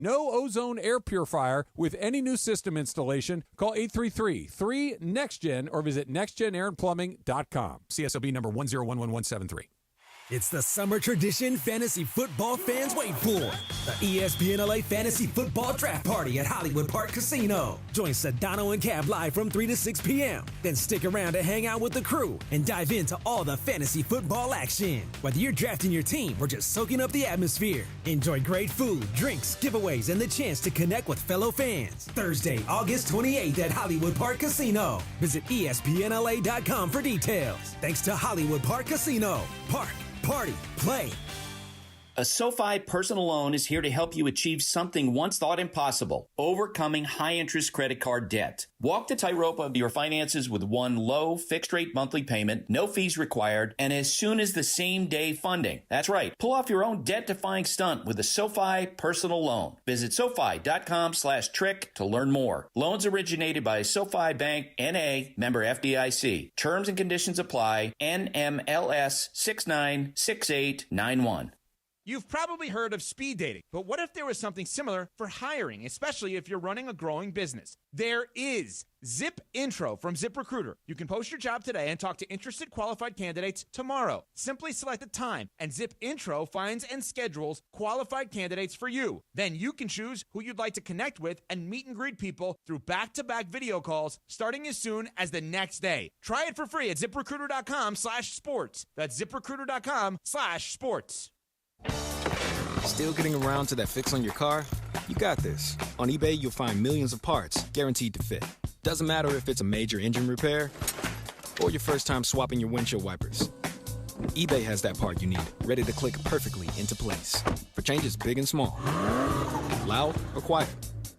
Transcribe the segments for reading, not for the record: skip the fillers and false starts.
No ozone air purifier with any new system installation. Call 833-3-NEXTGEN or visit nextgenairandplumbing.com. CSOB number 1011173. It's the summer tradition fantasy football fans wait for. The ESPN LA Fantasy Football Draft Party at Hollywood Park Casino. Join Sedano and Kap live from 3 to 6 p.m. Then stick around to hang out with the crew and dive into all the fantasy football action. Whether you're drafting your team or just soaking up the atmosphere, enjoy great food, drinks, giveaways, and the chance to connect with fellow fans. Thursday, August 28th at Hollywood Park Casino. Visit ESPNLA.com for details. Thanks to Hollywood Park Casino. Park. Party, play. A SoFi personal loan is here to help you achieve something once thought impossible, overcoming high-interest credit card debt. Walk the tightrope of your finances with one low, fixed-rate monthly payment, no fees required, and as soon as the same-day funding. That's right. Pull off your own debt-defying stunt with a SoFi personal loan. Visit SoFi.com/trick to learn more. Loans originated by SoFi Bank, N.A., member FDIC. Terms and conditions apply. NMLS 696891. You've probably heard of speed dating, but what if there was something similar for hiring, especially if you're running a growing business? There is Zip Intro from ZipRecruiter. You can post your job today and talk to interested qualified candidates tomorrow. Simply select a time, and Zip Intro finds and schedules qualified candidates for you. Then you can choose who you'd like to connect with and meet and greet people through back-to-back video calls starting as soon as the next day. Try it for free at ZipRecruiter.com/sports. That's ZipRecruiter.com/sports. Still getting around to that fix on your car? You got this. On eBay, you'll find millions of parts guaranteed to fit. Doesn't matter if it's a major engine repair or your first time swapping your windshield wipers. eBay has that part you need, ready to click perfectly into place for changes big and small. Loud or quiet,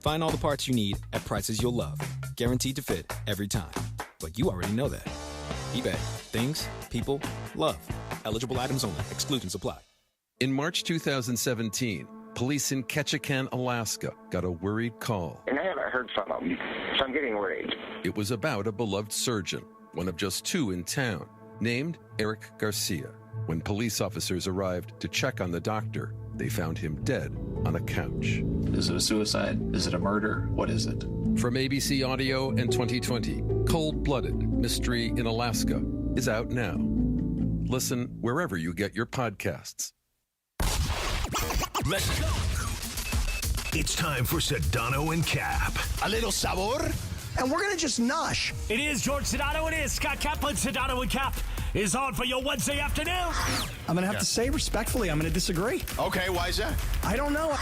find all the parts you need at prices you'll love. Guaranteed to fit every time. But you already know that. eBay. Things, people, love. Eligible items only. Exclusions apply. In March 2017, police in Ketchikan, Alaska, got a worried call. And I haven't heard from them, so I'm getting worried. It was about a beloved surgeon, one of just two in town, named Eric Garcia. When police officers arrived to check on the doctor, they found him dead on a couch. Is it a suicide? Is it a murder? What is it? From ABC Audio and 2020, Cold-Blooded Mystery in Alaska is out now. Listen wherever you get your podcasts. Let's go. It's time for Sedano and Kap. A little sabor, and we're going to just nosh. It is George Sedano. It is Scott Kaplan. Sedano and Kap is on for your Wednesday afternoon. I'm going to have to say respectfully, I'm going to disagree. Okay, why is that? I don't know.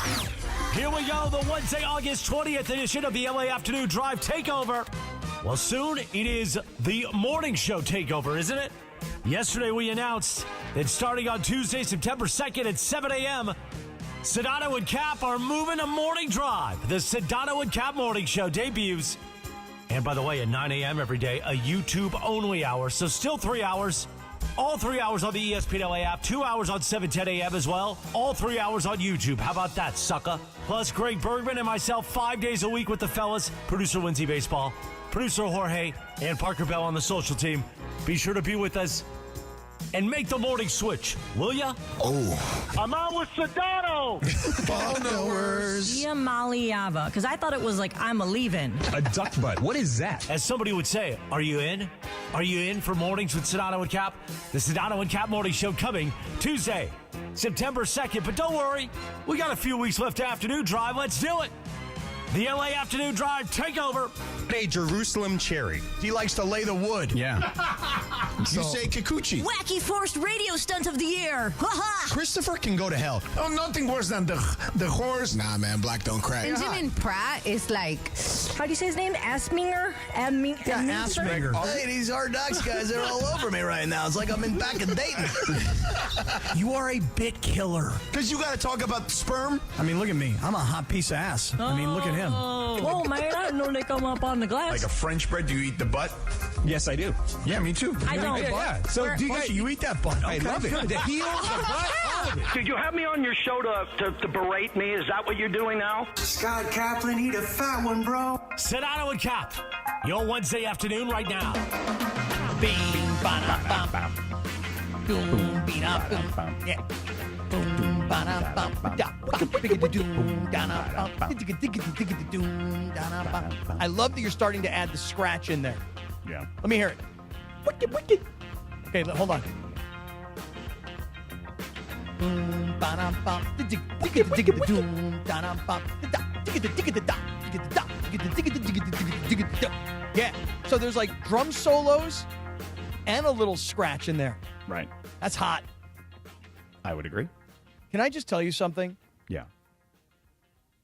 Here we go, the Wednesday, August 20th edition of the LA Afternoon Drive Takeover. Well, soon it is the morning show takeover, isn't it? Yesterday we announced that starting on Tuesday, September 2nd at 7 a.m., Sedano and Kap are moving a morning drive. The Sedano and Kap Morning Show debuts. And by the way, at 9 a.m. every day, a YouTube-only hour. So still 3 hours. All 3 hours on the ESPN LA app. 2 hours on 7:10 a.m. as well. All 3 hours on YouTube. How about that, sucker? Plus, Greg Bergman and myself 5 days a week with the fellas. Producer Lindsay Baseball. Producer Jorge and Parker Bell on the social team. Be sure to be with us and make the morning switch, will ya? Oh. I'm out with Sedano. Followers. Maliava, because I thought it was like I'm a-leaving. A duck butt. What is that? As somebody would say, are you in? Are you in for Mornings with Sedano and Kap? The Sedano and Kap Morning Show coming Tuesday, September 2nd. But don't worry, we got a few weeks left to Afternoon Drive. Let's do it. The LA Afternoon Drive Takeover. A Jerusalem cherry. He likes to lay the wood. Yeah. You say Kikuchi. Wacky forced radio stunt of the year. Ha-ha! Christopher can go to hell. Oh, nothing worse than the horse. Nah, man, black don't crack. Benjamin Pratt is like... How do you say his name? Asminger? Asminger. Hey, these Hard Knocks guys are all over me right now. It's like I'm in back of Dayton. You are a bit killer. Because you got to talk about sperm. I mean, look at me. I'm a hot piece of ass. I mean, look at him. Oh, man, I didn't know they come up on the glass. Like a French bread, do you eat the butt? Yes, I do. Yeah, me too. I don't. Yeah. So, do you eat that butt? I love it. The heel, the butt, all of it. Did you have me on your show to berate me? Is that what you're doing now? Scott Kaplan, eat a fat one, bro. Sedano and Kap, your Wednesday afternoon right now. Bing, ba-da-bum. Boom, beat up. Yeah. Boom. I love that you're starting to add the scratch in there. Yeah. Let me hear it. Okay, hold on. Yeah. So there's like drum solos and a little scratch in there. Right. That's hot. I would agree. Can I just tell you something? Yeah.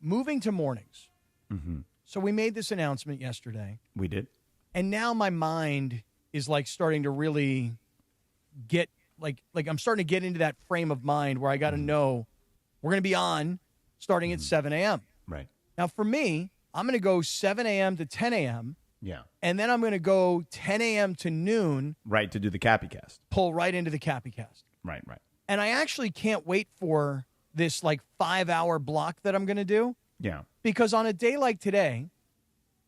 Moving to mornings. Mm-hmm. So we made this announcement yesterday. We did. And now my mind is like starting to really get like I'm starting to get into that frame of mind where I got to know we're going to be on starting at 7 a.m. Right. Now for me, I'm going to go 7 a.m. to 10 a.m. Yeah. And then I'm going to go 10 a.m. to noon. Right, to do the Cappy Cast. Pull right into the Cappy Cast. Right. And I actually can't wait for this like 5-hour block that I'm going to do. Yeah. Because on a day like today,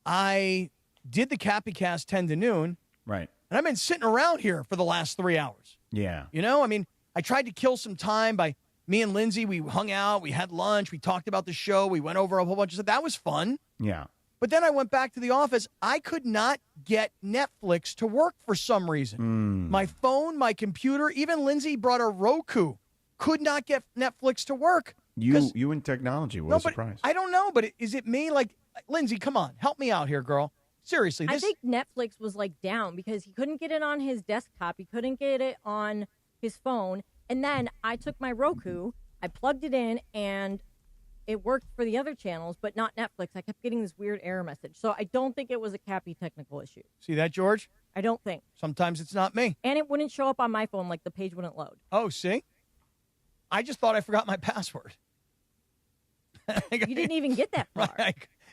I did the Cappy Cast 10 to noon. Right. And I've been sitting around here for the last 3 hours. Yeah. You know, I mean, I tried to kill some time by me and Lindsay. We hung out. We had lunch. We talked about the show. We went over a whole bunch of stuff. That was fun. Yeah. But then I went back to the office. I could not get Netflix to work for some reason. My phone, my computer, even Lindsay brought a Roku. Could not get Netflix to work. You in technology. What a surprise. I don't know, but is it me? Like, Lindsay, come on. Help me out here, girl. Seriously. I think Netflix was like down because he couldn't get it on his desktop. He couldn't get it on his phone. And then I took my Roku, I plugged it in, and it worked for the other channels, but not Netflix. I kept getting this weird error message. So I don't think it was a Cappy technical issue. See that, George? I don't think. Sometimes it's not me. And it wouldn't show up on my phone, like the page wouldn't load. Oh, see? I just thought I forgot my password. You didn't even get that far.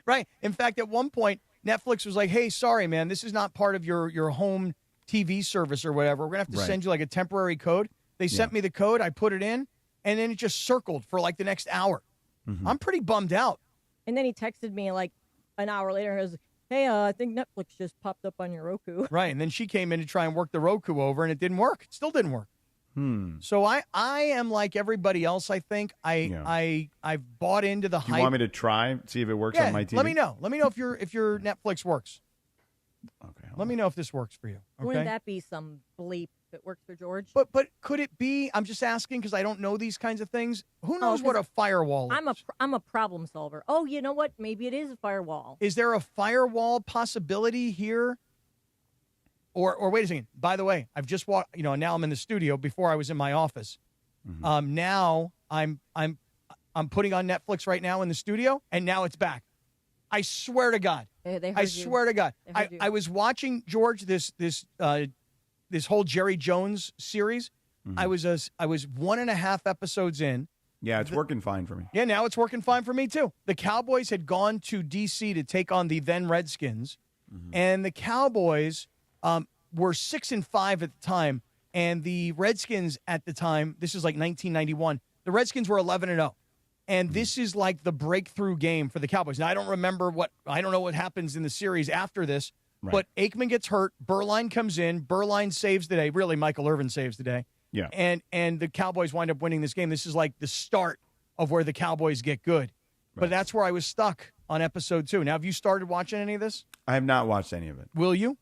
Right. In fact, at one point, Netflix was like, hey, sorry, man, this is not part of your home TV service or whatever. We're going to have to send you like a temporary code. They sent me the code. I put it in, and then it just circled for like the next hour. Mm-hmm. I'm pretty bummed out. And then he texted me like an hour later and was, hey, I think Netflix just popped up on your Roku. Right, and then she came in to try and work the Roku over, and it didn't work. It still didn't work. So I am like everybody else, I think. I've bought into the hype. You want me to try, see if it works on my TV? Let me know. Let me know if your Netflix works. Okay. Let me know if this works for you. Okay? Wouldn't that be some bleep that works for George? But could it be? I'm just asking because I don't know these kinds of things. Who knows what a firewall is? I'm a problem solver. Oh, you know what? Maybe it is a firewall. Is there a firewall possibility here? Or wait a second. By the way, I've just walked. Now I'm in the studio. Before I was in my office. Mm-hmm. Now I'm putting on Netflix right now in the studio, and now it's back. I swear to God. I swear to God. I was watching, George, this whole Jerry Jones series. Mm-hmm. I was 1.5 episodes in. Yeah, it's working fine for me. Yeah, now it's working fine for me too. The Cowboys had gone to D.C. to take on the then Redskins, and the Cowboys were 6-5 at the time, and the Redskins at the time, this is like 1991, the Redskins were 11-0. And this is like the breakthrough game for the Cowboys. Now, I don't know what happens in the series after this, but Aikman gets hurt. Berline comes in. Berline saves the day. Really, Michael Irvin saves the day. Yeah. And the Cowboys wind up winning this game. This is like the start of where the Cowboys get good. But that's where I was stuck on episode 2. Now, have you started watching any of this? I have not watched any of it. Will you?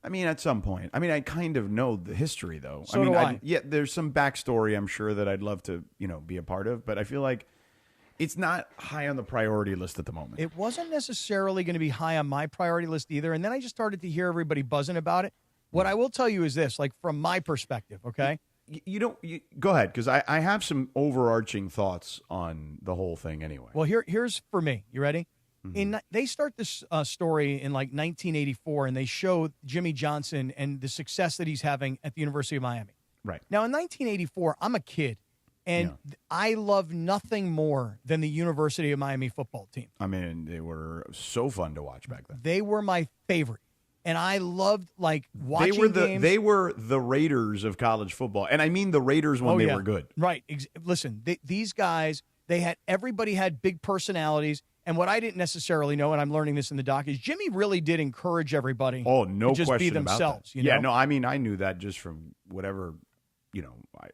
I mean, at some point. I mean, I kind of know the history, though. So do I. Yeah, there's some backstory I'm sure that I'd love to, be a part of. But I feel like it's not high on the priority list at the moment. It wasn't necessarily going to be high on my priority list either. And then I just started to hear everybody buzzing about it. What I will tell you is this, like from my perspective, okay? Go ahead, because I have some overarching thoughts on the whole thing anyway. Well, here's for me. You ready? Mm-hmm. They start this story in like 1984, and they show Jimmy Johnson and the success that he's having at the University of Miami. Right. Now, in 1984, I'm a kid, and I love nothing more than the University of Miami football team. I mean, they were so fun to watch back then. They were my favorite, and I loved like watching games. They were the Raiders of college football, and I mean the Raiders when they were good. Right. Listen, these guys, everybody had big personalities. And what I didn't necessarily know, and I'm learning this in the doc, is Jimmy really did encourage everybody to just be themselves. Yeah, no, I mean, I knew that just from whatever,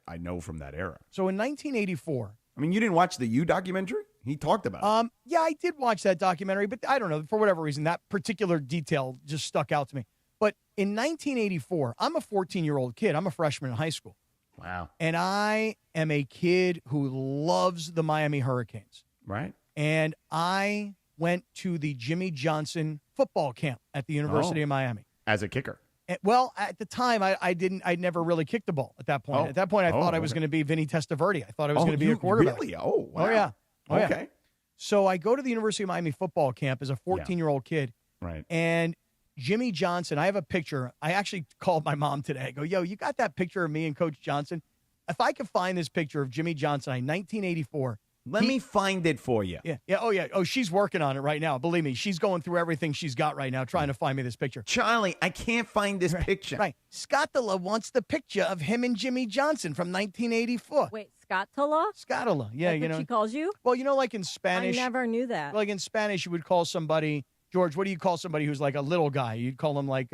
I know from that era. So in 1984, I mean, you didn't watch the You documentary? He talked about it. Yeah, I did watch that documentary, but I don't know. For whatever reason, that particular detail just stuck out to me. But in 1984, I'm a 14-year-old kid. I'm a freshman in high school. Wow. And I am a kid who loves the Miami Hurricanes. Right. And I went to the Jimmy Johnson football camp at the University of Miami. As a kicker. Well, at the time, I'd never really kicked the ball at that point. At that point, I thought I was going to be Vinny Testaverde. I thought I was going to be a quarterback. Really? Oh, wow. Oh, yeah. Okay. Yeah. So I go to the University of Miami football camp as a 14-year-old kid. Right. And Jimmy Johnson, I have a picture. I actually called my mom today. I go, yo, you got that picture of me and Coach Johnson? If I could find this picture of Jimmy Johnson in 1984. Let me find it for you. Yeah. Oh, yeah. Oh, she's working on it right now. Believe me, she's going through everything she's got right now trying to find me this picture. Charlie, I can't find this picture. Right. Scottala wants the picture of him and Jimmy Johnson from 1984. Wait, Scottala? Scottala. Yeah, That's what she calls you? Well, like in Spanish. I never knew that. Like in Spanish, you would call somebody, George, what do you call somebody who's like a little guy? You'd call him like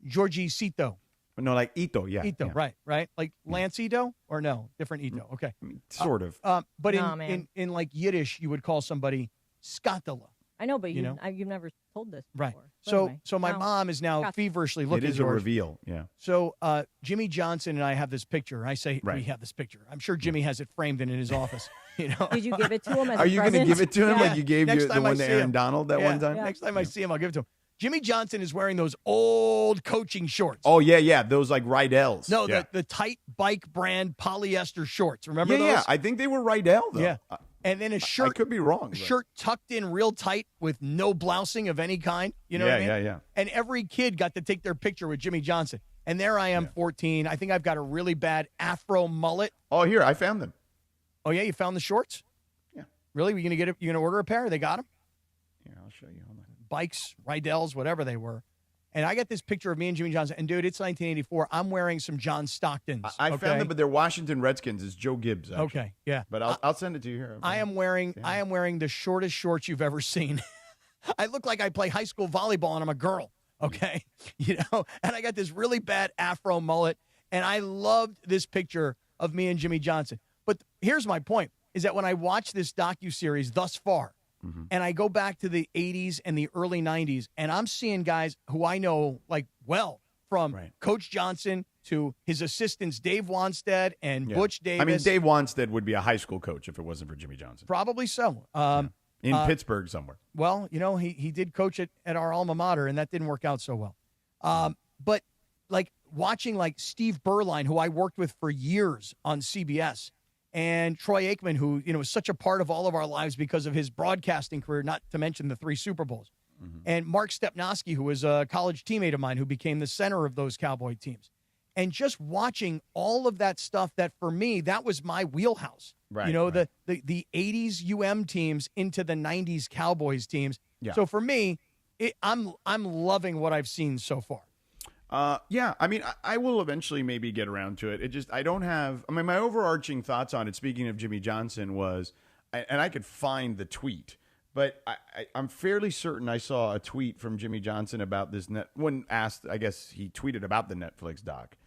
Georgicito. No, like Ito, yeah. Ito, yeah. right. Like Lance Ito or no? Different Ito. Okay. I mean, sort of. But in like Yiddish, you would call somebody Scottala. I know, but you've never told this before. Right. But So my mom is now feverishly looking. It is a reveal, yeah. So Jimmy Johnson and I have this picture. I say, we have this picture. I'm sure Jimmy has it framed in his office. Did you give it to him as Are you going to give it to him like you gave Next the time one I to see Aaron him. Donald that one time? Next time I see him, I'll give it to him. Jimmy Johnson is wearing those old coaching shorts. Oh, yeah. Those like Rydell's. No, the tight bike brand polyester shorts. Remember those? Yeah, I think they were Rydell, though. Yeah. And then a shirt. I could be wrong. A shirt tucked in real tight with no blousing of any kind. You know what I mean? Yeah. And every kid got to take their picture with Jimmy Johnson. And there I am, 14. I think I've got a really bad afro mullet. Oh, here, I found them. Oh, yeah? You found the shorts? Yeah. Really? You going to order a pair? They got them? Yeah, I'll show you. Hold on. Bikes, Rydell's, whatever they were. And I got this picture of me and Jimmy Johnson. And, dude, it's 1984. I'm wearing some John Stocktons. I found them, but they're Washington Redskins. It's Joe Gibbs, actually. Okay, yeah. But I'll send it to you here. I am wearing the shortest shorts you've ever seen. I look like I play high school volleyball and I'm a girl, okay? And I got this really bad afro mullet. And I loved this picture of me and Jimmy Johnson. But here's my point, is that when I watch this docuseries thus far, and I go back to the 80s and the early 90s, and I'm seeing guys who I know, like, well, from Coach Johnson to his assistants, Dave Wanstead and Butch Davis. I mean, Dave Wanstead would be a high school coach if it wasn't for Jimmy Johnson. Probably so. In Pittsburgh somewhere. Well, he did coach at our alma mater, and that didn't work out so well. But, like, watching, like, Steve Berline, who I worked with for years on CBS, and Troy Aikman, who, is such a part of all of our lives because of his broadcasting career, not to mention the 3 Super Bowls. And Mark Stepnoski, who was a college teammate of mine who became the center of those Cowboy teams. And just watching all of that stuff that, for me, that was my wheelhouse. Right, the 80s UM teams into the 90s Cowboys teams. Yeah. So for me, I'm loving what I've seen so far. Yeah, I mean, I will eventually maybe get around to it. I don't have, my overarching thoughts on it, speaking of Jimmy Johnson, was, and I could find the tweet, but I'm fairly certain I saw a tweet from Jimmy Johnson about this when asked, I guess he tweeted about the Netflix doc.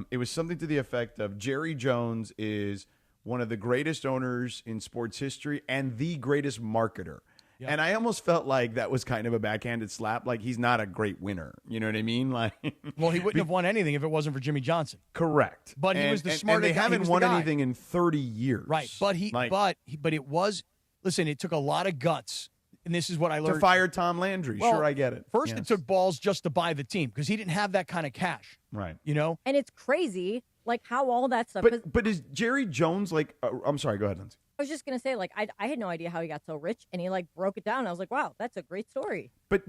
It was something to the effect of Jerry Jones is one of the greatest owners in sports history and the greatest marketer. Yep. And I almost felt like that was kind of a backhanded slap. Like, he's not a great winner. You know what I mean? Like, well, he wouldn't have won anything if it wasn't for Jimmy Johnson. Correct. But he was the smartest guy. And they haven't won anything in 30 years. Right. But it was, listen, it took a lot of guts. And this is what I learned. To fire Tom Landry. Well, sure, I get it. First, it took balls just to buy the team because he didn't have that kind of cash. Right. And it's crazy, like, how all that stuff. But is Jerry Jones, like, I'm sorry, go ahead, Lindsay. I was just going to say, like, I had no idea how he got so rich, and he, like, broke it down. I was like, wow, that's a great story. But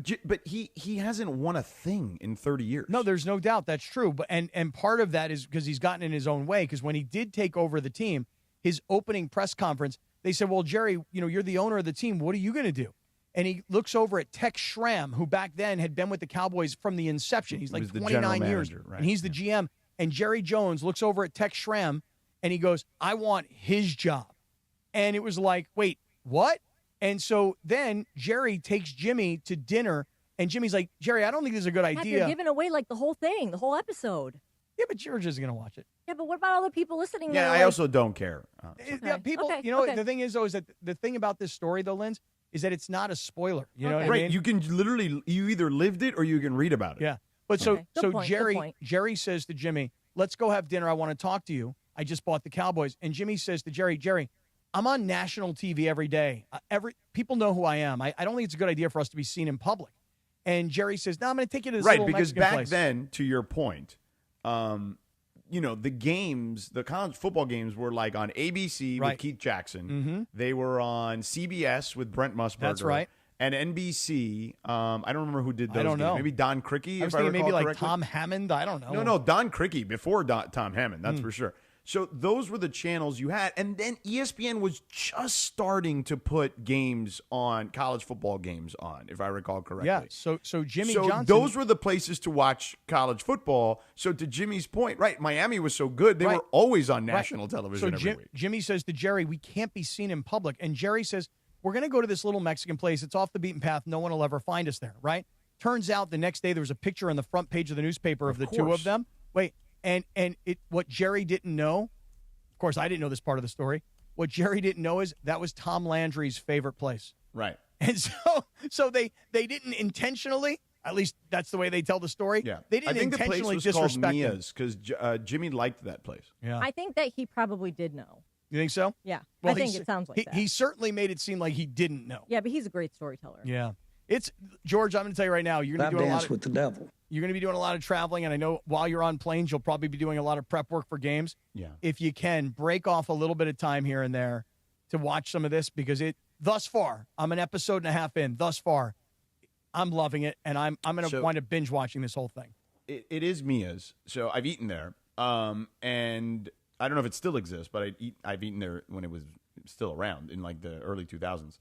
he hasn't won a thing in 30 years. No, there's no doubt that's true. But and part of that is because he's gotten in his own way. Because when he did take over the team, his opening press conference, they said, well, Jerry, you're the owner of the team. What are you going to do? And he looks over at Tex Schramm, who back then had been with the Cowboys from the inception. He's like 29 years, right. And he's the GM. And Jerry Jones looks over at Tex Schramm, and he goes, I want his job. And it was like, wait, what? And so then Jerry takes Jimmy to dinner, and Jimmy's like, Jerry, I don't think this is a good idea. You're giving away, like, the whole thing, the whole episode. Yeah, but George isn't going to watch it. Yeah, but what about all the people listening? Yeah, I also don't care. Yeah, people. Okay, You know, okay. the thing is, though, is that the thing about this story, though, Linz, is that it's not a spoiler. You know what I Right. mean? You can literally, you either lived it or you can read about it. Yeah. But so Okay. Good so point, good Jerry point. Jerry says to Jimmy, "Let's go have dinner. I want to talk to you. I just bought the Cowboys." And Jimmy says to Jerry, I'm on national TV every day. People know who I am. I don't think it's a good idea for us to be seen in public. And Jerry says, "No, I'm going to take you to this Right, little because Mexican back place." then, to your point, the games, the college football games were like on ABC with Right. Keith Jackson. Mhm. They were on CBS with Brent Musburger. That's right. And NBC, I don't remember who did those I don't games. know. Maybe Don Criqui, I was if I thinking recall maybe like correctly. Tom Hammond. I don't know. No, Don Criqui before Tom Hammond, that's for sure. So those were the channels you had. And then ESPN was just starting to put games on, college football games on, if I recall correctly. Yeah. So Jimmy So Johnson. those were the places to watch college football. So to Jimmy's point, right, Miami was so good, they Right. were always on Right. national television every week. Jimmy says to Jerry, "We can't be seen in public." And Jerry says, "We're going to go to this little Mexican place. It's off the beaten path. No one will ever find us there," right? Turns out the next day there was a picture on the front page of the newspaper of the two course. of them. Wait, and what Jerry didn't know, of course, I didn't know this part of the story. What Jerry didn't know is that was Tom Landry's favorite place. Right. And so they didn't intentionally, at least that's the way they tell the story. Yeah. They didn't I think the place intentionally was called disrespect him. Mia's because Jimmy liked that place. Yeah. I think that he probably did know. You think so? Yeah, Well, I think he's- it sounds like that. He certainly made it seem like he didn't know. Yeah, but he's a great storyteller. Yeah. It's George, I'm going to tell you right now, you're going to be doing a lot of, the devil. You're going to be doing a lot of traveling, and I know while you're on planes, you'll probably be doing a lot of prep work for games. Yeah. If you can, break off a little bit of time here and there to watch some of this, because thus far, I'm an episode and a half in. Thus far, I'm loving it, and I'm going to wind up binge watching this whole thing. It is Mia's, so I've eaten there, and I don't know if it still exists, but I've eaten there when it was still around in like the early 2000s.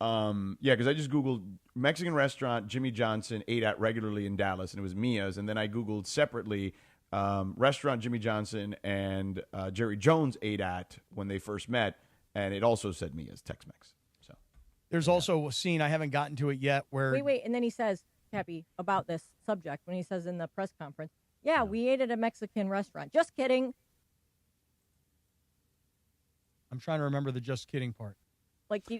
Yeah, because I just Googled Mexican restaurant Jimmy Johnson ate at regularly in Dallas, and it was Mia's, and then I Googled separately restaurant Jimmy Johnson and Jerry Jones ate at when they first met, and it also said Mia's Tex-Mex. So there's also a scene, I haven't gotten to it yet, where Wait, and then he says, Cappy, about this subject when he says in the press conference, "Yeah, we ate at a Mexican restaurant." Just kidding. I'm trying to remember the just kidding part.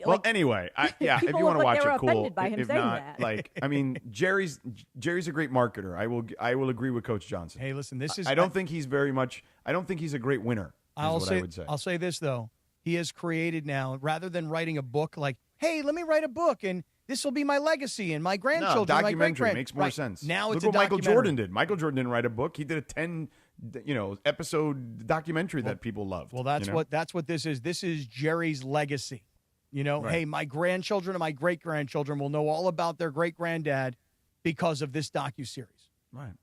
Well, anyway, if you people want to look like watch they were it, cool. offended by him If saying not, that. I mean, Jerry's a great marketer. I will agree with Coach Johnson. Hey, listen, this is. I don't think he's very much. I don't think he's a great winner. I would say. I'll say this though. He has created now, rather than writing a book like, "Hey, let me write a book and this will be my legacy and my grandchildren." No, my documentary great-grand-" makes more Right. sense. Now Look it's what a Michael documentary. Jordan did. Michael Jordan didn't write a book. He did a 10, episode documentary that people loved. Well, that's what this is. This is Jerry's legacy. Right. Hey, my grandchildren and my great grandchildren will know all about their great granddad because of this docuseries. Right.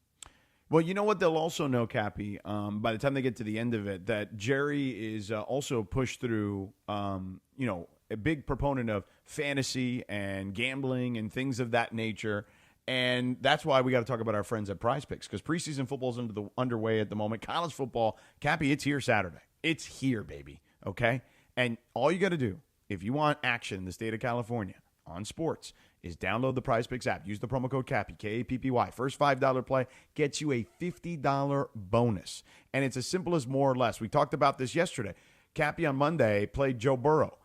Well, you know what they'll also know, Cappy, by the time they get to the end of it, that Jerry is also pushed through, a big proponent of fantasy and gambling and things of that nature. And that's why we got to talk about our friends at Prize Picks, because preseason football is underway at the moment. College football, Cappy, it's here Saturday. It's here, baby, okay? And all you got to do, if you want action in the state of California on sports, is download the Prize Picks app. Use the promo code Cappy, K-A-P-P-Y. First $5 play gets you a $50 bonus. And it's as simple as more or less. We talked about this yesterday. Cappy on Monday played Joe Burrow.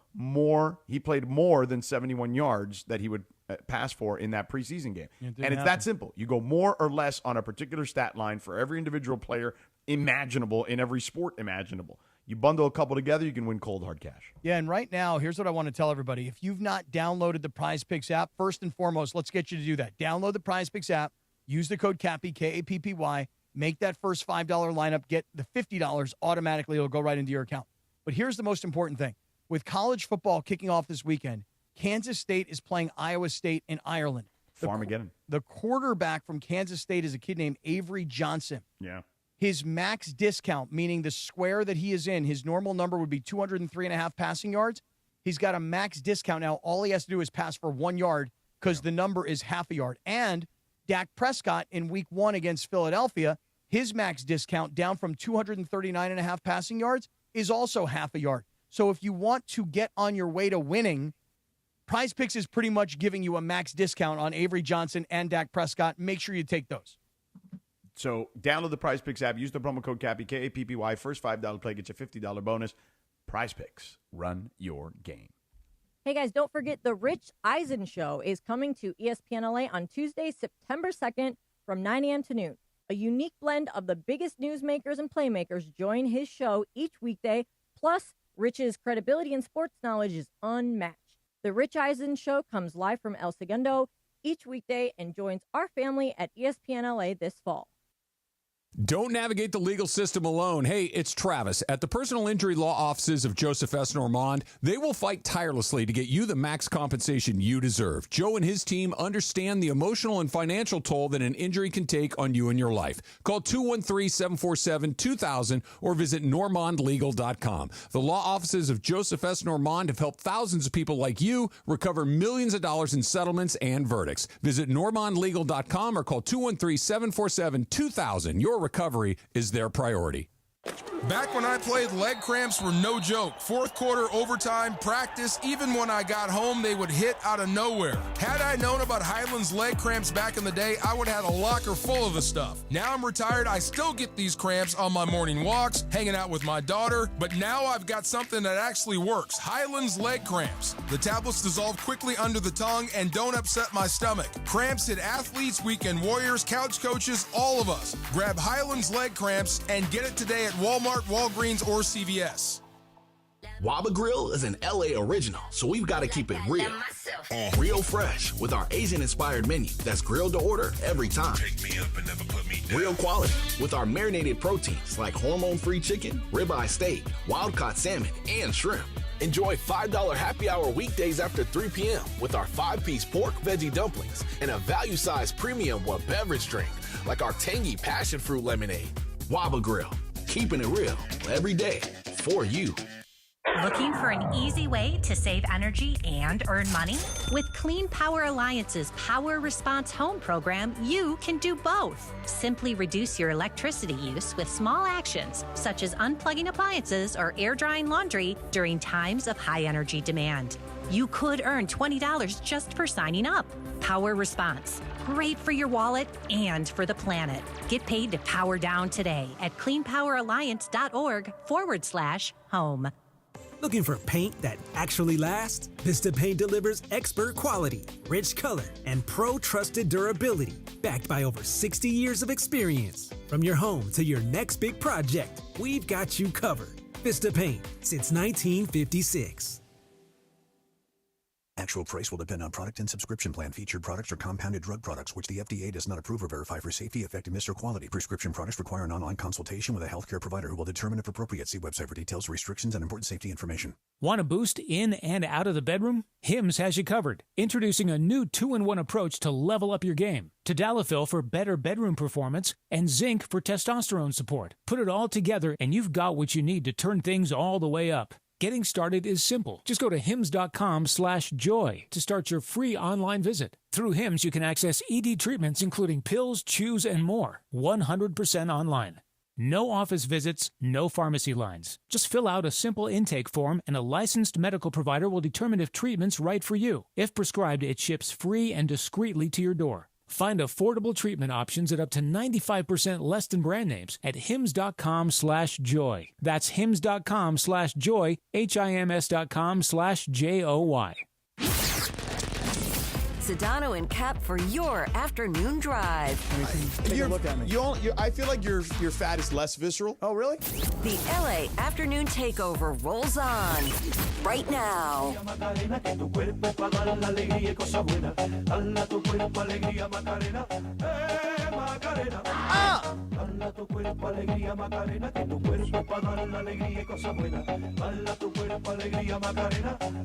He played more than 71 yards that he would pass for in that preseason game. And it's that simple. You go more or less on a particular stat line for every individual player imaginable in every sport imaginable. You bundle a couple together, you can win cold, hard cash. Yeah, and right now, here's what I want to tell everybody. If you've not downloaded the Prize Picks app, first and foremost, let's get you to do that. Download the Prize Picks app. Use the code Cappy, K-A-P-P-Y. Make that first $5 lineup. Get the $50 automatically. It'll go right into your account. But here's the most important thing. With college football kicking off this weekend, Kansas State is playing Iowa State in Ireland. Farmageddon. The quarterback from Kansas State is a kid named Avery Johnson. Yeah. His max discount, meaning the square that he is in, his normal number would be 203.5 passing yards. He's got a max discount now. All he has to do is pass for 1 yard because the number is half a yard. And Dak Prescott in week 1 against Philadelphia, his max discount down from 239.5 passing yards is also half a yard. So if you want to get on your way to winning, Prize Picks is pretty much giving you a max discount on Avery Johnson and Dak Prescott. Make sure you take those. So download the Prize Picks app. Use the promo code Cappy, K-A-P-P-Y. First $5 play gets you a $50 bonus. Prize Picks. Run your game. Hey guys, don't forget the Rich Eisen Show is coming to ESPN LA on Tuesday, September 2nd from 9 a.m. to noon. A unique blend of the biggest newsmakers and playmakers join his show each weekday, plus Rich's credibility and sports knowledge is unmatched. The Rich Eisen Show comes live from El Segundo each weekday and joins our family at ESPN LA this fall. Don't navigate the legal system alone. Hey, it's Travis. At the personal injury law offices of Joseph S. Normand, they will fight tirelessly to get you the max compensation you deserve. Joe and his team understand the emotional and financial toll that an injury can take on you and your life. Call 213-747-2000 or visit normandlegal.com. The law offices of Joseph S. Normand have helped thousands of people like you recover millions of dollars in settlements and verdicts. Visit normandlegal.com or call 213-747-2000. Your recovery is their priority. Back when I played, leg cramps were no joke. Fourth quarter, overtime, practice, even when I got home, they would hit out of nowhere. Had I known about Highland's leg cramps back in the day, I would have had a locker full of the stuff. Now I'm retired, I still get these cramps on my morning walks, hanging out with my daughter, but now I've got something that actually works. Highland's leg cramps. The tablets dissolve quickly under the tongue and don't upset my stomach. Cramps hit athletes, weekend warriors, couch coaches, all of us. Grab Highland's leg cramps and get it today at Walmart, Walgreens, or CVS. Waba Grill is an LA original, so we've got to keep it real. Real fresh with our Asian-inspired menu that's grilled to order every time. Pick me up and never put me down. Real quality with our marinated proteins like hormone-free chicken, ribeye steak, wild-caught salmon, and shrimp. Enjoy $5 happy hour weekdays after 3 p.m. with our 5-piece pork veggie dumplings and a value-sized premium beverage drink like our tangy passion fruit lemonade. Waba Grill. Keeping it real every day for you. Looking for an easy way to save energy and earn money? With Clean Power Alliance's Power Response Home program, you can do both. Simply reduce your electricity use with small actions, such as unplugging appliances or air drying laundry during times of high energy demand. You could earn $20 just for signing up. Power Response. Great for your wallet and for the planet. Get paid to power down today at cleanpoweralliance.org/home. Looking for paint that actually lasts? Vista Paint delivers expert quality, rich color, and pro-trusted durability, backed by over 60 years of experience. From your home to your next big project, we've got you covered. Vista Paint, since 1956. Actual price will depend on product and subscription plan. Featured products are compounded drug products, which the FDA does not approve or verify for safety, effectiveness, or quality. Prescription products require an online consultation with a healthcare provider who will determine if appropriate. See website for details, restrictions, and important safety information. Want a boost in and out of the bedroom? Hims has you covered. Introducing a new 2-in-1 approach to level up your game. Tadalafil for better bedroom performance and zinc for testosterone support. Put it all together and you've got what you need to turn things all the way up. Getting started is simple. Just go to hims.com/joy to start your free online visit. Through Hims, you can access ED treatments, including pills, chews, and more. 100% online. No office visits, no pharmacy lines. Just fill out a simple intake form and a licensed medical provider will determine if treatment's right for you. If prescribed, it ships free and discreetly to your door. Find affordable treatment options at up to 95% less than brand names at hims.com/joy. That's hims.com/joy, HIMS.com/JOY. Sedano and Kap for your afternoon drive. Take a look at me. I feel like your fat is less visceral. Oh, really? The LA Afternoon Takeover rolls on right now.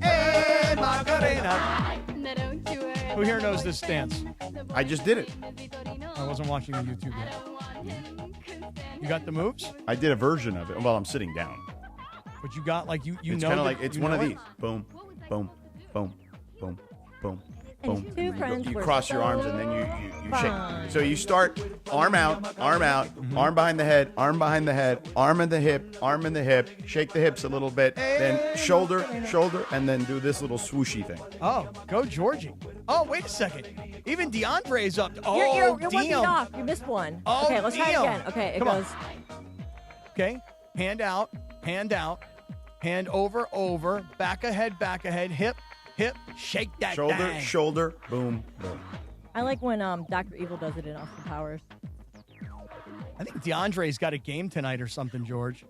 Hey, Macarena. Who here knows this dance? I just did it. I wasn't watching the YouTube yet. You got the moves? I did a version of it. Well, I'm sitting down. But you got like you it's know. Kind of like it's one of these. Boom, boom, boom, boom, boom, boom. And two friends You were cross your so arms and then you fun. shake. So you start arm out, arm behind the head, arm in the hip, shake the hips a little bit, then shoulder, and then do this little swooshy thing. Oh, go Georgie. Oh, wait a second. Even DeAndre's up. Oh, You're one feet damn. off. You missed one. Oh, okay, let's try it damn. again. Okay, it Come on. goes. Okay, hand out, hand over, back ahead, hip, shake that dang. Shoulder, boom. I like when Dr. Evil does it in Austin Powers. I think DeAndre's got a game tonight or something, George.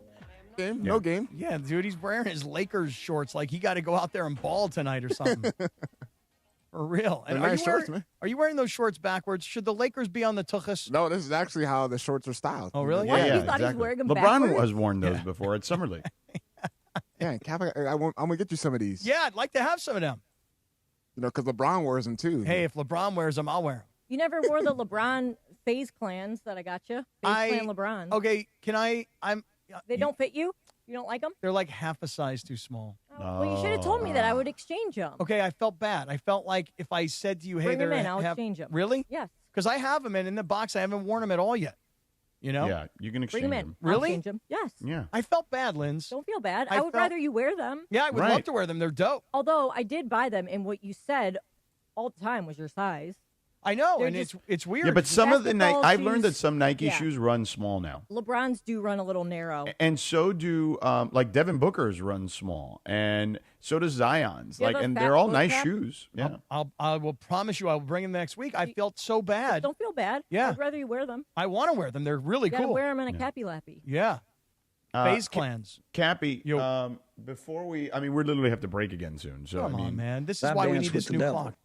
Game? No game. Yeah, dude, he's wearing his Lakers shorts like he got to go out there and ball tonight or something. For real. They're And nice shorts, man. Are you wearing those shorts backwards? Should the Lakers be on the tuchus? No, this is actually how the shorts are styled. Oh, really? Yeah, You thought he was wearing them LeBron backwards? has worn those before at Summer League. Yeah, Cap, I'm going to get you some of these. Yeah, I'd like to have some of them. You know, because LeBron wears them too. Hey, if LeBron wears them, I'll wear them. You never wore the LeBron FaZe Clans that I got you? FaZe Clan LeBron. Okay, can I? They don't fit you? You don't like them? They're like half a size too small. Well, you should have told me that. I would exchange them. Okay, I felt bad. I felt like if I said to you, hey, Bring them they're in. I'll exchange them. Really? Yes. Because I have them in the box. I haven't worn them at all yet. You know? Yeah, you can exchange Bring them in. them. I'll Really? exchange them. Yes. Yeah. I felt bad, Linz. Don't feel bad. I I would felt- rather you wear them. Yeah, I would love to wear them. They're dope. Although I did buy them, and what you said all the time was your size. I know, They're and just- it's weird. Yeah, but some of the Basketball I've learned that shoes- some Nike yeah. shoes run small now. LeBron's do run a little narrow. And so do like Devin Booker's run small, and so does Zion's. You have Like, a and fat they're all foot nice cap? shoes. Yeah. I will promise you I will bring them next week. I felt so bad. Don't feel bad. Yeah. I'd rather you wear them. I want to wear them. They're really You gotta cool. wear them in a cappy lappy. Yeah. FaZe Clans. Cappy, before we, I mean, we literally have to break again soon. So Come I mean, on, man. This is why we need this new clock.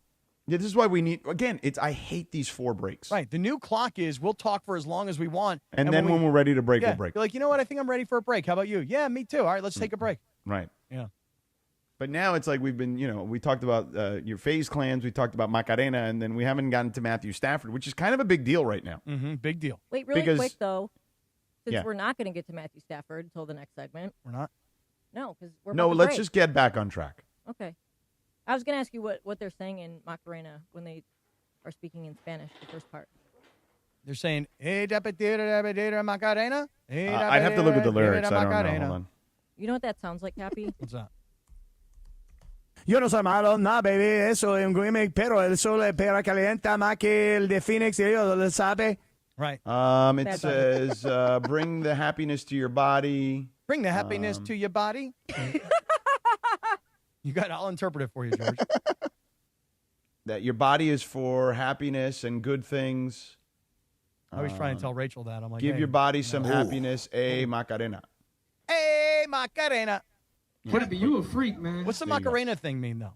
Yeah, this is why we need. Again, I hate these 4 breaks. Right. The new clock is we'll talk for as long as we want. And then when we're ready to break, yeah, we'll break. You're like, you know what? I think I'm ready for a break. How about you? Yeah, me too. All right, let's take a break. Right. Yeah. But now it's like we've been, we talked about your FaZe Clans, we talked about Macarena, and then we haven't gotten to Matthew Stafford, which is kind of a big deal right now. Mm-hmm. Big deal. Wait, really Because- quick though, since Yeah. we're not going to get to Matthew Stafford until the next segment. We're not. No, because we're No, about to let's break. just get back on track. Okay. I was going to ask you what they're saying in Macarena when they are speaking in Spanish. The first part. They're saying, "Hey, Macarena." I'd have to look at the lyrics. I don't know. Hold on. You know what that sounds like, Cappy? What's that? Yo no soy malo, nah, baby, eso es un gimmick, pero el sol espera calienta más que el de Phoenix, y ellos lo sabe. Right. It Bad says, bring the happiness to your body. Bring the happiness to your body. You got. I'll interpret it for you, George. That your body is for happiness and good things. I was trying to tell Rachel that. I'm like, Give hey, your body some no. happiness, Macarena. Hey, Macarena. Cappy, you a freak, man. What's the There you go. Macarena thing mean, though?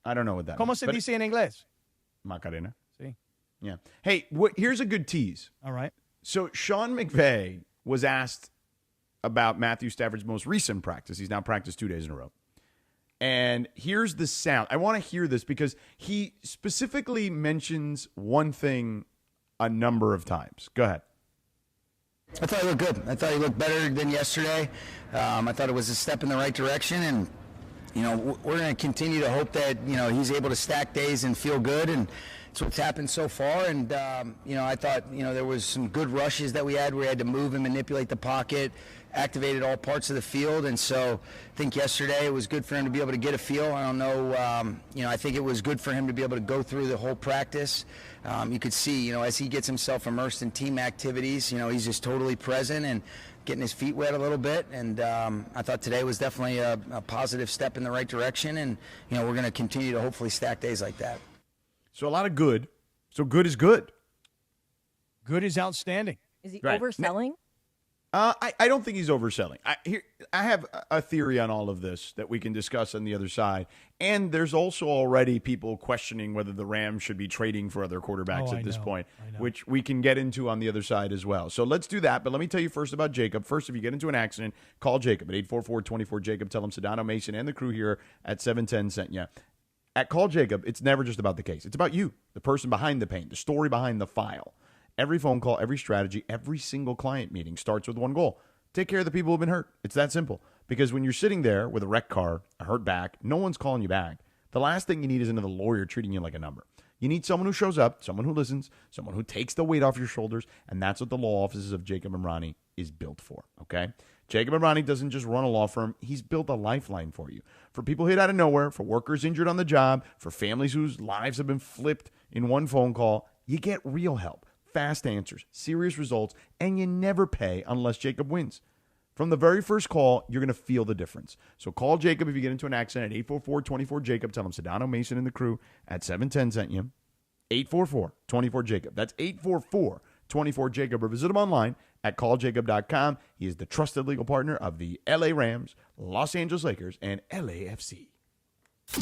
I don't know what that ¿Cómo means. se but- dice en inglés? Macarena. See? Yeah. Hey, here's a good tease. All right. So Sean McVay was asked about Matthew Stafford's most recent practice. He's now practiced 2 days in a row. And here's the sound. I want to hear this because he specifically mentions one thing a number of times. Go ahead. I thought he looked good. I thought he looked better than yesterday. I thought it was a step in the right direction, and we're going to continue to hope that he's able to stack days and feel good, and it's what's happened so far. And I thought there was some good rushes that we had where we had to move and manipulate the pocket, activated all parts of the field, and so I think yesterday it was good for him to be able to get a feel. I don't know, I think it was good for him to be able to go through the whole practice. You could see, as he gets himself immersed in team activities, he's just totally present and getting his feet wet a little bit. And I thought today was definitely a positive step in the right direction. And, we're going to continue to hopefully stack days like that. So a lot of good. So good is good. Good is outstanding. Is he Right. overselling? I don't think he's overselling. I have a theory on all of this that we can discuss on the other side. And there's also already people questioning whether the Rams should be trading for other quarterbacks at this point, which we can get into on the other side as well. So let's do that. But let me tell you first about Jacob. First, if you get into an accident, call Jacob at 844-24-JACOB. Tell him Sedano, Mason, and the crew here at 710 sent you. At Call Jacob, it's never just about the case. It's about you, the person behind the pain, the story behind the file. Every phone call, every strategy, every single client meeting starts with one goal. Take care of the people who have been hurt. It's that simple. Because when you're sitting there with a wrecked car, a hurt back, no one's calling you back. The last thing you need is another lawyer treating you like a number. You need someone who shows up, someone who listens, someone who takes the weight off your shoulders, and that's what the law offices of Jacob and Ronnie is built for, okay? Jacob and Ronnie doesn't just run a law firm. He's built a lifeline for you. For people hit out of nowhere, for workers injured on the job, for families whose lives have been flipped in one phone call, you get real help, fast answers, serious results, and you never pay unless Jacob wins. From the very first call, you're going to feel the difference. So call Jacob if you get into an accident at 844-24-JACOB. Tell him Sedano, Mason, and the crew at 710 sent you. 844-24-JACOB. That's 844-24-JACOB. Or visit him online at calljacob.com. He is the trusted legal partner of the LA Rams, Los Angeles Lakers, and LAFC.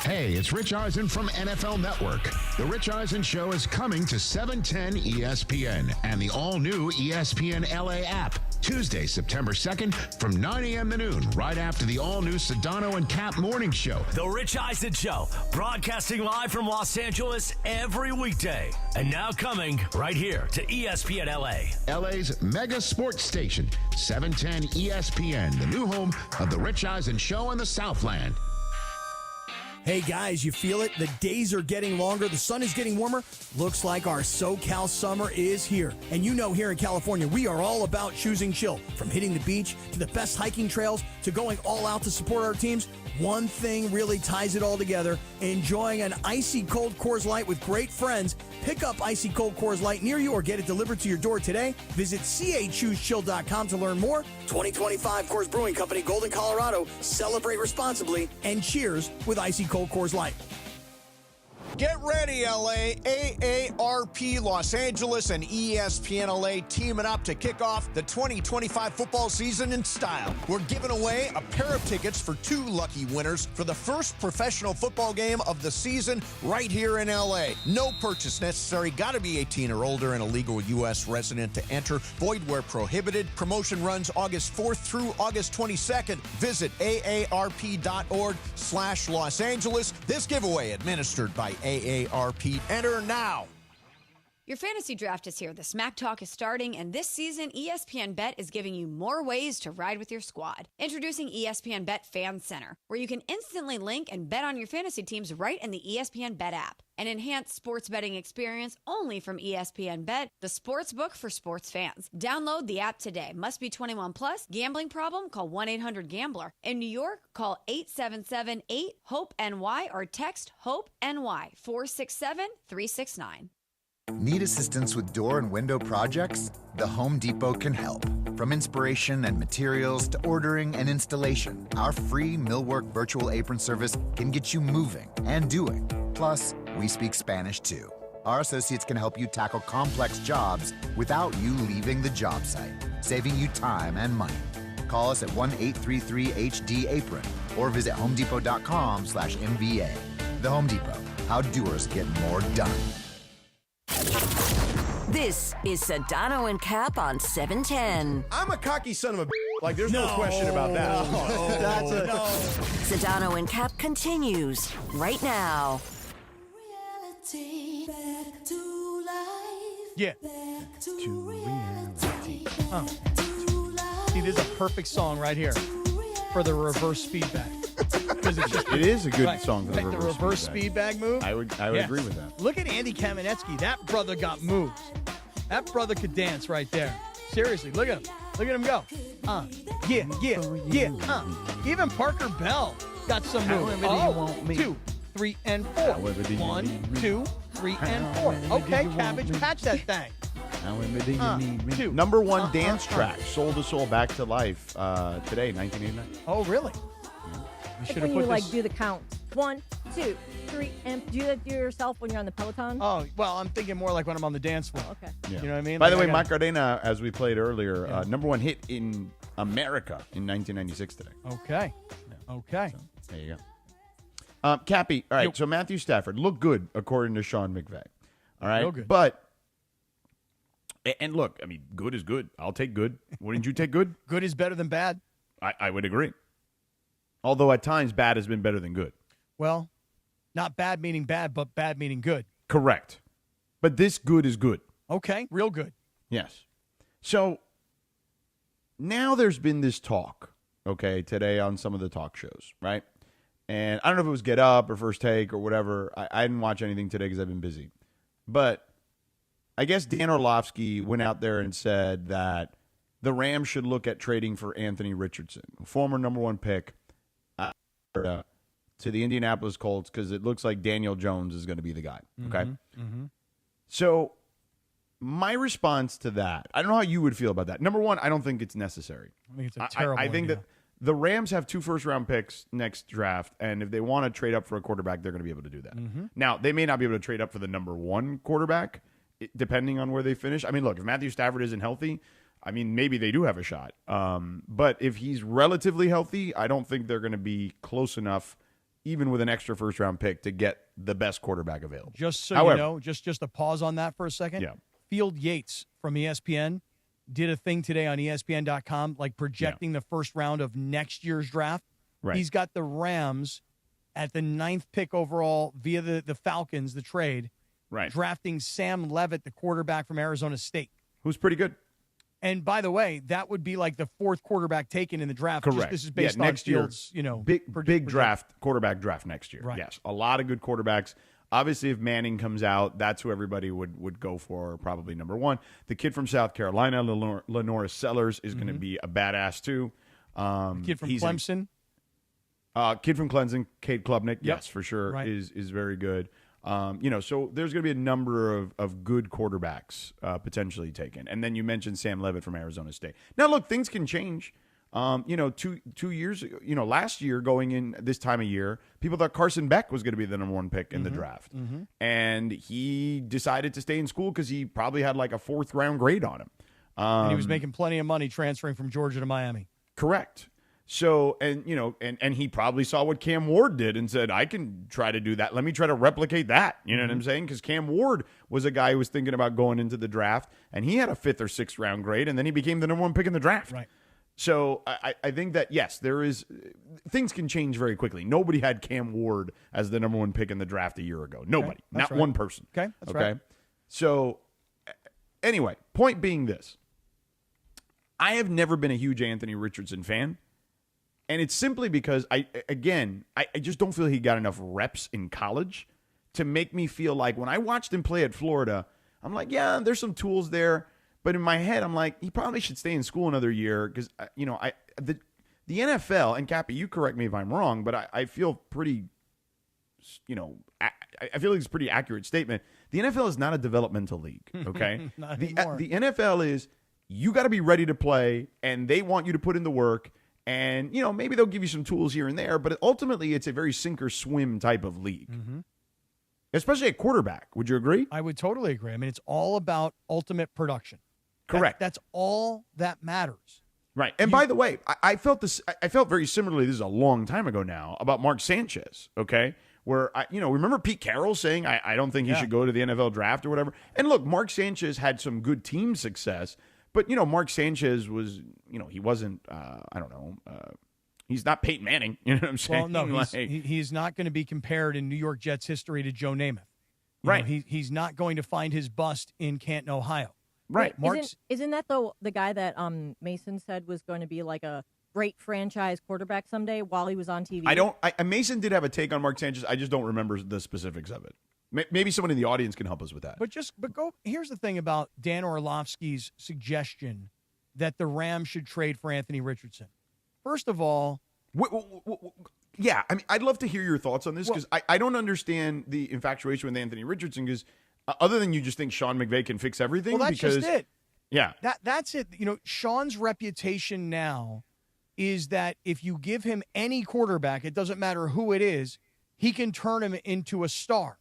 Hey, it's Rich Eisen from NFL Network. The Rich Eisen Show is coming to 710 ESPN and the all-new ESPN LA app. Tuesday, September 2nd from 9 a.m. to noon, right after the all-new Sedano and Kap morning show. The Rich Eisen Show, broadcasting live from Los Angeles every weekday. And now coming right here to ESPN LA. LA's mega sports station, 710 ESPN, the new home of The Rich Eisen Show in the Southland. Hey guys, you feel it? The days are getting longer, the sun is getting warmer. Looks like our SoCal summer is here. And you know here in California, we are all about choosing chill. From hitting the beach to the best hiking trails to going all out to support our teams, one thing really ties it all together: enjoying an icy cold Coors Light with great friends. Pick up icy cold Coors Light near you or get it delivered to your door today. Visit CAChooseChill.com to learn more. 2025 Coors Brewing Company, Golden, Colorado. Celebrate responsibly and cheers with icy cold Coors Light. Get ready, LA. AARP Los Angeles and ESPN LA teaming up to kick off the 2025 football season in style. We're giving away a pair of tickets for 2 lucky winners for the first professional football game of the season right here in LA. No purchase necessary. Got to be 18 or older and a legal U.S. resident to enter. Void where prohibited. Promotion runs August 4th through August 22nd. Visit aarp.org/Los Angeles. This giveaway administered by AARP. Enter now. Your fantasy draft is here. The Smack Talk is starting, and this season, ESPN Bet is giving you more ways to ride with your squad. Introducing ESPN Bet Fan Center, where you can instantly link and bet on your fantasy teams right in the ESPN Bet app. An enhanced sports betting experience only from ESPN Bet, the sports book for sports fans. Download the app today. Must be 21 plus. Gambling problem? Call 1-800-GAMBLER. In New York, call 877-8-HOPE-NY or text HOPE-NY 467-369. Need assistance with door and window projects? The Home Depot can help. From inspiration and materials to ordering and installation, our free Millwork virtual apron service can get you moving and doing. Plus, we speak Spanish too. Our associates can help you tackle complex jobs without you leaving the job site, saving you time and money. Call us at 1-833-HD-APRON or visit homedepot.com/MVA. The Home Depot, how doers get more done. This is Sedano and Kap on 710. I'm a cocky son of a like, there's no question about that. Sedano and Kap continues right now. Yeah. See, this is a perfect song right here for the reverse feedback. It is a good song for the reverse feedback move. I would agree with that. Look at Andy Kamenetsky. That brother got moves. That brother could dance right there. Seriously, look at him. Look at him go. Yeah. Even Parker Bell got some moves. 2, 3, and 4. 1, 2, 3, and 4. Okay, Cabbage, patch that thing. Number one dance track, Soul to Soul, Back to Life, today, 1989. Oh, really? We should have put this. Do the count. 1, 2, 3, and do that to yourself when you're on the Peloton. Oh, well, I'm thinking more like when I'm on the dance floor. Okay. Yeah. You know what I mean? By the way, Macarena, as we played earlier, number one hit in America in 1996 today. Okay. Okay. So, there you go. Cappy, all right, so Matthew Stafford looked good, according to Sean McVay. All right? Real good. But, and look, I mean, good is good. I'll take good. Wouldn't you take good? Good is better than bad. I would agree. Although at times bad has been better than good. Well, not bad meaning bad, but bad meaning good. Correct. But this good is good. Okay, real good. Yes. So now there's been this talk, okay, today on some of the talk shows, right? And I don't know if it was Get Up or First Take or whatever. I didn't watch anything today because I've been busy. But I guess Dan Orlovsky went out there and said that the Rams should look at trading for Anthony Richardson, former number 1 pick, to the Indianapolis Colts, because it looks like Daniel Jones is going to be the guy. Okay? So my response to that, I don't know how you would feel about that. Number one, I don't think it's necessary. I think it's a terrible I think idea. that the Rams have 2 first-round picks next draft, and if they want to trade up for a quarterback, they're going to be able to do that. Now, they may not be able to trade up for the number 1 quarterback, depending on where they finish. I mean, look, if Matthew Stafford isn't healthy, I mean, maybe they do have a shot. But if he's relatively healthy, I don't think they're going to be close enough, even with an extra first-round pick, to get the best quarterback available. Just so However, you know, just to pause on that for a second. Yeah. Field Yates from ESPN did a thing today on ESPN.com, like projecting the first round of next year's draft. Right. He's got the Rams at the 9th pick overall via the Falcons, the trade, drafting Sam Leavitt, the quarterback from Arizona State. Who's pretty good. And by the way, that would be like the 4th quarterback taken in the draft. Correct. This is based next on Fields, big draft, quarterback draft next year. Right. Yes, a lot of good quarterbacks. Obviously, if Manning comes out, that's who everybody would go for, probably number 1. The kid from South Carolina, Lenora Sellers, is going to be a badass too. The kid from Clemson. Kid from Clemson, Cade Klubnik, yes, for sure, is very good. So there's going to be a number of good quarterbacks potentially taken. And then you mentioned Sam Leavitt from Arizona State. Now, look, things can change. 2 years ago, last year going in this time of year, people thought Carson Beck was going to be the number 1 pick in the draft. And he decided to stay in school because he probably had like a 4th round grade on him. And he was making plenty of money transferring from Georgia to Miami. Correct. So, and he probably saw what Cam Ward did and said, I can try to do that. Let me try to replicate that. You know what I'm saying? Because Cam Ward was a guy who was thinking about going into the draft, and he had a 5th or 6th round grade, and then he became the number 1 pick in the draft. Right. So I think that, yes, things can change very quickly. Nobody had Cam Ward as the number 1 pick in the draft a year ago. Nobody. Not one person. Okay, that's right. So, anyway, point being this. I have never been a huge Anthony Richardson fan. And it's simply because, I just don't feel he got enough reps in college to make me feel like when I watched him play at Florida, I'm like, yeah, there's some tools there. But in my head, I'm like, he probably should stay in school another year because, the NFL, and Cappy, you correct me if I'm wrong, but I feel pretty, I feel like it's a pretty accurate statement. The NFL is not a developmental league, okay? Not the anymore. NFL is, you got to be ready to play, and they want you to put in the work. And, maybe they'll give you some tools here and there, but ultimately it's a very sink or swim type of league, especially at quarterback. Would you agree? I would totally agree. I mean, it's all about ultimate production. Correct. That's all that matters. Right. And by the way, I felt this. I felt very similarly. This is a long time ago now about Mark Sanchez. Okay, where remember Pete Carroll saying I don't think he should go to the NFL draft or whatever. And look, Mark Sanchez had some good team success. But, Mark Sanchez was, he wasn't, he's not Peyton Manning. You know what I'm saying? Well, no, he's not going to be compared in New York Jets history to Joe Namath. Right. He's not going to find his bust in Canton, Ohio. Right. Isn't that the guy that Mason said was going to be like a great franchise quarterback someday while he was on TV? Mason did have a take on Mark Sanchez. I just don't remember the specifics of it. Maybe someone in the audience can help us with that. Here's the thing about Dan Orlovsky's suggestion that the Rams should trade for Anthony Richardson. First of all, yeah, I mean, I'd love to hear your thoughts on this because I don't understand the infatuation with Anthony Richardson because other than you just think Sean McVay can fix everything. Well, that's just it. Yeah. That's it. Sean's reputation now is that if you give him any quarterback, it doesn't matter who it is, he can turn him into a star.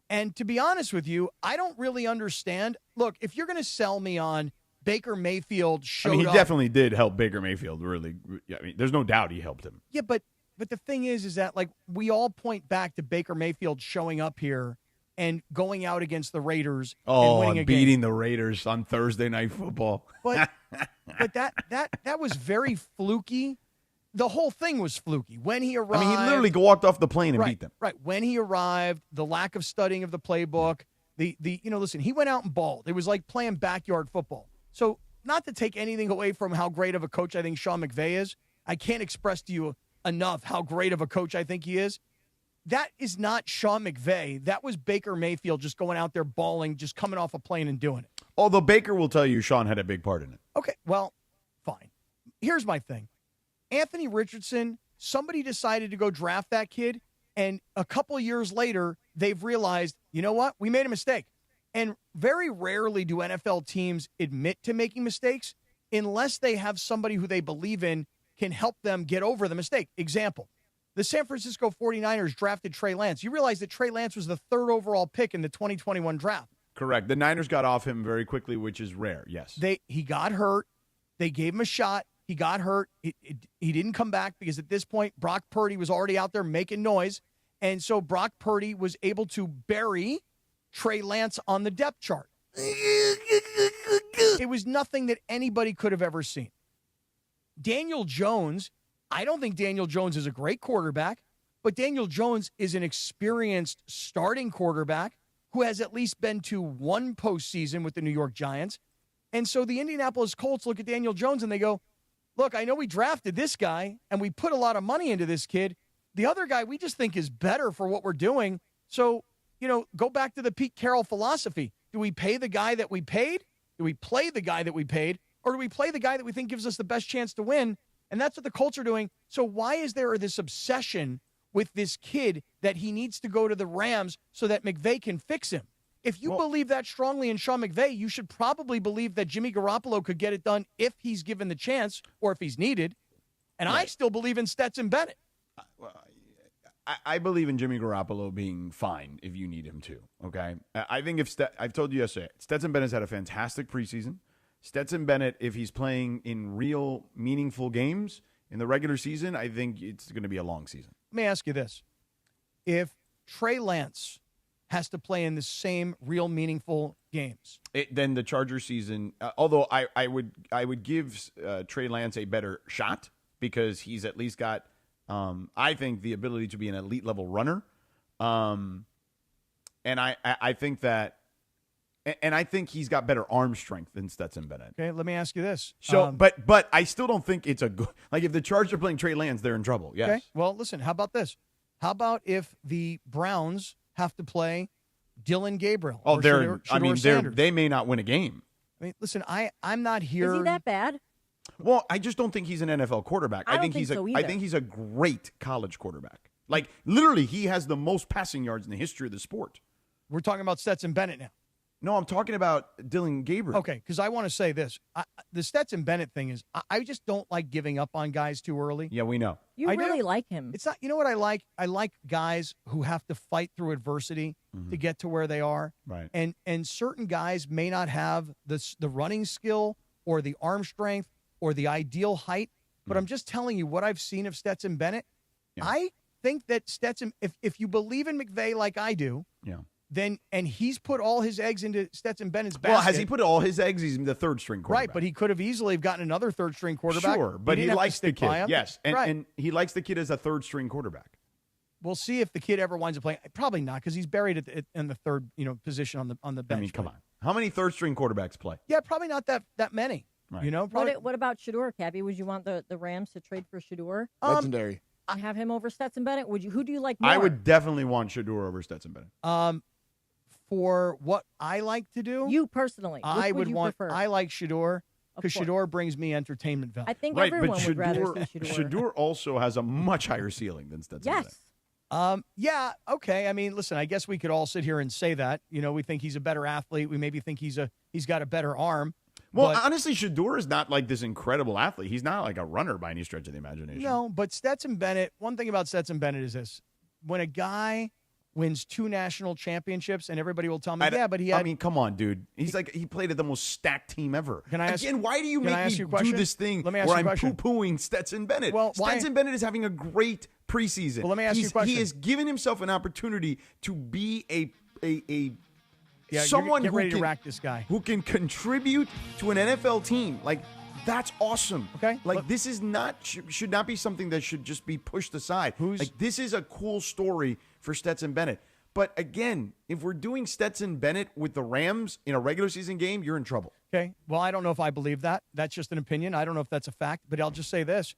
And to be honest with you, I don't really understand. Look, if you're going to sell me on Baker Mayfield showed up. He definitely did help Baker Mayfield, really. I mean, there's no doubt he helped him. Yeah, but the thing is that, like, we all point back to Baker Mayfield showing up here and going out against the Raiders and winning a game. Beating the Raiders on Thursday Night Football. But that was very fluky. The whole thing was fluky. When he arrived, I mean, he literally walked off the plane and beat them. Right. When he arrived, the lack of studying of the playbook, listen, he went out and balled. It was like playing backyard football. So not to take anything away from how great of a coach I think Sean McVay is, I can't express to you enough how great of a coach I think he is. That is not Sean McVay. That was Baker Mayfield just going out there balling, just coming off a plane and doing it. Although Baker will tell you Sean had a big part in it. Okay, well, fine. Here's my thing. Anthony Richardson, somebody decided to go draft that kid, and a couple years later, they've realized, you know what? We made a mistake. And very rarely do NFL teams admit to making mistakes unless they have somebody who they believe in can help them get over the mistake. Example, the San Francisco 49ers drafted Trey Lance. You realize that Trey Lance was the 3rd overall pick in the 2021 draft. Correct. The Niners got off him very quickly, which is rare, yes. He got hurt. They gave him a shot. He got hurt. He didn't come back because at this point, Brock Purdy was already out there making noise. And so Brock Purdy was able to bury Trey Lance on the depth chart. It was nothing that anybody could have ever seen. Daniel Jones, I don't think Daniel Jones is a great quarterback, but Daniel Jones is an experienced starting quarterback who has at least been to one postseason with the New York Giants. And so the Indianapolis Colts look at Daniel Jones and they go, look, I know we drafted this guy and we put a lot of money into this kid. The other guy we just think is better for what we're doing. So, go back to the Pete Carroll philosophy. Do we pay the guy that we paid? Do we play the guy that we paid? Or do we play the guy that we think gives us the best chance to win? And that's what the Colts are doing. So why is there this obsession with this kid that he needs to go to the Rams so that McVay can fix him? If you believe that strongly in Sean McVay, you should probably believe that Jimmy Garoppolo could get it done if he's given the chance or if he's needed. And I still believe in Stetson Bennett. I believe in Jimmy Garoppolo being fine if you need him to, okay? I think I've told you yesterday, Stetson Bennett's had a fantastic preseason. Stetson Bennett, if he's playing in real meaningful games in the regular season, I think it's going to be a long season. Let me ask you this. If Trey Lance has to play in the same real meaningful games, Then the Charger season, although I would give Trey Lance a better shot because he's at least got, I think, the ability to be an elite level runner. And I think that, and I think he's got better arm strength than Stetson Bennett. Okay, let me ask you this. So, but I still don't think it's a good, like if the Chargers are playing Trey Lance, they're in trouble. Yes. Okay, well, listen, how about this? How about if the Browns have to play Dylan Gabriel? Oh, Sanders? They may not win a game. I mean, listen, I'm not here. Is he that bad? Well, I just don't think he's an NFL quarterback. I think he's a great college quarterback. Like literally, he has the most passing yards in the history of the sport. We're talking about Stetson Bennett now. No, I'm talking about Dylan Gabriel. Okay, because I want to say this. The Stetson Bennett thing is, I just don't like giving up on guys too early. Yeah, we know. You really like him. It's not. You know what I like? I like guys who have to fight through adversity to get to where they are. Right. And certain guys may not have the running skill or the arm strength or the ideal height. But I'm just telling you what I've seen of Stetson Bennett. Yeah. I think that Stetson, if you believe in McVay like I do, then and he's put all his eggs into Stetson Bennett's basket. Well, has he put all his eggs? He's the third string quarterback. Right, but he could have easily gotten another third string quarterback. Sure, but he likes the kid. Yes, right. and he likes the kid as a third string quarterback. We'll see if the kid ever winds up playing. Probably not, because he's buried in the third position on the bench. I mean, come on. How many third string quarterbacks play? Yeah, probably not that many. Right. What about Shedeur, Cabby? Would you want the Rams to trade for Shedeur? Legendary. And have him over Stetson Bennett? Who do you like more? I would definitely want Shedeur over Stetson Bennett. For what I like to do, you personally, I would want. Prefer? I like Shedeur because Shedeur brings me entertainment value. I think everyone would rather see Shedeur. Shedeur also has a much higher ceiling than Stetson Bennett. Yeah, okay. I mean, listen, I guess we could all sit here and say that. We think he's a better athlete. We maybe think he's got a better arm. Well, honestly, Shedeur is not like this incredible athlete. He's not like a runner by any stretch of the imagination. No, but Stetson Bennett, one thing about Stetson Bennett is this. When a guy wins 2 national championships, and everybody will tell me, but he had... I mean, come on, dude. He played at the most stacked team ever. Can I ask, again, why do you make me do this thing where I'm poo-pooing Stetson Bennett? Well, Stetson Bennett is having a great preseason. Well, let me ask you a question. He has given himself an opportunity to be someone to rack this guy who can contribute to an NFL team. Like, that's awesome. Okay. Like, this is should not be something that should just be pushed aside. This is a cool story for Stetson Bennett. But again, if we're doing Stetson Bennett with the Rams in a regular season game, you're in trouble. Okay. Well, I don't know if I believe that. That's just an opinion. I don't know if that's a fact, but I'll just say this.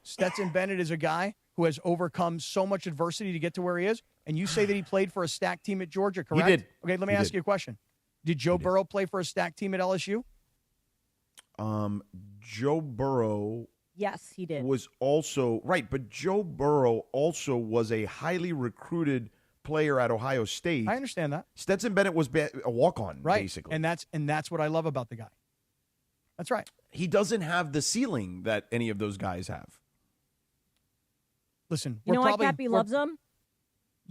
Stetson Bennett is a guy who has overcome so much adversity to get to where he is. And you say that he played for a stacked team at Georgia, correct? He did. Okay, let me ask you a question. Did Joe Burrow play for a stacked team at LSU? Joe Burrow Yes, he did. was also right, but Joe Burrow also was a highly recruited player at Ohio State. I understand that. Stetson Bennett was a walk-on, Right. basically. And that's what I love about the guy. That's right. He doesn't have the ceiling that any of those guys have. Listen, You know why Cappy loves him?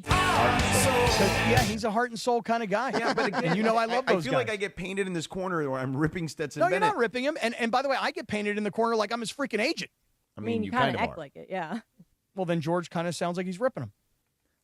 Yeah, he's a heart and soul kind of guy. Yeah, but again, and you know I love those I feel guys. like I get painted in this corner where I'm ripping Stetson No, Bennett. you're not ripping him. And by the way, I get painted in the corner like I'm his freaking agent. I mean, you kind kind of of act are. like it, yeah. Well, then George kind of sounds like he's ripping him.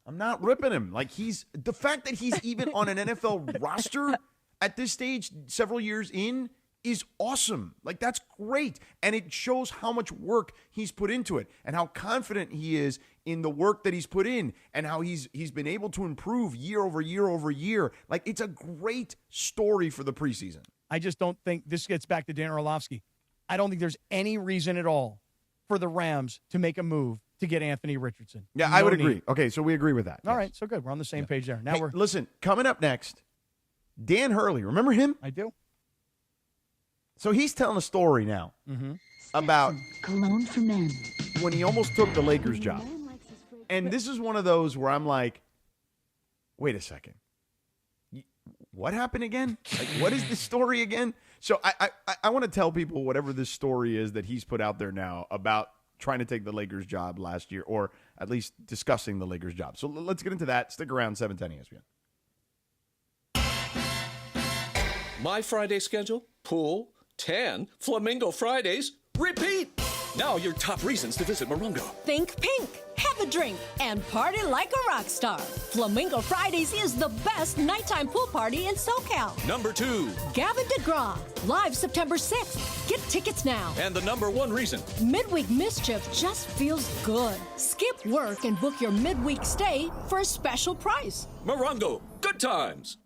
I'm not ripping him. Like the fact that he's even on an NFL roster at this stage, several years in, is awesome. Like, that's great. And it shows how much work he's put into it and how confident he is in the work that he's put in and how he's been able to improve year over year over year. Like, it's a great story for the preseason. I just don't think this gets back to Dan Orlovsky. I don't think there's any reason at all for the Rams to make a move to get Anthony Richardson. Yeah, No I would need. agree. Okay, so we agree with that. All right, so good. We're on the same page there. Now Hey, we're listen, coming up next, Dan Hurley. Remember him? I do. So he's telling a story now about Cologne for men. when he almost took the Lakers job. And this is one of those where I'm like, wait a second. What happened again? Like, what is the story again? So I want to tell people whatever this story is that he's put out there now about trying to take the Lakers job last year, or at least discussing the Lakers job. So let's get into that. Stick around, 710 ESPN. My Friday schedule, pool, tan, Flamingo Fridays, repeat. Now your top reasons to visit Morongo. Think pink, have a drink, and party like a rock star. Flamingo Fridays is the best nighttime pool party in SoCal. Number 2. Gavin DeGraw, live September 6th. Get tickets now. And the number 1 reason. Midweek mischief just feels good. Skip work and book your midweek stay for a special price. Morongo, good times.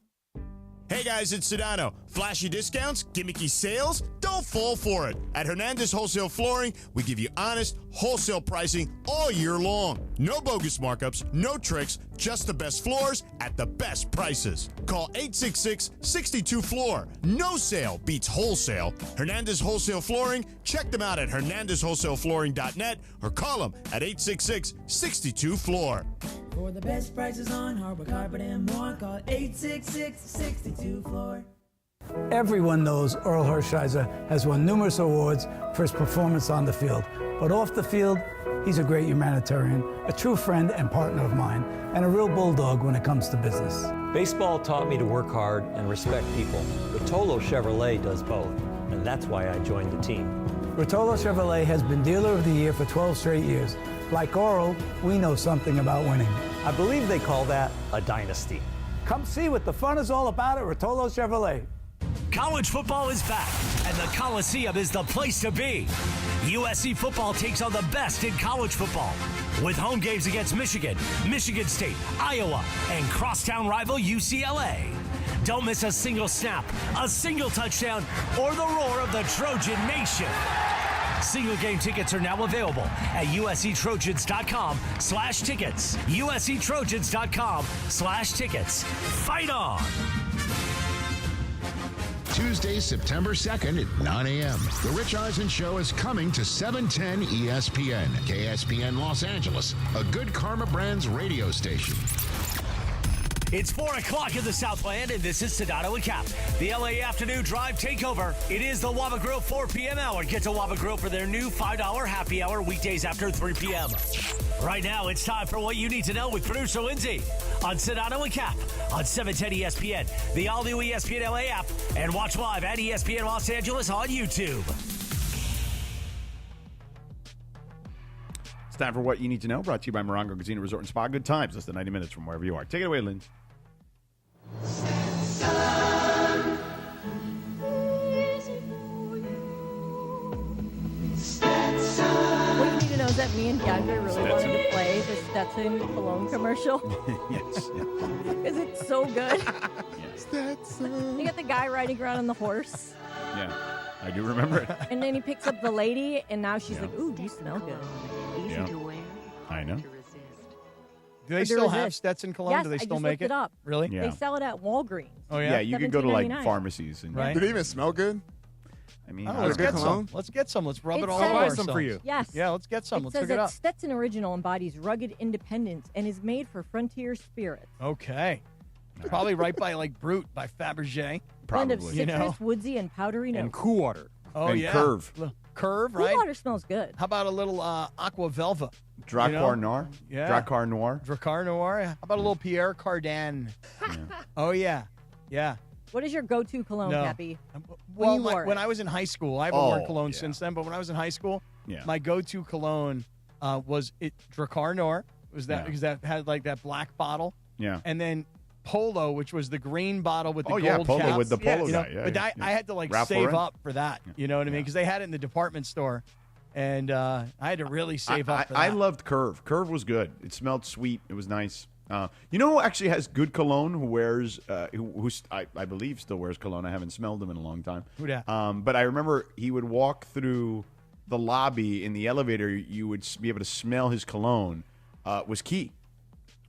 Hey guys, it's Sedano. Flashy discounts, gimmicky sales? Don't fall for it. At Hernandez Wholesale Flooring, we give you honest, wholesale pricing all year long. No bogus markups, no tricks, just the best floors at the best prices. Call 866-62-FLOOR. No sale beats wholesale. Hernandez Wholesale Flooring, check them out at hernandezwholesaleflooring.net or call them at 866-62-FLOOR. For the best prices on hardwood carpet and more, call 866-62-FLOOR. Everyone knows Earl Hershiser has won numerous awards for his performance on the field. But off the field, he's a great humanitarian, a true friend and partner of mine, and a real bulldog when it comes to business. Baseball taught me to work hard and respect people. Rotolo Chevrolet does both, and that's why I joined the team. Rotolo Chevrolet has been Dealer of the Year for 12 straight years. Like Earl, we know something about winning. I believe they call that a dynasty. Come see what the fun is all about at Rotolo Chevrolet. College football is back, and the Coliseum is the place to be. USC football takes on the best in college football, with home games against Michigan, Michigan State, Iowa, and crosstown rival UCLA. Don't miss a single snap, a single touchdown, or the roar of the Trojan Nation. Single game tickets are now available at usctrojans.com/tickets. usctrojans.com/tickets. Fight on! Tuesday, September 2nd at 9 a.m. The Rich Eisen Show is coming to 710 ESPN, KSPN Los Angeles, a Good Karma Brands radio station. It's 4 o'clock in the Southland, and this is Sedano Kap. The LA Afternoon Drive Takeover. It is the Waba Grill 4 p.m. hour. Get to Waba Grill for their new $5 happy hour weekdays after 3 p.m. Right now, it's time for What You Need to Know with producer Lindsay on Sedano and Kap on 710 ESPN, the all-new ESPN LA app, and watch live at ESPN Los Angeles on YouTube. It's time for What You Need to Know, brought to you by Morongo Casino Resort and Spa. Good times, less than 90 minutes from wherever you are. Take it away, Lynn. What you need to know is that me and DeAndre really wanted to play the Stetson cologne commercial. Yes. Because it's so good. Stetson. You got the guy riding around on the horse. Yeah. I do remember it. And then he picks up the lady, and now she's like, "Ooh, you smell good." Yeah. I know. Do they still have Stetson cologne? Yes, Do they I still just make looked it up. Really? Yeah. They sell it at Walgreens. Oh yeah. Yeah, you could go to like $17.99. pharmacies and Right. Did it even smell good? I mean, Oh, Is let's it good get cologne? some. Let's get some. Let's rub it, It all says- over I'll buy ourselves. some for you. Yes. Yeah, let's get some. It Let's says look it that up. Stetson Original embodies rugged independence and is made for frontier spirits. Okay. Probably right by like Brute by Fabergé. Blend of probably. You citrus, know? woodsy, and powdery notes. And Cool Water. Oh And yeah. Curve. Curve, Cool right? water smells good. How about a little Aqua Velva? Dracar Noir. Yeah. Dracar Noir. Dracar Noir. How about a little Pierre Cardin? Oh yeah. Yeah. What is your go-to cologne, No. Cappy? Well, you wore it? when I was in high school, I haven't Oh, worn cologne yeah. since then, but when I was in high school, Yeah. my go-to cologne was Dracar Noir. Was that Yeah. because that had like that black bottle? Yeah. And then Polo, which was the green bottle with the Oh, gold yeah, Polo cap. with the Polo You know, guy, yeah, but yeah, I had to like Ralph save Lauren? up for that. You know what I mean? Because they had it in the department store, and I had to really save up for that. I loved Curve. Curve was good. It smelled sweet. It was nice. You know who actually has good cologne? Who wears? I believe still wears cologne. I haven't smelled him in a long time. Who dat? But I remember he would walk through the lobby in the elevator. You would be able to smell his cologne. Was Key.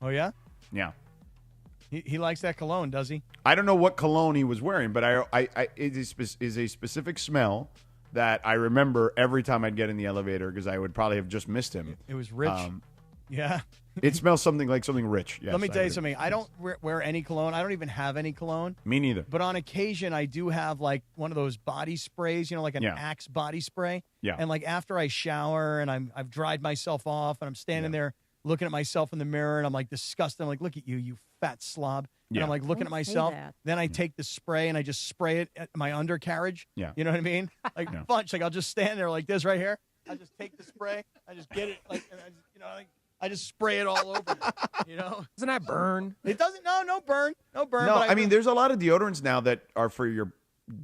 Oh yeah, Yeah. he likes that cologne, does he? I don't know what cologne he was wearing, but it is a specific smell that I remember every time I'd get in the elevator because I would probably have just missed him. It was rich. Yeah. It smells something like something rich. Yes, Let me I tell you agree. something. I don't wear any cologne. I don't even have any cologne. Me neither. But on occasion, I do have like one of those body sprays, like an Yeah. Axe body spray. Yeah. And like after I shower and I've dried myself off and I'm standing there looking at myself in the mirror and I'm like disgusted. I'm like, look at you, you fat slob. And Yeah. I'm like looking Don't at say myself. that. Then I take the spray and I just spray it at my undercarriage. Yeah. You know what I mean? Like Yeah. bunch. Like I'll just stand there like this right here. I just take the spray. I just get it like, and I just, I just spray it all over. Doesn't that burn? It doesn't. No burn. No burn. No, but I mean, there's a lot of deodorants now that are for your,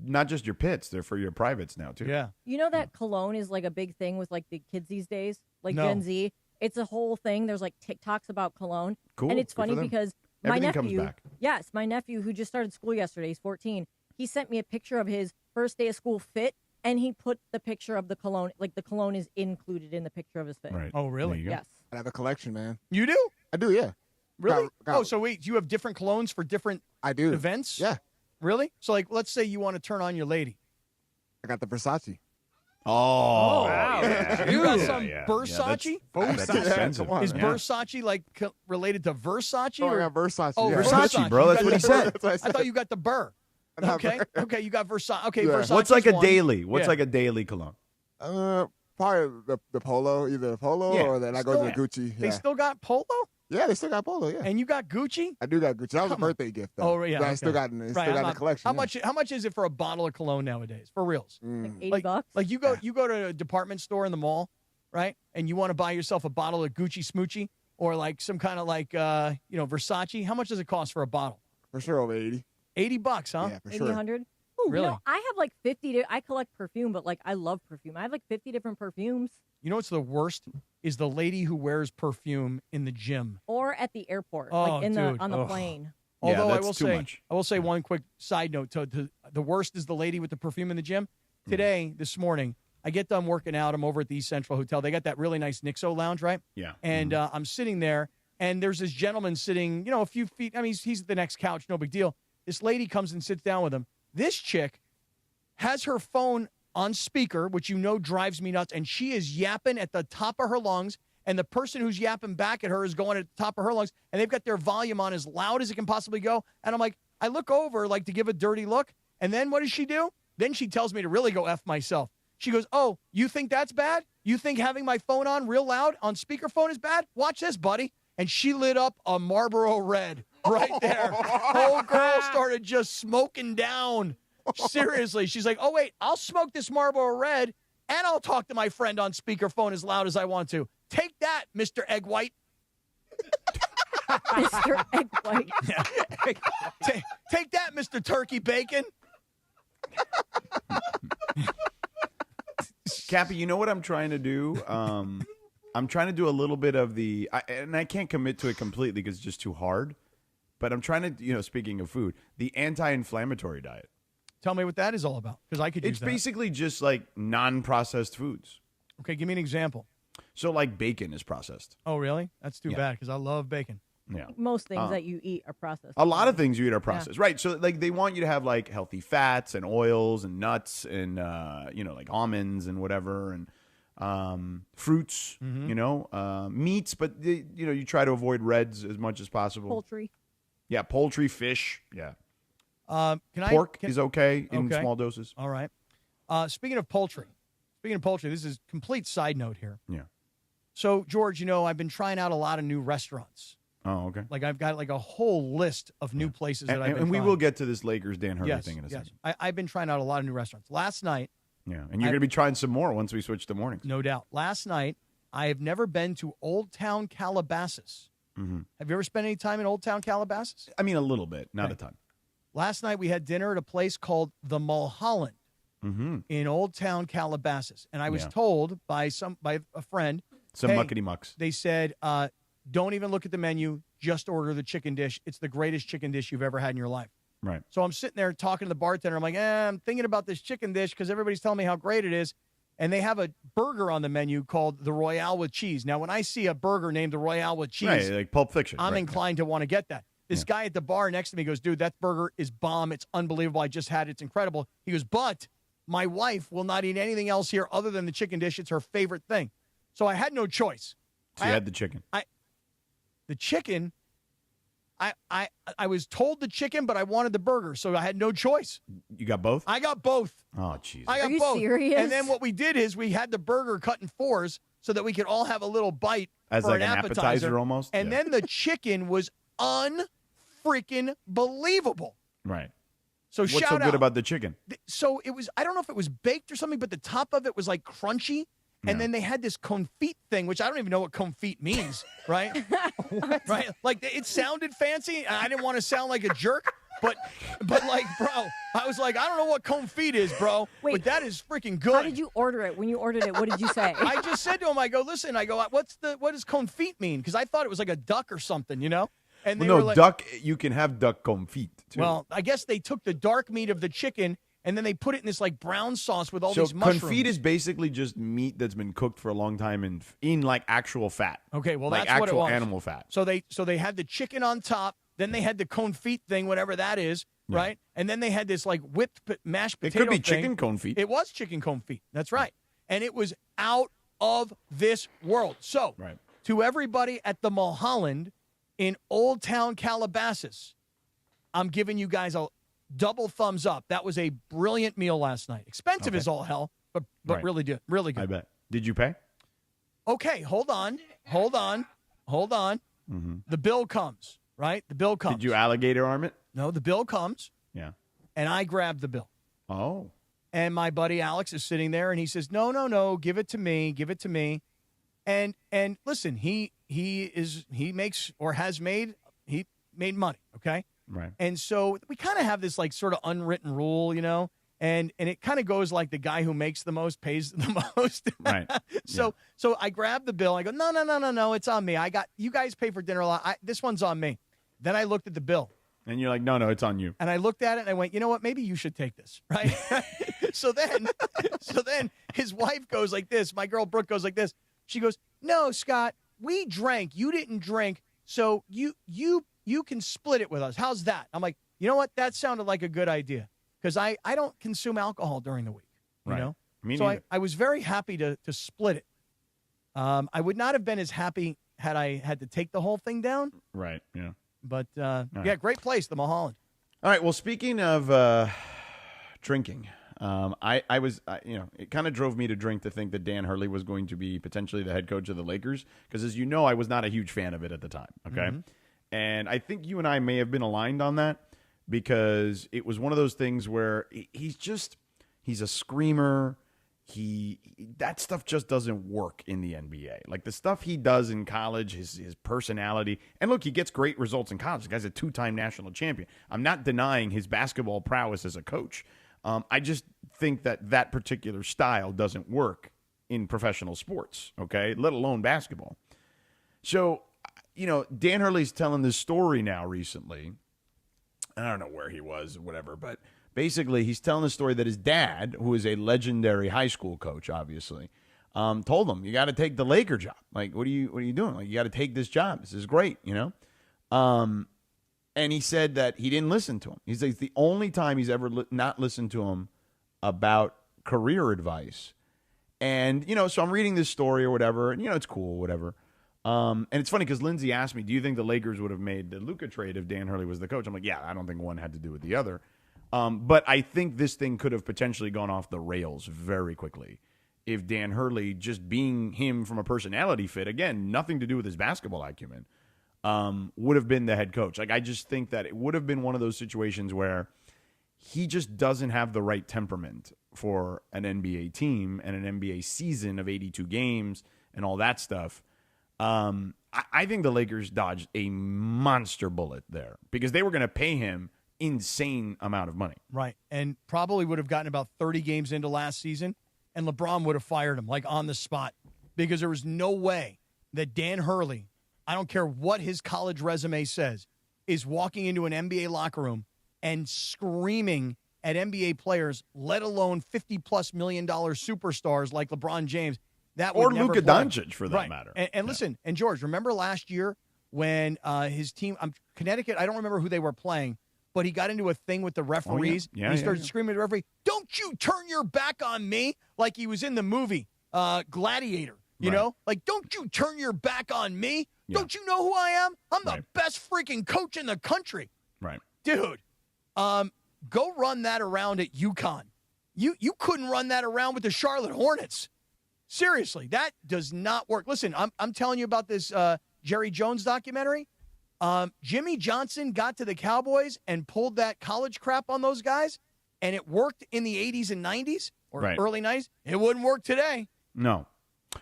not just your pits, they're for your privates now, too. Yeah. You know that cologne is like a big thing with like the kids these days, like No. Gen Z. It's a whole thing. There's like TikToks about cologne. Cool. And it's Good for funny them. because my Everything comes nephew, back. yes, my nephew who just started school yesterday, he's 14. He sent me a picture of his first day of school fit, and he put the picture of the cologne, like the cologne is included in the picture of his fit. Right. Oh, really? There you go. Yes. I have a collection, man. You do? I do, yeah. Really? Got- Oh, so wait, you have different colognes for different I do. events? Yeah. Really? So, like, let's say you want to turn on your lady. I got the Versace. Oh, wow. yeah. You got Yeah, some yeah. Versace? Yeah, that's expensive. Come on, Is man. Versace like related to Versace? Oh, I or- got Versace. Oh, yeah. Versace, bro. You That's got what he the said. Burr. That's what I I said. thought you got the Burr. Not Okay. Burr. Okay, you got Versace. Okay, Yeah. Versace. What's like a one. daily? What's Yeah. like a daily cologne? Probably the Polo, either the Polo Yeah. or then I go to the Still- Gucci. They Yeah. still got Polo? Yeah, they still got Polo, yeah. And you got Gucci? I do got Gucci. That was a Come on. birthday gift, though. Oh, yeah. But I still okay. got, it's Right, still got I'm in not- the collection. How yeah. much is it for a bottle of cologne nowadays? For reals? Mm. $80. Like you go to a department store in the mall, right? And you want to buy yourself a bottle of Gucci Smoochie or like some kind of like Versace. How much does it cost for a bottle? For sure over 80. $80, huh? Yeah, for 80, sure. 100. Ooh, Really? I have like 50. I collect perfume, but like I love perfume. I have like 50 different perfumes. You know what's the worst is the lady who wears perfume in the gym. Or at the airport, Oh, like in dude. on the Ugh. plane. Yeah, Although that's too I much. will say one quick side note. The worst is the lady with the perfume in the gym. Today, this morning, I get done working out. I'm over at the East Central Hotel. They got that really nice Nixo lounge, right? Yeah. And I'm sitting there, and there's this gentleman sitting, a few feet. I mean, he's at the next couch, no big deal. This lady comes and sits down with him. This chick has her phone on speaker, which drives me nuts, and she is yapping at the top of her lungs, and the person who's yapping back at her is going at the top of her lungs, and they've got their volume on as loud as it can possibly go. And I'm like, I look over like to give a dirty look, and then what does she do? Then she tells me to really go F myself. She goes, oh, you think that's bad? You think having my phone on real loud on speakerphone is bad? Watch this, buddy. And she lit up a Marlboro Red right there. Whole girl started just smoking down. Seriously. She's like, oh, wait, I'll smoke this Marlboro Red, and I'll talk to my friend on speakerphone as loud as I want to. Take that, Mr. Egg White. Mr. Egg White. Take that, Mr. Turkey Bacon. Cappy, you know what I'm trying to do? I'm trying to do a little bit of and I can't commit to it completely because it's just too hard. But I'm trying to, speaking of food, the anti-inflammatory diet. Tell me what that is all about, because I could use It's that. basically just like non-processed foods. Okay, give me an example. So like bacon is processed. Oh, really? That's too Yeah. bad, because I love bacon. Yeah. Most things that you eat are processed. A lot of things you eat are processed, right? So like they want you to have like healthy fats and oils and nuts and like almonds and whatever and fruits, meats, but you try to avoid reds as much as possible. Poultry. Yeah, poultry, fish. Yeah. Pork is okay in small doses. All right. Speaking of poultry, this is complete side note here. Yeah. So, George, I've been trying out a lot of new restaurants. Oh, okay. Like I've got like a whole list of new places that I've been and we trying. will get to this Lakers Dan Hurley yes, thing in a second. I've been trying out a lot of new restaurants. Last night. Yeah, and you're going to be trying some more once we switch to mornings. No doubt. Last night, I have never been to Old Town Calabasas. Mm-hmm. Have you ever spent any time in Old Town Calabasas? I mean, a little bit, not a ton. Last night, we had dinner at a place called the Mulholland in Old Town Calabasas. And I was told by a friend. Some hey, muckety mucks. They said, don't even look at the menu. Just order the chicken dish. It's the greatest chicken dish you've ever had in your life. Right. So I'm sitting there talking to the bartender. I'm like, I'm thinking about this chicken dish because everybody's telling me how great it is. And they have a burger on the menu called the Royale with cheese. Now, when I see a burger named the Royale with cheese, right, like Pulp Fiction, I'm inclined to want to get that. This guy at the bar next to me goes, dude, that burger is bomb. It's unbelievable. I just had it. It's incredible. He goes, but my wife will not eat anything else here other than the chicken dish. It's her favorite thing. So I had no choice. So you had the chicken. The chicken, I was told the chicken, but I wanted the burger, so I had no choice. You got both? I got both. Oh, jeez. I got Are you both. serious? And then what we did is we had the burger cut in fours so that we could all have a little bite As for like an an appetizer almost? And Yeah. then the chicken was unfreaking believable. Right. So What's shout so out. good about the chicken? So it was, I don't know if it was baked or something, but the top of it was like crunchy. And then they had this confit thing, which I don't even know what confit means, right? Right? Like, it sounded fancy. I didn't want to sound like a jerk, but like, bro, I was like, I don't know what confit is, bro. Wait, but that is freaking good. How did you order it? When you ordered it, what did you say? I just said to him, I go, listen, what does confit mean? Because I thought it was like a duck or something, And they were like, duck, you can have duck confit, too. Well, I guess they took the dark meat of the chicken and then they put it in this like brown sauce with all so these mushrooms. confit is basically just meat that's been cooked for a long time in like actual fat. Okay, well, like that's what it actual was. animal fat. So they had the chicken on top, then they had the confit thing, whatever that is, right? And then they had this like whipped mashed It potato could be thing. chicken confit. It was chicken confit. That's right. And it was out of this world. So, to everybody at the Mulholland in Old Town Calabasas, I'm giving you guys a double thumbs up. That was a brilliant meal last night. Expensive as all hell, but really good. Really good. I bet. Did you pay? Okay, hold on. Mm-hmm. The bill comes, right? The bill comes. Did you alligator arm it? No, the bill comes. Yeah. And I grab the bill. Oh. And my buddy Alex is sitting there and he says, No, give it to me. And listen, he made money, okay? Right. And so we kind of have this like sort of unwritten rule, and it kind of goes like the guy who makes the most pays the most. Right. So I grab the bill. I go, no, it's on me. You guys pay for dinner a lot. This one's on me. Then I looked at the bill. And you're like, no, it's on you. And I looked at it and I went, you know what? Maybe you should take this, right? So then his wife goes like this. My girl Brooke goes like this. She goes, no, Scott, we drank. You didn't drink. So you can split it with us. How's that? I'm like, you know what? That sounded like a good idea because I don't consume alcohol during the week, you know? Me so neither. I was very happy to split it. I would not have been as happy had I had to take the whole thing down. Right, yeah. But, great place, the Mulholland. All right, well, speaking of drinking, I was, it kind of drove me to drink to think that Dan Hurley was going to be potentially the head coach of the Lakers because, as you know, I was not a huge fan of it at the time, okay? Mm-hmm. And I think you and I may have been aligned on that because it was one of those things where he's a screamer. That stuff just doesn't work in the NBA. Like the stuff he does in college, his personality, and look, he gets great results in college. The guy's a 2-time national champion. I'm not denying his basketball prowess as a coach. I just think that particular style doesn't work in professional sports, okay, let alone basketball. So, Dan Hurley's telling this story now recently. I don't know where he was or whatever, but basically he's telling the story that his dad, who is a legendary high school coach, obviously, told him, you got to take the Laker job. Like, what are you doing? Like, you got to take this job. This is great, you know? And he said that he didn't listen to him. He's like, it's the only time he's ever not listened to him about career advice. And, you know, so I'm reading this story or whatever, and, you know, it's cool, whatever. And it's funny because Lindsay asked me, do you think the Lakers would have made the Luka trade if Dan Hurley was the coach? I'm like, yeah, I don't think one had to do with the other. But I think this thing could have potentially gone off the rails very quickly if Dan Hurley, just being him from a personality fit, again, nothing to do with his basketball acumen, would have been the head coach. Like, I just think that it would have been one of those situations where he just doesn't have the right temperament for an NBA team and an NBA season of 82 games and all that stuff. I think the Lakers dodged a monster bullet there because they were going to pay him insane amount of money. Right. And probably would have gotten about 30 games into last season, and LeBron would have fired him, like, on the spot, because there was no way that Dan Hurley, I don't care what his college resume says, is walking into an NBA locker room and screaming at NBA players, let alone $50+ million superstars like LeBron James. That would or Luka Doncic, for that right. matter. And listen, and George, remember last year when his team, Connecticut, I don't remember who they were playing, but he got into a thing with the referees. Oh, yeah. He started screaming at the referee, "Don't you turn your back on me," like he was in the movie Gladiator. You know? Like, don't you turn your back on me. Yeah. Don't you know who I am? I'm the best freaking coach in the country. Right. Dude, go run that around at UConn. You couldn't run that around with the Charlotte Hornets. Seriously, that does not work. Listen, I'm telling you about this Jerry Jones documentary. Jimmy Johnson got to the Cowboys and pulled that college crap on those guys, and it worked in the 80s and 90s or early 90s. It wouldn't work today. No.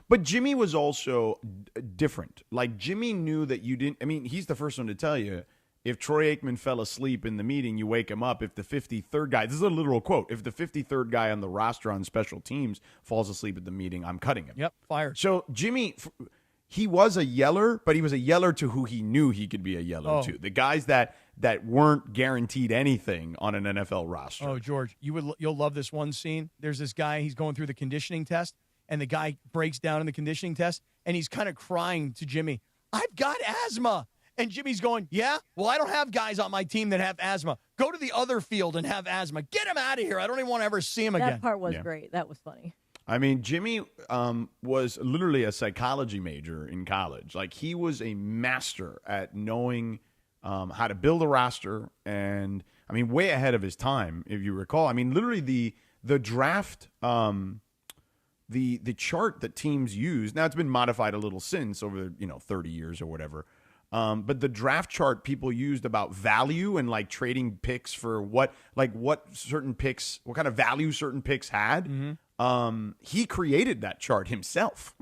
But Jimmy was also different. Like, Jimmy knew that you didn't – I mean, he's the first one to tell you, if Troy Aikman fell asleep in the meeting, you wake him up. If the 53rd guy – this is a literal quote. If the 53rd guy on the roster on special teams falls asleep at the meeting, I'm cutting him. Yep, fired. So Jimmy – he was a yeller, but he was a yeller to who he knew he could be a yeller to. The guys that weren't guaranteed anything on an NFL roster. Oh, George, you'll love this one scene. There's this guy, he's going through the conditioning test, and the guy breaks down in the conditioning test, and he's kind of crying to Jimmy, "I've got asthma." And Jimmy's going, "Yeah? Well, I don't have guys on my team that have asthma. Go to the other field and have asthma. Get him out of here. I don't even want to ever see him again." That part was great. That was funny. I mean, Jimmy was literally a psychology major in college. Like, he was a master at knowing how to build a roster, and I mean, way ahead of his time, if you recall. I mean, literally the draft, the chart that teams use. Now, it's been modified a little since over 30 years or whatever. But the draft chart people used about value and like trading picks for what certain picks, what kind of value certain picks had. Mm-hmm. He created that chart himself.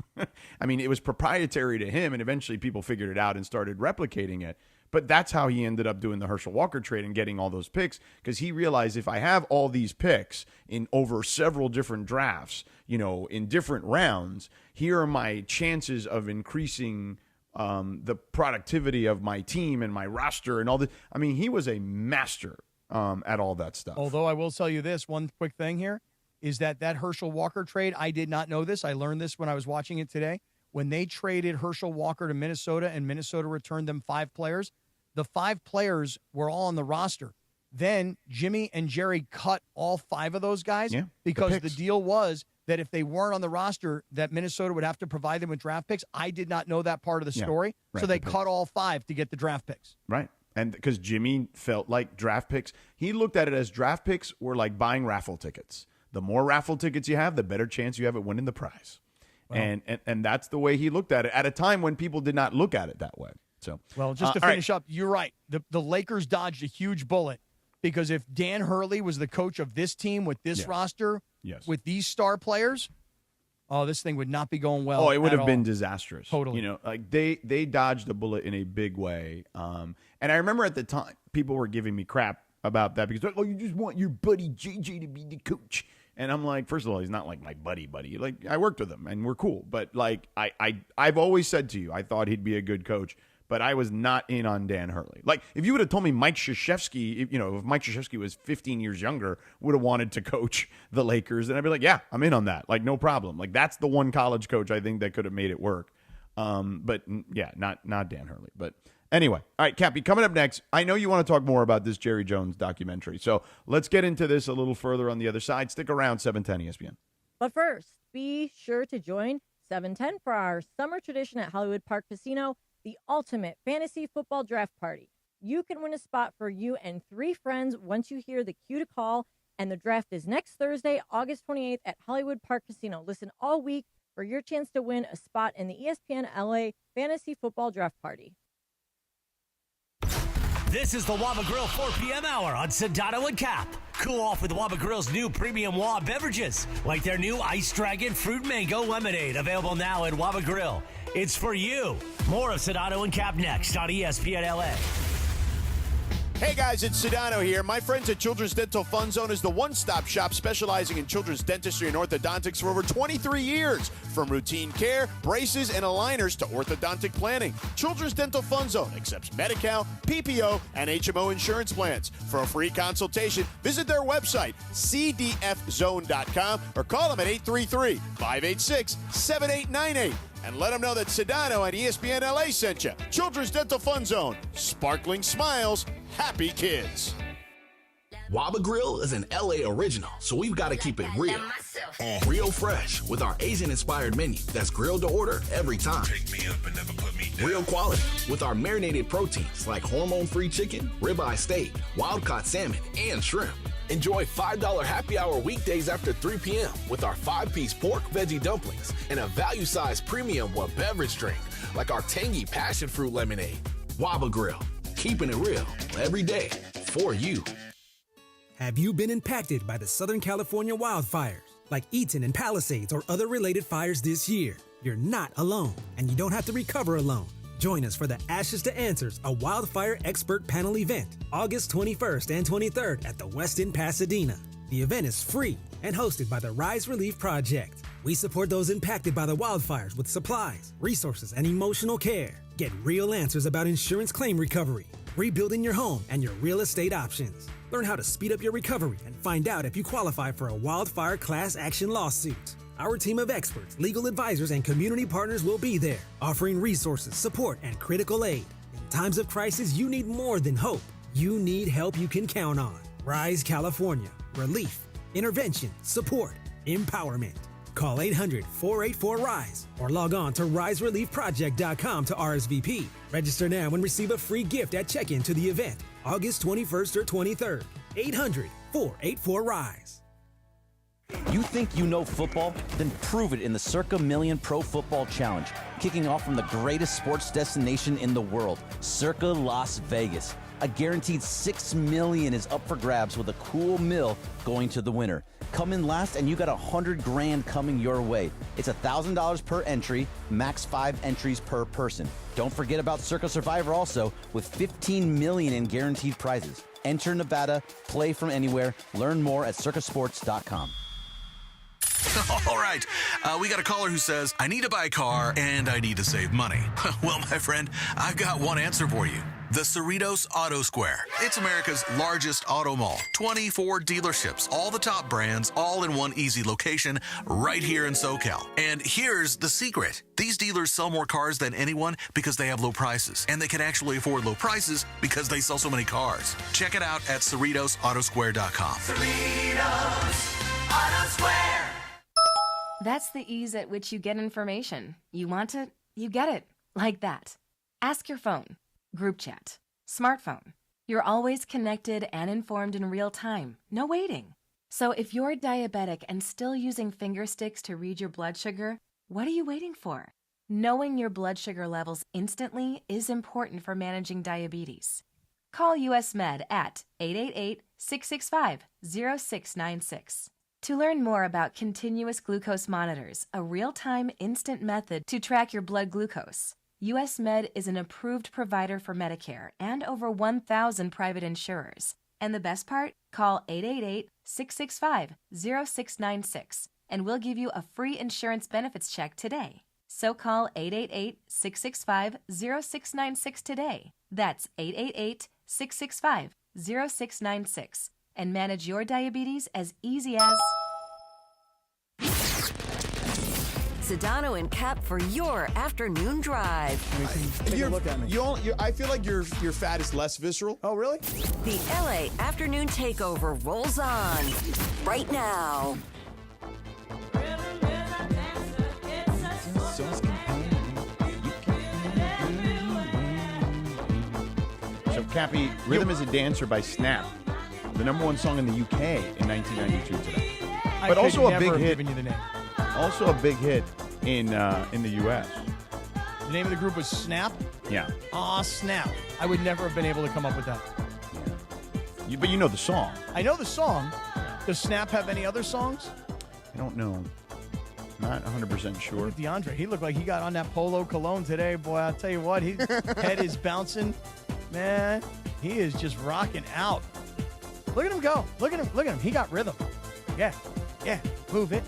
I mean, it was proprietary to him, and eventually people figured it out and started replicating it. But that's how he ended up doing the Herschel Walker trade and getting all those picks, because he realized, if I have all these picks in over several different drafts, in different rounds, here are my chances of increasing the productivity of my team and my roster and all this. I mean, he was a master at all that stuff. Although I will tell you this, one quick thing here is that Herschel Walker trade, I did not know this. I learned this when I was watching it today. When they traded Herschel Walker to Minnesota and Minnesota returned them 5 players, the 5 players were all on the roster. Then Jimmy and Jerry cut all 5 of those guys because the deal was that if they weren't on the roster, that Minnesota would have to provide them with draft picks. I did not know that part of the story. Right, so they cut all 5 to get the draft picks. Right. And because Jimmy felt like draft picks, he looked at it as draft picks were like buying raffle tickets. The more raffle tickets you have, the better chance you have at winning the prize. Wow. And that's the way he looked at it at a time when people did not look at it that way. So, well, just to finish up, you're right. The Lakers dodged a huge bullet, because if Dan Hurley was the coach of this team with this roster, with these star players, this thing would not be going well. Oh, it would have been disastrous. Totally. Like they dodged a bullet in a big way. And I remember at the time people were giving me crap about that because, you just want your buddy JJ to be the coach. And I'm like, first of all, he's not like my buddy. Like, I worked with him and we're cool. But like I've always said to you, I thought he'd be a good coach. but I was not in on Dan Hurley. Like, if you would have told me Mike Krzyzewski, if Mike Krzyzewski was 15 years younger, would have wanted to coach the Lakers, then I'd be like, yeah, I'm in on that. Like, no problem. Like, that's the one college coach I think that could have made it work. But yeah, not Dan Hurley. But anyway, all right, Cappy, coming up next, I know you want to talk more about this Jerry Jones documentary. So let's get into this a little further on the other side. Stick around, 710 ESPN. But first, be sure to join 710 for our summer tradition at Hollywood Park Casino, the ultimate fantasy football draft party. You can win a spot for you and 3 friends once you hear the cue to call, and the draft is next Thursday, August 28th at Hollywood Park Casino. Listen all week for your chance to win a spot in the ESPN LA Fantasy Football Draft Party. This is the Waba Grill 4 p.m. hour on Sedano and Kap. Cool off with Waba Grill's new premium Waba beverages, like their new Ice Dragon Fruit Mango Lemonade, available now at Waba Grill. It's for you. More of Sedano and Kap next on ESPN LA. Hey guys, it's Sedano here. My friends at Children's Dental Fun Zone is the one-stop shop specializing in children's dentistry and orthodontics for over 23 years. From routine care, braces, and aligners to orthodontic planning, Children's Dental Fun Zone accepts Medi-Cal, PPO, and HMO insurance plans. For a free consultation, visit their website, cdfzone.com, or call them at 833-586-7898. And let them know that Sedano and ESPN LA sent you. Children's Dental Fun Zone. Sparkling smiles, happy kids. Waba Grill is an LA original, so we've got to keep it real. Real fresh with our Asian-inspired menu that's grilled to order every time. Take me up and never put me down. Real quality with our marinated proteins like hormone-free chicken, ribeye steak, wild-caught salmon, and shrimp. Enjoy $5 happy hour weekdays after 3 p.m. with our 5-piece pork veggie dumplings and a value-sized premium beverage drink like our tangy passion fruit lemonade. Waba Grill, keeping it real every day for you. Have you been impacted by the Southern California wildfires, like Eaton and Palisades or other related fires this year? You're not alone, and you don't have to recover alone. Join us for the Ashes to Answers, a wildfire expert panel event, August 21st and 23rd at the Westin Pasadena. The event is free and hosted by the Rise Relief Project. We support those impacted by the wildfires with supplies, resources, and emotional care. Get real answers about insurance claim recovery, rebuilding your home, and your real estate options. Learn how to speed up your recovery and find out if you qualify for a wildfire class action lawsuit. Our team of experts, legal advisors, and community partners will be there, offering resources, support, and critical aid. In times of crisis, you need more than hope. You need help you can count on. Rise California. Relief, intervention, support, empowerment. Call 800-484-RISE or log on to risereliefproject.com to RSVP. Register now and receive a free gift at check-in to the event, August 21st or 23rd. 800-484-RISE. You think you know football? Then prove it in the Circa Million Pro Football Challenge, kicking off from the greatest sports destination in the world, Circa Las Vegas. A guaranteed $6 million is up for grabs with a cool mill going to the winner. Come in last and you got $100,000 coming your way. It's $1,000 per entry, max 5 entries per person. Don't forget about Circa Survivor also, with $15 million in guaranteed prizes. Enter Nevada, play from anywhere. Learn more at circasports.com. All right, we got a caller who says, I need to buy a car and I need to save money. Well, my friend, I've got one answer for you. The Cerritos Auto Square. It's America's largest auto mall. 24 dealerships, all the top brands, all in one easy location right here in SoCal. And here's the secret. These dealers sell more cars than anyone because they have low prices. And they can actually afford low prices because they sell so many cars. Check it out at CerritosAutosquare.com. Cerritos Auto Square. That's the ease at which you get information. You want it, you get it. Like that. Ask your phone. Group chat. Smartphone. You're always connected and informed in real time. No waiting. So if you're diabetic and still using finger sticks to read your blood sugar, what are you waiting for? Knowing your blood sugar levels instantly is important for managing diabetes. Call US Med at 888-665-0696. To learn more about continuous glucose monitors, a real-time instant method to track your blood glucose, US Med is an approved provider for Medicare and over 1,000 private insurers. And the best part? Call 888-665-0696 and we'll give you a free insurance benefits check today. So call 888-665-0696 today. That's 888-665-0696. And manage your diabetes as easy as... Sedano and Kap for your afternoon drive. Take a look at me. I feel like your fat is less visceral. Oh, really? The LA Afternoon Takeover rolls on right now. So, Cappy, Rhythm is a Dancer by Snap. The #1 song in the UK in 1992 today. But also a big hit. You the name. Also a big hit in the U.S. The name of the group was Snap? Yeah. Aw, Snap. I would never have been able to come up with that. But you know the song. I know the song. Does Snap have any other songs? I don't know. Not 100% sure. Look at DeAndre. He looked like he got on that Polo Cologne today. Boy, I'll tell you what. His head is bouncing. Man, he is just rocking out. Look at him go. Look at him. Look at him. He got rhythm. Yeah. Yeah. Move it.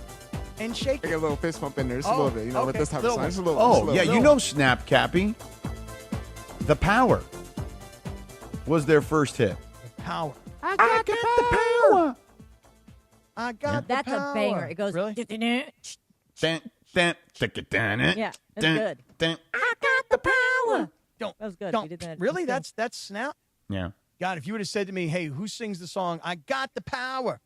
And shake it. Get a little fist bump in there, just a little bit, you know, with this type of song. Just a little, Oh, just a little yeah, bit. you know Snap, Cappy. The Power was their first hit. Power. I got the power. I got That's the power. a banger. It goes. Really? Yeah, it's good. I got the power. That was good. Don't. We did that. Really? That's Snap? Yeah. God, if you would have said to me, hey, who sings the song, I got the power,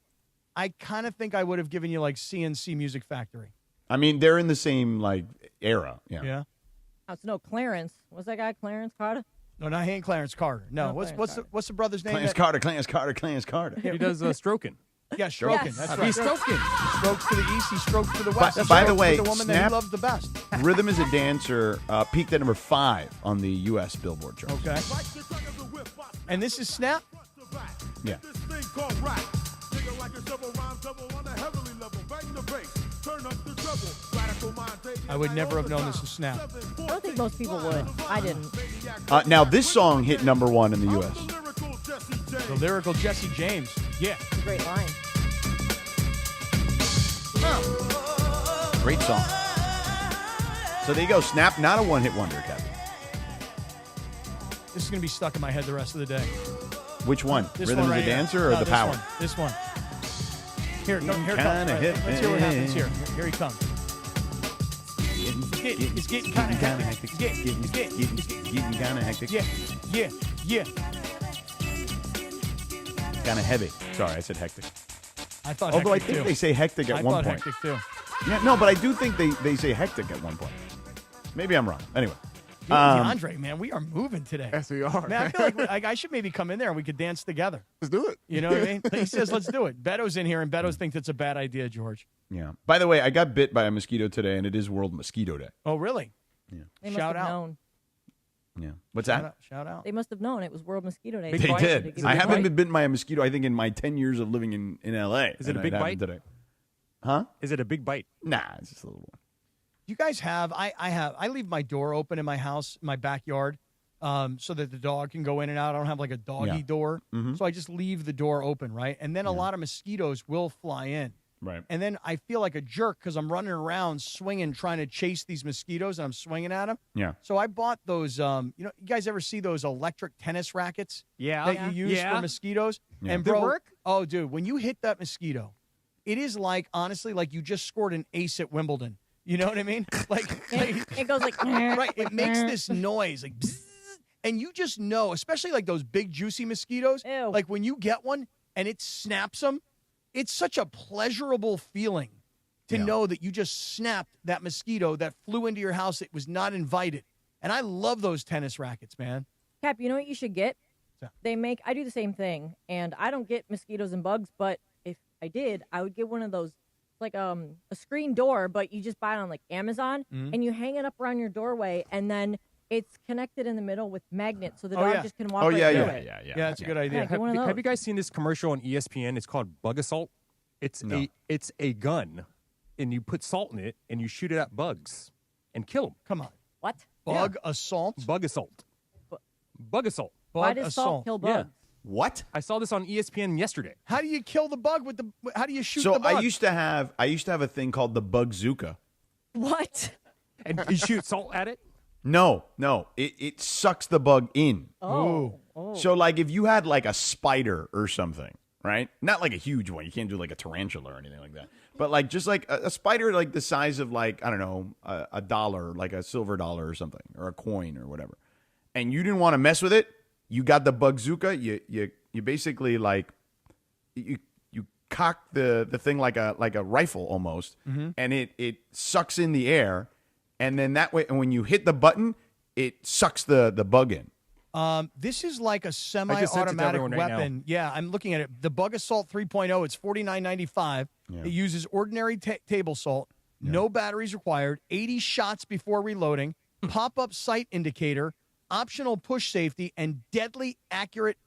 I kind of think I would have given you like CNC Music Factory. I mean, they're in the same, like, era. Yeah. Yeah. Oh, it's no Clarence. What's that guy, Clarence Carter? No, not he ain't Clarence Carter. No, No, what's the brother's name? Clarence Carter. He does stroking. Yeah, stroking. Yes. That's right. He's stroking. Strokes to the east, he strokes to the west. That's by right. the way, the woman that Snap- he loves the best. Rhythm is a Dancer peaked at number 5 on the U.S. Billboard chart. Okay. And this is Snap? Yeah. I would never have known this was Snap. I don't think most people would. I didn't. Now, this song hit #1 in the U.S. The lyrical Jesse James. Yeah. Great line. Great song. So there you go. Snap, not a one-hit wonder, Kevin. This is going to be stuck in my head the rest of the day. Which one? This Rhythm one is right a here. Dancer or No, The this Power? one. This one. Here it comes. Kinda hit Let's hear what me. happens here. Here he comes. It's getting kind of hectic. It's getting kind of hectic. Yeah. Kind of heavy. Sorry, I said hectic. I thought Although I hectic, think too. they say hectic at I one thought point. hectic, too. Yeah, no, but I do think they say hectic at one point. Maybe I'm wrong. Anyway. You and DeAndre, man, we are moving today. Yes, we are. Man, I feel like I should maybe come in there and we could dance together. Let's do it. You know what I mean? He says, let's do it. Beto's in here, and Beto's thinks it's a bad idea, George. Yeah. By the way, I got bit by a mosquito today, and it is World Mosquito Day. Oh, really? Yeah. They must Shout have out. known. Yeah. What's that? Shout out. They must have known it was World Mosquito Day. They did. Give I it a haven't bite. been bitten by a mosquito, I think, in my 10 years of living in L.A. Is it a and big happened bite? Today. Huh? Is it a big bite? Nah, it's just a little one. You guys have, I leave my door open in my house, my backyard, so that the dog can go in and out. I don't have like a doggy Yeah. door. Mhm. So I just leave the door open, right? And then a lot of mosquitoes will fly in. Right. And then I feel like a jerk because I'm running around swinging, trying to chase these mosquitoes, and I'm swinging at them. Yeah. So I bought those, you guys ever see those electric tennis rackets that you use for mosquitoes? Yeah. And They bro, work? oh, dude, when you hit that mosquito, it is like, honestly, like you just scored an ace at Wimbledon. You know what I mean? Like It goes like right. It makes this noise like, bzzz, and you just know, especially like those big juicy mosquitoes. Ew. Like when you get one and it snaps them, it's such a pleasurable feeling to know that you just snapped that mosquito that flew into your house. It was not invited, and I love those tennis rackets, man. Cap, you know what you should get? So- I do the same thing, and I don't get mosquitoes and bugs, but if I did, I would get one of those, like a screen door, but you just buy it on like Amazon, and you hang it up around your doorway, and then it's connected in the middle with magnets, so the dog just can walk right through it. Yeah, that's a good idea. Yeah, get one of Have those. you guys seen this commercial on ESPN? It's called Bug Assault. It's a gun, and you put salt in it, and you shoot it at bugs and kill them. Come on, What? bug assault. Bug Assault. Bug Assault. Why Bug does salt assault. kill Yeah. bugs? What? I saw this on ESPN yesterday. How do you kill the bug with the? How do you shoot So the bug? I used to have a thing called the Bugzooka. What? And you shoot salt at it? No. It sucks the bug in. Oh. So, like, if you had, like, a spider or something, right? Not like a huge one. You can't do, like, a tarantula or anything like that. But, like, just, like, a spider, like, the size of, like, I don't know, a dollar, like a silver dollar or something, or a coin or whatever. And you didn't want to mess with it. You got the bugzooka. You basically, like, you cock the thing like a rifle almost, and it sucks in the air. And then that way, and when you hit the button, it sucks the bug in. This is like a semi-automatic weapon. Yeah, I'm looking at it. The Bug Assault 3.0, it's $49.95. Yeah. It uses ordinary table salt, no batteries required, 80 shots before reloading, pop-up sight indicator, optional push safety, and deadly accurate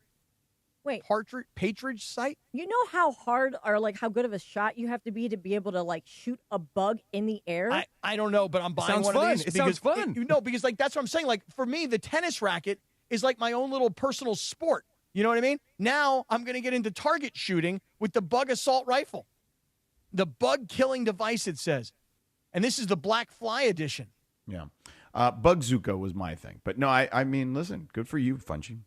patridge sight. You know how hard or like how good of a shot you have to be able to like shoot a bug in the air? I don't know, but I'm buying one of these. It sounds fun. Because like that's what I'm saying. Like for me, the tennis racket is like my own little personal sport. You know what I mean? Now I'm going to get into target shooting with the Bug Assault rifle. The bug killing device, it says. And this is the Black Fly edition. Yeah. Bugzooka was my thing. But no, I mean, listen, good for you, Funchy.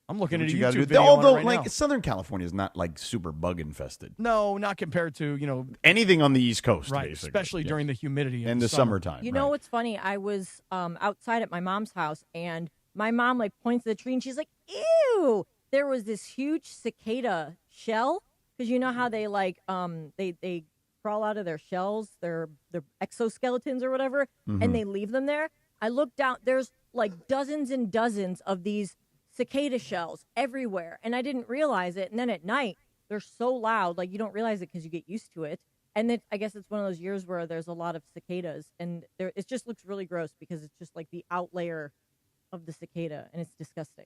I'm looking at a you gotta YouTube do. video Although, on it right like, now. Southern California is not, like, super bug infested. No, not compared to, anything on the East Coast, right, basically. especially during the humidity and the summertime. You know what's funny? I was outside at my mom's house, and my mom like points at the tree, and she's like, "Ew!" There was this huge cicada shell, because you know how they like they crawl out of their shells, their exoskeletons or whatever, and they leave them there. I looked down. There's like dozens and dozens of these cicada shells everywhere, and I didn't realize it. And then at night, they're so loud, like you don't realize it because you get used to it. And then I guess it's one of those years where there's a lot of cicadas, and it just looks really gross because it's just like the outlayer of the cicada, and it's disgusting.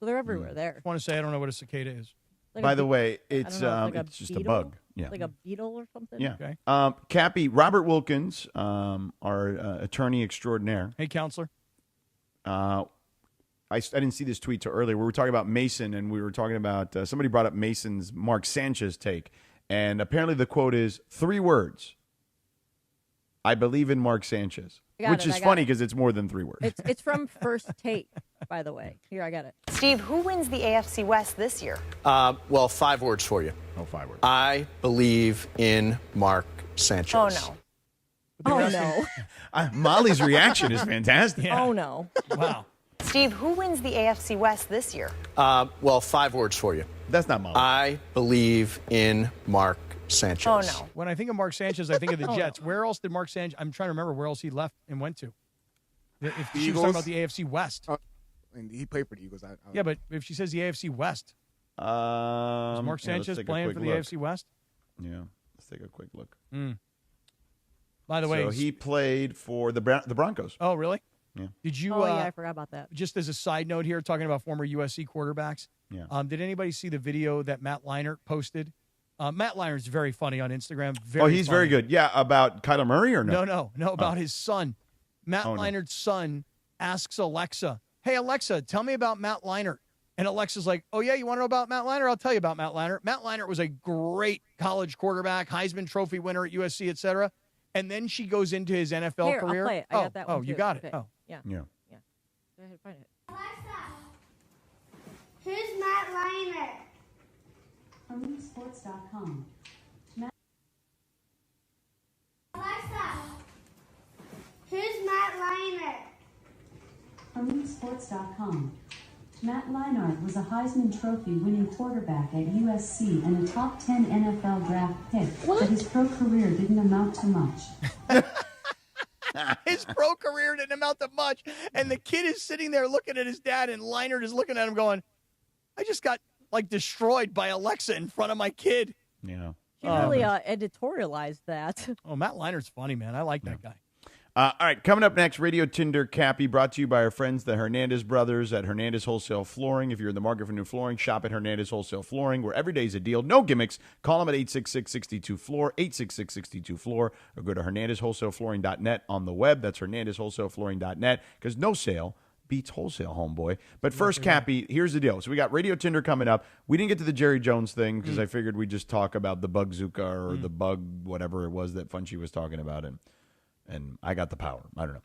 So they're everywhere there. I want to say I don't know what a cicada is. Like By a the bee- way, I don't it's know, like it's just a beetle? bug. Yeah. Like a beetle or something? Yeah. Okay. Cappy, Robert Wilkins, our attorney extraordinaire. Hey, counselor. I didn't see this tweet till earlier. We were talking about Mason, and we were talking about somebody brought up Mason's Mark Sanchez take, and apparently the quote is 3 words. I believe in Mark Sanchez, which is funny because it's more than 3 words. It's from First Take, by the way. Here, I got it. Steve, who wins the AFC West this year? Well, 5 words for you. Oh, 5 words. I believe in Mark Sanchez. Oh, no. Oh, no. Molly's reaction is fantastic. Oh, no. Wow. Steve, who wins the AFC West this year? Well, 5 words for you. That's not Molly. I believe in Mark Sanchez. Oh, no. When I think of Mark Sanchez, I think of the Jets. Where else did Mark Sanchez? I'm trying to remember where else he left and went to. If she was talking about the AFC West. And he played for the Eagles. Yeah, but if she says the AFC West, is Mark Sanchez playing for the AFC West? Yeah, let's take a quick look. By the way, so he played for the Broncos. Oh, really? Yeah. Did you? Oh, yeah, I forgot about that. Just as a side note here, talking about former USC quarterbacks. Yeah. Did anybody see the video that Matt Leinart posted? Matt Leinert's very funny on Instagram. He's funny. very good. Yeah, about Kyler Murray or no? No, about his son. Matt Leinart's son asks Alexa, "Hey, Alexa, tell me about Matt Leinart." And Alexa's like, "Oh, yeah, you want to know about Matt Leinart? I'll tell you about Matt Leinart. Matt Leinart was a great college quarterback, Heisman Trophy winner at USC, et cetera." And then she goes into his NFL Here, career. I'll play it. I got that one, Oh, you too. got Okay. it. Oh. Yeah. Yeah. Go ahead, find it. Who's Matt Leinart? Sports.com. Alexa, who's Matt Leinart? Sports.com. Matt Leinart was a Heisman Trophy winning quarterback at USC and a top 10 NFL draft pick, but his pro career didn't amount to much. His pro career didn't amount to much. And the kid is sitting there looking at his dad, and Leinart is looking at him going, I just got, like, destroyed by Alexa in front of my kid. Yeah. She really editorialized that. Oh, Matt Leinart's funny, man. I like that guy. All right, coming up next, Radio Tinder Cappy, brought to you by our friends, the Hernandez brothers at Hernandez Wholesale Flooring. If you're in the market for new flooring, shop at Hernandez Wholesale Flooring, where every day's a deal. No gimmicks. Call them at 866-62-FLOOR, 866-62-FLOOR, or go to HernandezWholesaleFlooring.net on the web. That's HernandezWholesaleFlooring.net, because no sale beats wholesale, homeboy. But first, Cappy, here's the deal. So we got Radio Tinder coming up. We didn't get to the Jerry Jones thing because I figured we'd just talk about the Bugzooka or the bug, whatever it was that Funchy was talking about. And and I got the power. I don't know.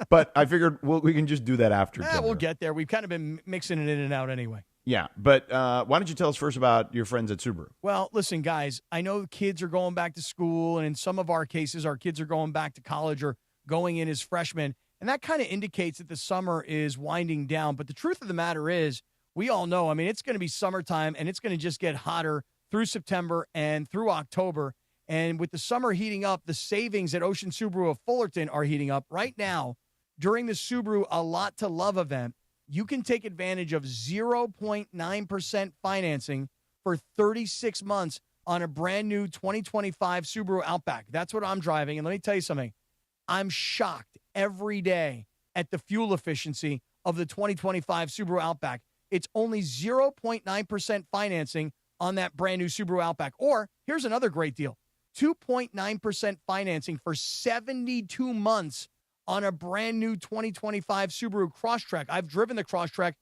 But I figured we can just do that after dinner. We'll get there. We've kind of been mixing it in and out anyway. Yeah, but why don't you tell us first about your friends at Subaru? Well, listen, guys, I know kids are going back to school, and in some of our cases, our kids are going back to college or going in as freshmen, and that kind of indicates that the summer is winding down. But the truth of the matter is, we all know, I mean, it's going to be summertime, and it's going to just get hotter through September and through October. And with the summer heating up, the savings at Ocean Subaru of Fullerton are heating up. Right now, during the Subaru A Lot to Love event, you can take advantage of 0.9% financing for 36 months on a brand new 2025 Subaru Outback. That's what I'm driving. And let me tell you something. I'm shocked every day at the fuel efficiency of the 2025 Subaru Outback. It's only 0.9% financing on that brand new Subaru Outback. Or here's another great deal. 2.9% financing for 72 months on a brand new 2025 Subaru Crosstrek. I've driven the Crosstrek.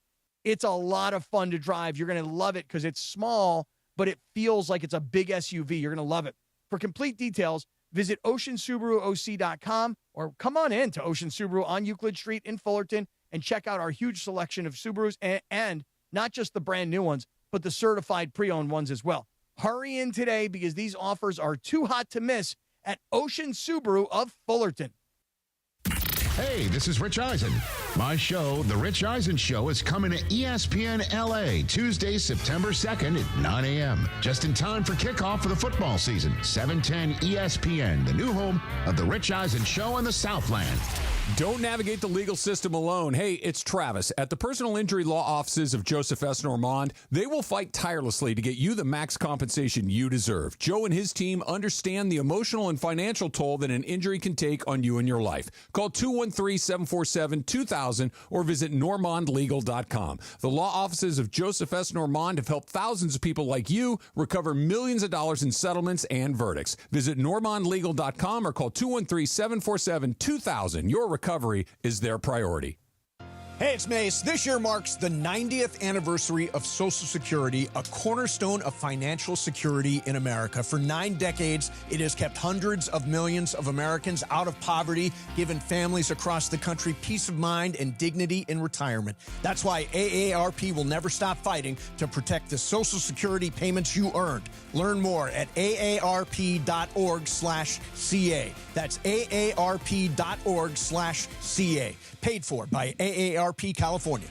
It's a lot of fun to drive. You're going to love it because it's small, but it feels like it's a big SUV. You're going to love it. For complete details, visit oceansubaruoc.com or come on in to Ocean Subaru on Euclid Street in Fullerton and check out our huge selection of Subarus and not just the brand new ones, but the certified pre-owned ones as well. Hurry in today because these offers are too hot to miss at Ocean Subaru of Fullerton. Hey, this is Rich Eisen. My show, The Rich Eisen Show, is coming to ESPN LA Tuesday, September 2nd at 9 a.m. Just in time for kickoff for the football season. 710 ESPN, the new home of The Rich Eisen Show in the Southland. Don't navigate the legal system alone. Hey, it's Travis. At the personal injury law offices of Joseph S. Normand, they will fight tirelessly to get you the max compensation you deserve. Joe and his team understand the emotional and financial toll that an injury can take on you and your life. Call 213-747-2000 or visit normandlegal.com. The law offices of Joseph S. Normand have helped thousands of people like you recover millions of dollars in settlements and verdicts. Visit normandlegal.com or call 213-747-2000. Your recovery is their priority. Hey, it's Mace. This year marks the 90th anniversary of Social Security, a cornerstone of financial security in America. For 9 decades, it has kept hundreds of millions of Americans out of poverty, given families across the country peace of mind and dignity in retirement. That's why AARP will never stop fighting to protect the Social Security payments you earned. Learn more at aarp.org/CA. That's aarp.org/CA. Paid for by AARP California.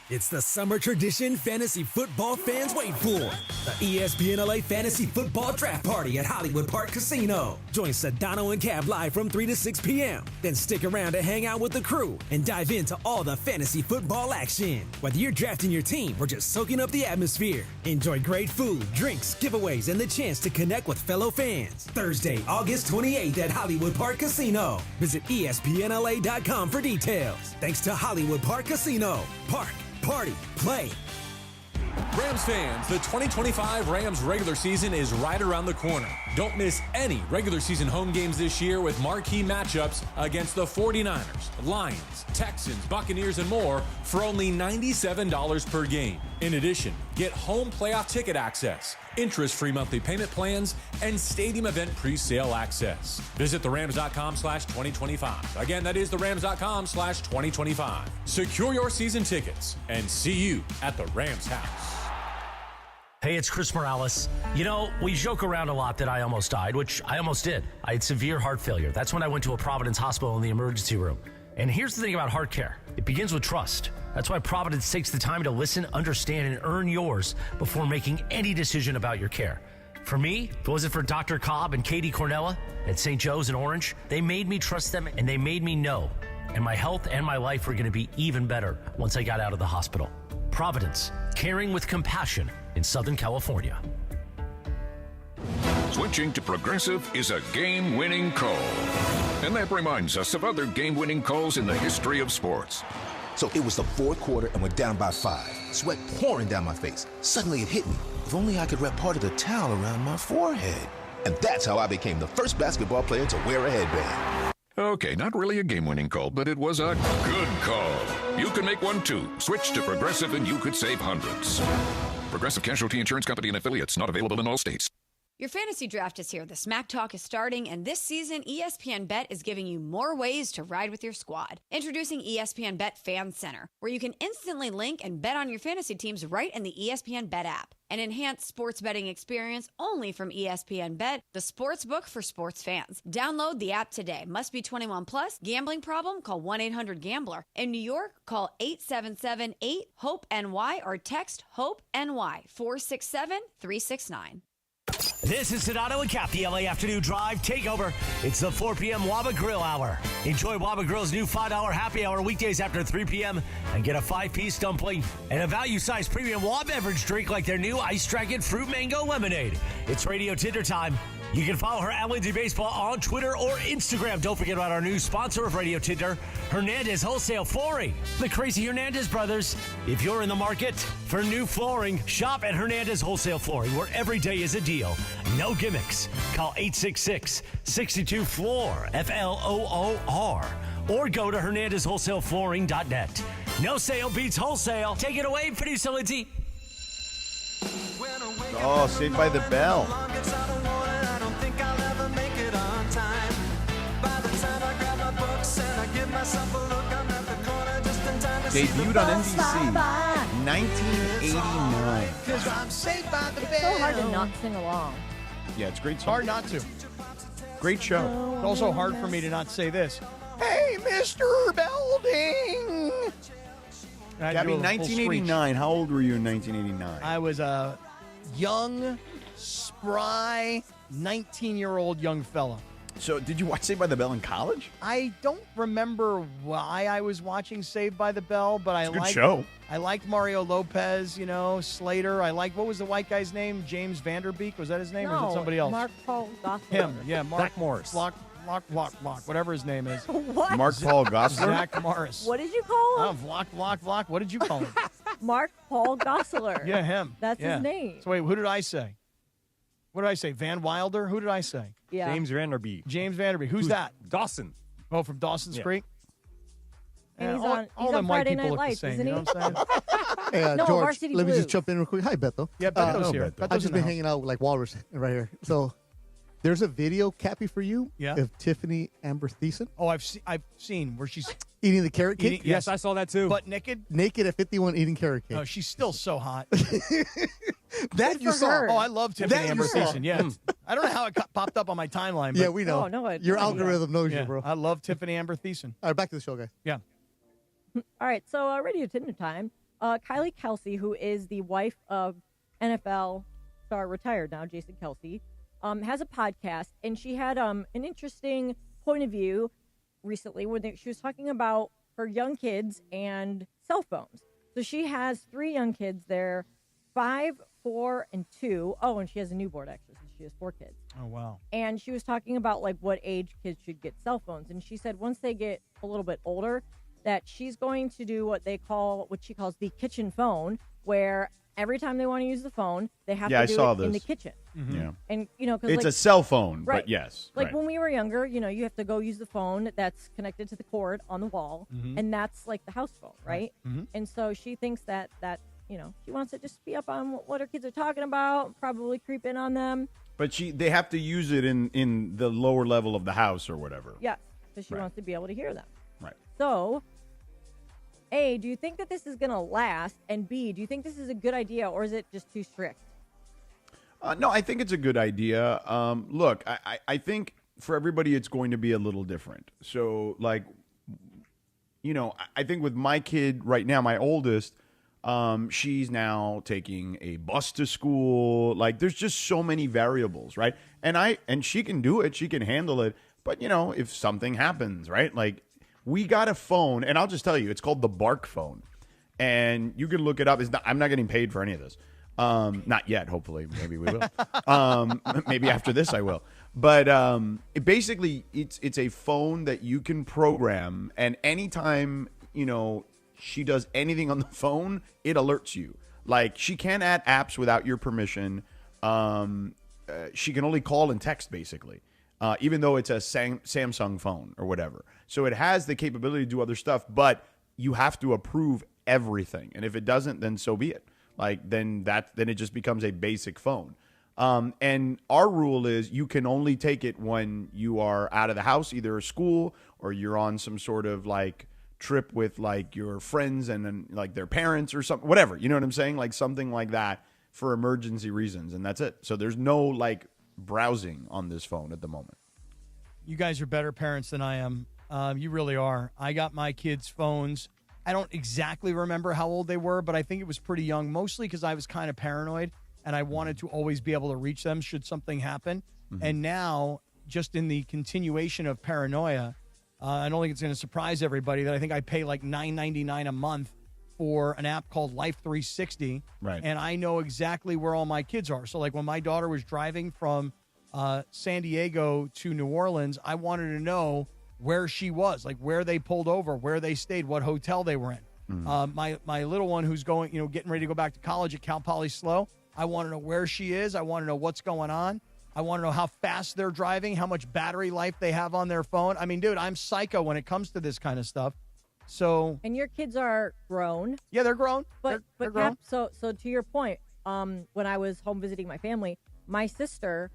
It's the summer tradition fantasy football fans wait for. The ESPN LA Fantasy Football Draft Party at Hollywood Park Casino. Join Sedano and Kap live from 3 to 6 p.m. Then stick around to hang out with the crew and dive into all the fantasy football action. Whether you're drafting your team or just soaking up the atmosphere, enjoy great food, drinks, giveaways, and the chance to connect with fellow fans. Thursday, August 28th at Hollywood Park Casino. Visit ESPNLA.com for details. Thanks to Hollywood Park Casino. Park. Party, play. Rams fans, the 2025 Rams regular season is right around the corner. Don't miss any regular season home games this year with marquee matchups against the 49ers, Lions, Texans, Buccaneers, and more for only $97 per game. In addition, get home playoff ticket access, interest-free monthly payment plans, and stadium event pre-sale access. Visit therams.com/2025. Again, that is therams.com/2025. Secure your season tickets and see you at the Rams house. Hey, it's Chris Morales. You know, we joke around a lot that I almost died, which I almost did. I had severe heart failure. That's when I went to a Providence hospital in the emergency room. And here's the thing about heart care. It begins with trust. That's why Providence takes the time to listen, understand, and earn yours before making any decision about your care. For me, if it wasn't for Dr. Cobb and Katie Cornella at St. Joe's in Orange, they made me trust them and they made me know. And my health and my life were going to be even better once I got out of the hospital. Providence, caring with compassion in Southern California. Switching to Progressive is a game-winning call. And that reminds us of other game-winning calls in the history of sports. So it was the fourth quarter and we're down by 5. Sweat pouring down my face. Suddenly it hit me. If only I could wrap part of the towel around my forehead. And that's how I became the first basketball player to wear a headband. Okay, not really a game-winning call, but it was a good call. You can make one too. Switch to Progressive and you could save hundreds. Progressive Casualty Insurance Company and affiliates, not available in all states. Your fantasy draft is here. The Smack Talk is starting, and this season, ESPN Bet is giving you more ways to ride with your squad. Introducing ESPN Bet Fan Center, where you can instantly link and bet on your fantasy teams right in the ESPN Bet app. An enhanced sports betting experience only from ESPN Bet, the sports book for sports fans. Download the app today. Must be 21 plus. Gambling problem? Call 1-800-GAMBLER. In New York, call 877-8-HOPE-NY or text HOPE-NY 467-369. This is Sedano and Kap, the LA Afternoon Drive Takeover. It's the 4 p.m. Waba Grill Hour. Enjoy Waba Grill's new $5 happy hour weekdays after 3 p.m. and get a 5-piece dumpling and a value-sized premium Waba beverage drink like their new Ice Dragon Fruit Mango Lemonade. It's Radio Tinder time. You can follow her at Lindsay Baseball on Twitter or Instagram. Don't forget about our new sponsor of Radio Tinder, Hernandez Wholesale Flooring. The Crazy Hernandez brothers. If you're in the market for new flooring, shop at Hernandez Wholesale Flooring, where every day is a deal. No gimmicks. Call 866-62-FLOOR, F-L-O-O-R, or go to HernandezWholesaleFlooring.net. No sale beats wholesale. Take it away, producer Lindsay. Oh, Saved by the Bell. Debuted on NBC, 1989. It's so hard to not sing along. Yeah, it's a great song. Hard not to. Great show. It's also hard for me to not say this. Hey, Mr. Belding! Gabby, 1989. How old were you in 1989? I was a young, spry, 19-year-old young fella. So, did you watch Saved by the Bell in college? I don't remember why I was watching Saved by the Bell, but I liked show. I liked Mario Lopez, Slater. I liked, what was the white guy's name? James Vanderbeek? Was that his name, or was it somebody else? Mark Paul Gosselaar. Him, yeah. Zach Morris. Block, whatever his name is. What? Mark Paul Gosselaar? Zach Morris. What did you call him? Block. What did you call him? Mark Paul Gosselaar. Yeah, him. That's Yeah. his name. So wait, who did I say? What did I say? Van Wilder? Who did I say? Yeah. James Vanderbeek. James Vanderbeek. Who's that? Dawson. Oh, from Dawson's Yeah. Creek? And he's all on, all he's them on white Friday people Night look Lights, the same, isn't you he? know what I'm saying? Hey, No, George, Varsity let me just Blues. jump in real quick. Hi, Beto. Yeah, Beto's here. I've Beto's just in been the hanging out with like Walrus right here. So there's a video, Cappy, for you of Tiffany Amber Thiessen. Oh, I've seen where she's eating the carrot cake. Eating- yes, I saw that too. Butt naked? Naked at 51 eating carrot cake. Oh, she's still so hot. That you saw. Oh, I love Tiffany That Amber you saw. Thiessen. Yeah. I don't know how it popped up on my timeline. But Yeah, we know. Your algorithm knows you, bro. I love Tiffany Amber Thiessen. All right, back to the show, guys. Yeah. All right, so Radio Tinder time. Kylie Kelsey, who is the wife of NFL star, retired now, Jason Kelsey, has a podcast, and she had an interesting point of view recently when she was talking about her young kids and cell phones. So she has 3 young kids there, 5, 4, and 2. Oh, and she has a newborn, actually, so she has 4 kids. Oh, wow. And she was talking about, like, what age kids should get cell phones. And she said once they get a little bit older, that she's going to do what she calls the kitchen phone, where every time they want to use the phone, they have to do it in the kitchen. Yeah. And, cause It's a cell phone, right. but yes. Like right. when we were younger, you have to go use the phone that's connected to the cord on the wall, and that's like the house phone, right? And so she thinks that she wants to just be up on what her kids are talking about, probably creep in on them. But they have to use it in the lower level of the house or whatever. Yes, because she wants to be able to hear them. Right. So, A, do you think that this is going to last? And B, do you think this is a good idea, or is it just too strict? No, I think it's a good idea. Look, I think for everybody it's going to be a little different. So, like, I think with my kid right now, my oldest, she's now taking a bus to school. Like, there's just so many variables, right? And she can do it. She can handle it. But, if something happens, right? Like, we got a phone, and I'll just tell you, it's called the Bark phone. And you can look it up. I'm not getting paid for any of this. Not yet, hopefully. Maybe we will. Maybe after this I will. But it's a phone that you can program, and anytime, she does anything on the phone, it alerts you. Like, she can't add apps without your permission. She can only call and text, basically. Even though it's a Samsung phone or whatever. So it has the capability to do other stuff, but you have to approve everything. And if it doesn't, then so be it. Like, then it just becomes a basic phone. And our rule is you can only take it when you are out of the house, either a school or you're on some sort of like trip with like your friends and then like their parents or something, whatever. You know what I'm saying? Like something like that for emergency reasons. And that's it. So there's no like browsing on this phone at the moment. You guys are better parents than I am. You really are. I got my kids' phones. I don't exactly remember how old they were, but I think it was pretty young, mostly because I was kind of paranoid and I wanted to always be able to reach them should something happen. Mm-hmm. And now, just in the continuation of paranoia, I don't think it's going to surprise everybody that I think I pay like $9.99 a month for an app called Life 360. Right. And I know exactly where all my kids are. So like when my daughter was driving from San Diego to New Orleans, I wanted to know where she was, like where they pulled over, where they stayed, what hotel they were in. My little one who's going, getting ready to go back to college at Cal Poly SLO, I want to know where she is. I want to know what's going on. I want to know how fast they're driving, how much battery life they have on their phone. I mean, dude, I'm psycho when it comes to this kind of stuff. So, and your kids are grown. Yeah, they're grown. But they're grown. Cap, so to your point, when I was home visiting my family, my sister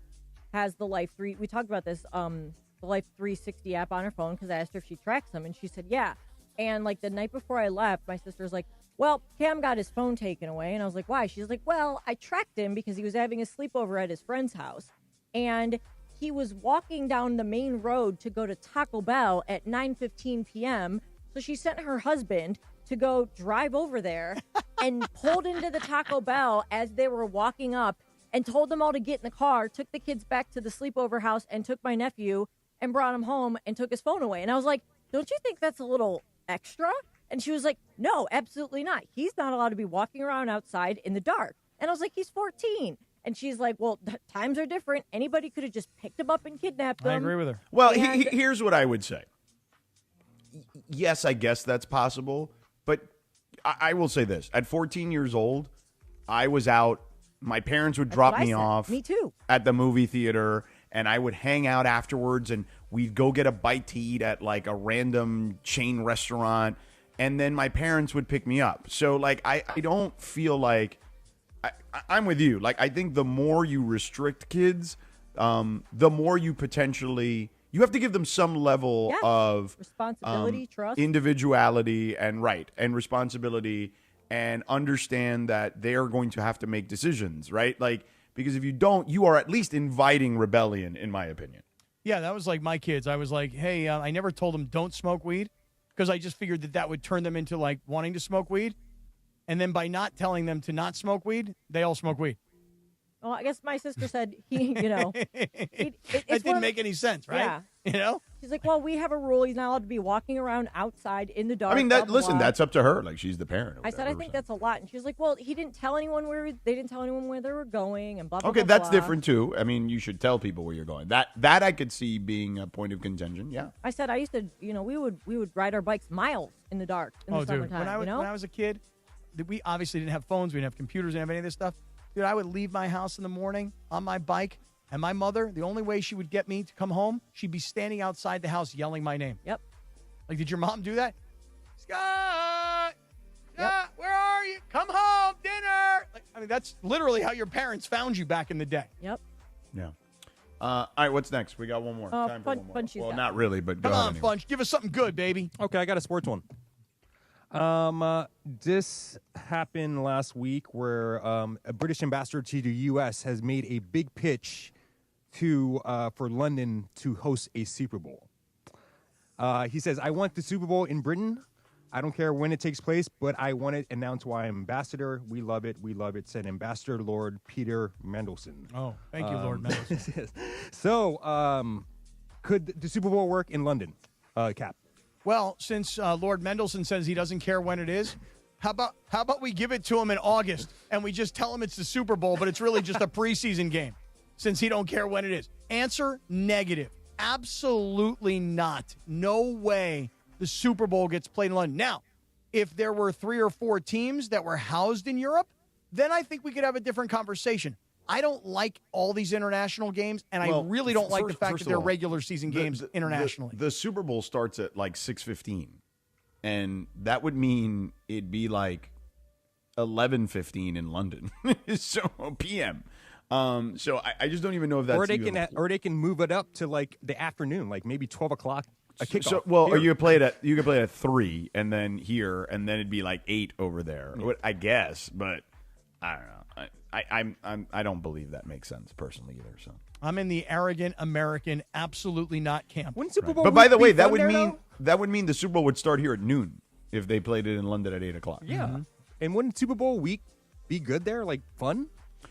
has the Life 3. We talked about this, the Life 360 app on her phone because I asked her if she tracks them, and she said yeah. And like the night before I left, my sister's like, well, Cam got his phone taken away. And I was like, why? She's like, well, I tracked him because he was having a sleepover at his friend's house. And he was walking down the main road to go to Taco Bell at 9:15 p.m. So she sent her husband to go drive over there and pulled into the Taco Bell as they were walking up and told them all to get in the car, took the kids back to the sleepover house and took my nephew and brought him home and took his phone away. And I was like, don't you think that's a little extra? And she was like, no, absolutely not. He's not allowed to be walking around outside in the dark. And I was like, he's 14. And she's like, well, times are different. Anybody could have just picked him up and kidnapped him. I agree with her. Well, here's what I would say. Yes, I guess that's possible. But I will say this. At 14 years old, I was out. My parents would drop me off. Me too. At the movie theater. And I would hang out afterwards. And we'd go get a bite to eat at like a random chain restaurant. And then my parents would pick me up. So like I don't feel like I'm with you. Like I think the more you restrict kids, the more you potentially you have to give them some level of responsibility, trust, individuality, and responsibility, and understand that they are going to have to make decisions, right? Like because if you don't, you are at least inviting rebellion, in my opinion. Yeah, that was like my kids. I was like, hey, I never told them don't smoke weed because I just figured that would turn them into like wanting to smoke weed. And then by not telling them to not smoke weed, they all smoke weed. Well, I guess my sister said it didn't make any sense, right? Yeah. She's like, well, we have a rule. He's not allowed to be walking around outside in the dark. I mean, that's up to her. Like she's the parent. I said, I think that's a lot. And she's like, well, they didn't tell anyone where they were going and blah, blah, okay, blah, that's blah. different too. I mean, you should tell people where you're going. That I could see being a point of contention. Yeah. I said I used to, we would ride our bikes miles in the dark in the summertime. When I was a kid, we obviously didn't have phones. We didn't have computers. We didn't have any of this stuff. Dude, I would leave my house in the morning on my bike, and my mother, the only way she would get me to come home, she'd be standing outside the house yelling my name. Yep. Like, did your mom do that? Scott! Scott, where are you? Come home, dinner! Like, I mean, that's literally how your parents found you back in the day. Yep. Yeah. All right, what's next? We got one more. Time for one more. Well, not really, but go Come on, ahead anyway. Funch. Give us something good, baby. Okay, I got a sports one. This happened last week where a British ambassador to the U.S. has made a big pitch for London to host a Super Bowl. He says, I want the Super Bowl in Britain. I don't care when it takes place, but I want it, and that's why I'm ambassador. We love it. We love it, said Ambassador Lord Peter Mandelson. Oh, thank you, Lord Mandelson. So, could the Super Bowl work in London, Cap? Well, since Lord Mendelson says he doesn't care when it is, how about we give it to him in August and we just tell him it's the Super Bowl, but it's really just a preseason game since he don't care when it is? Answer, negative. Absolutely not. No way the Super Bowl gets played in London. Now, if there were 3 or 4 teams that were housed in Europe, then I think we could have a different conversation. I don't like all these international games, and I really don't like the fact that they're regular season games internationally. The Super Bowl starts at like 6:15, and that would mean it'd be like 11:15 in London, so p.m. So I just don't even know if that's or they can move it up to like the afternoon, like maybe 12 o'clock. A kickoff. So, or you could play it at 3, and then here, and then it'd be like 8 over there. I guess, but I don't know. I don't believe that makes sense personally either. So I'm in the arrogant American, absolutely not camp. Wouldn't Super Bowl But by the way, that though? would mean the Super Bowl would start here at noon if they played it in London at 8 o'clock. Yeah, and wouldn't Super Bowl week be good there? Like fun,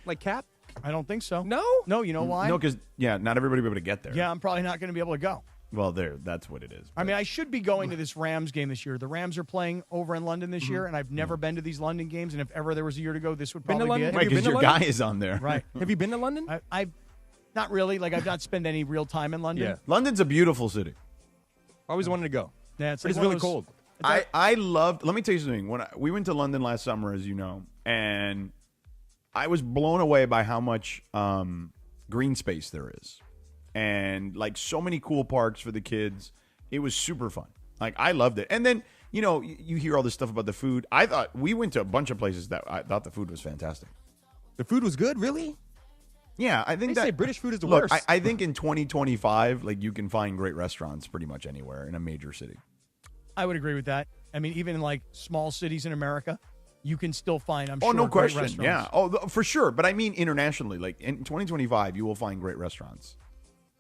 like Cap? I don't think so. No, you know why? No, because not everybody will be able to get there. Yeah, I'm probably not going to be able to go. Well, that's what it is. I mean, I should be going to this Rams game this year. The Rams are playing over in London this year, and I've never been to these London games. And if ever there was a year to go, this would probably be it. Right, because your guy is on there. Right. Have you been to London? I've not really. Like, I've not spent any real time in London. Yeah. London's a beautiful city. I always wanted to go. Yeah, it's, but like it's really cold. I loved. Let me tell you something. We went to London last summer, as you know, and I was blown away by how much green space there is, and like so many cool parks for the kids. It was super fun. Like I loved it. And then you hear all this stuff about the food. I thought we went to a bunch of places that I thought the food was fantastic. The food was good, really? Yeah, I think they say British food is the look, worst. I think in 2025, like you can find great restaurants pretty much anywhere in a major city. I would agree with that. I mean, even in like small cities in America, you can still find, I'm sure, Oh, no great question. restaurants. Yeah. Oh, for sure. But I mean internationally, like in 2025, you will find great restaurants.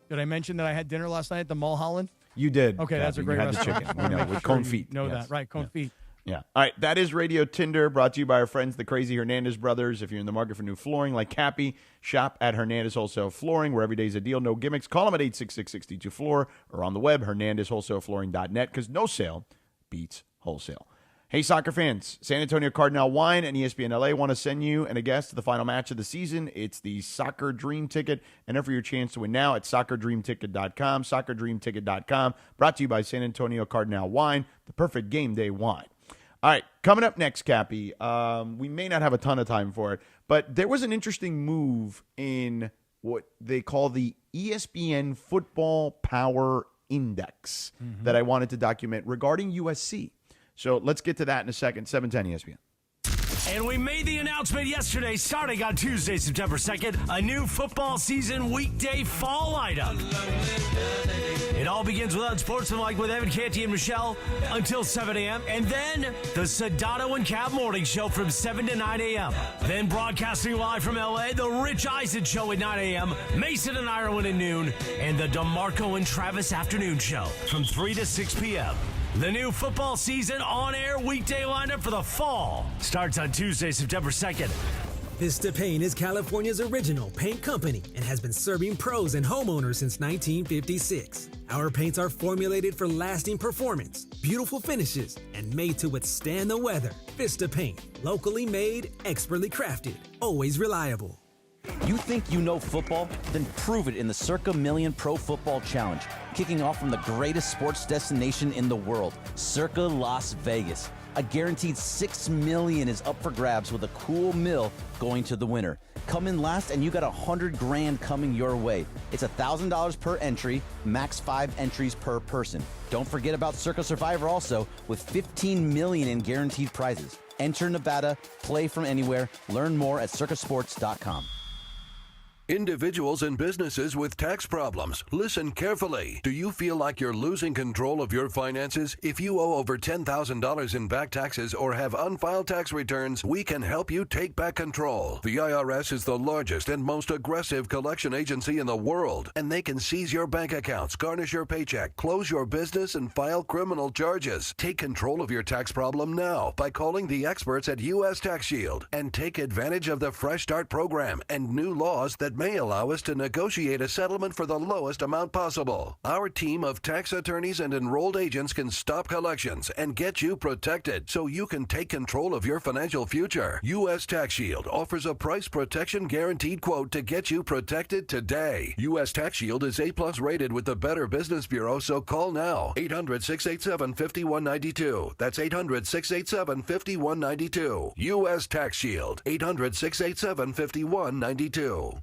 Did I mention that I had dinner last night at the Mulholland? You did. Okay, that's a great You had restaurant. the chicken. We know, with confit. Know Yes. that, right? Confit. Yeah. All right. That is Radio Tinder, brought to you by our friends, the Crazy Hernandez brothers. If you're in the market for new flooring like Cappy, shop at Hernandez Wholesale Flooring, where every day is a deal, no gimmicks. Call them at 866-62-FLOOR or on the web, hernandezwholesaleflooring.net, because no sale beats wholesale. Hey, soccer fans, San Antonio Cardinal Wine and ESPN LA want to send you and a guest to the final match of the season. It's the Soccer Dream Ticket. Enter for your chance to win now at soccerdreamticket.com, soccerdreamticket.com, brought to you by San Antonio Cardinal Wine, the perfect game day wine. All right, coming up next, Cappy, we may not have a ton of time for it, but there was an interesting move in what they call the ESPN Football Power Index that I wanted to document regarding USC. So let's get to that in a second. 710 ESPN. And we made the announcement yesterday, starting on Tuesday, September 2nd, a new football season weekday fall lineup. It all begins with Unsportsmanlike with Evan Canty and Michelle until 7 a.m. And then the Sedano and Kap Morning Show from 7 to 9 a.m. Then broadcasting live from L.A., the Rich Eisen Show at 9 a.m., Mason and Ireland at noon, and the DeMarco and Travis Afternoon Show from 3 to 6 p.m. The new football season on-air weekday lineup for the fall starts on Tuesday, September 2nd. Vista Paint is California's original paint company and has been serving pros and homeowners since 1956. Our paints are formulated for lasting performance, beautiful finishes, and made to withstand the weather. Vista Paint, locally made, expertly crafted, always reliable. You think you know football? Then prove it in the Circa Million Pro Football Challenge, kicking off from the greatest sports destination in the world, Circa Las Vegas. A guaranteed $6 million is up for grabs with a cool mill going to the winner. Come in last and you got $100,000 coming your way. It's $1,000 per entry, max 5 entries per person. Don't forget about Circa Survivor also, with $15 million in guaranteed prizes. Enter Nevada, play from anywhere, learn more at circasports.com. Individuals and businesses with tax problems, listen carefully. Do you feel like you're losing control of your finances? If you owe over $10,000 in back taxes or have unfiled tax returns, we can help you take back control. The IRS is the largest and most aggressive collection agency in the world, and they can seize your bank accounts, garnish your paycheck, close your business, and file criminal charges. Take control of your tax problem now by calling the experts at U.S. Tax Shield and take advantage of the Fresh Start program and new laws that may allow us to negotiate a settlement for the lowest amount possible. Our team of tax attorneys and enrolled agents can stop collections and get you protected so you can take control of your financial future. U.S. Tax Shield offers a price protection guaranteed quote to get you protected today. U.S. Tax Shield is A+ rated with the Better Business Bureau, so call now. 800-687-5192. That's 800-687-5192. U.S. Tax Shield. 800-687-5192.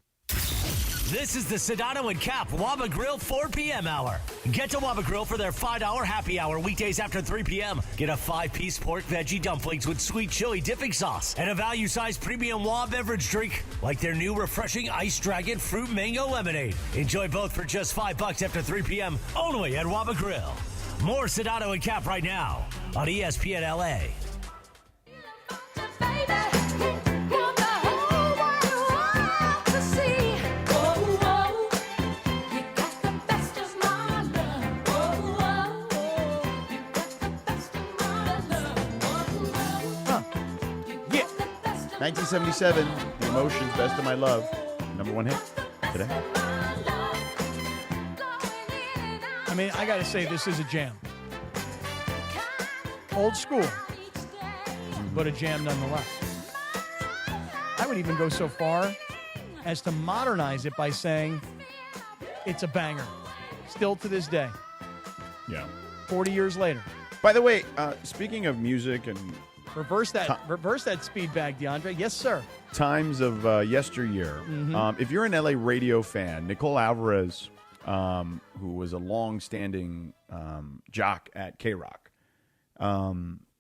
This is the Sedano and Kap Waba Grill 4 p.m. hour. Get to Waba Grill for their $5 happy hour weekdays after 3 p.m. Get a 5-piece pork veggie dumplings with sweet chili dipping sauce and a value-sized premium Waba beverage drink like their new refreshing Ice Dragon Fruit Mango Lemonade. Enjoy both for just $5 after 3 p.m. only at Waba Grill. More Sedano and Kap right now on ESPN LA. Yeah. 1977, The Emotions, Best of My Love. #1 hit today. I mean, I got to say, this is a jam. Old school, but a jam nonetheless. I would even go so far as to modernize it by saying it's a banger. Still to this day. Yeah. 40 years later. By the way, speaking of music and Reverse that speed bag, DeAndre. Yes, sir. times of yesteryear, if you're an LA radio fan, Nicole Alvarez, who was a long-standing jock at K-Rock,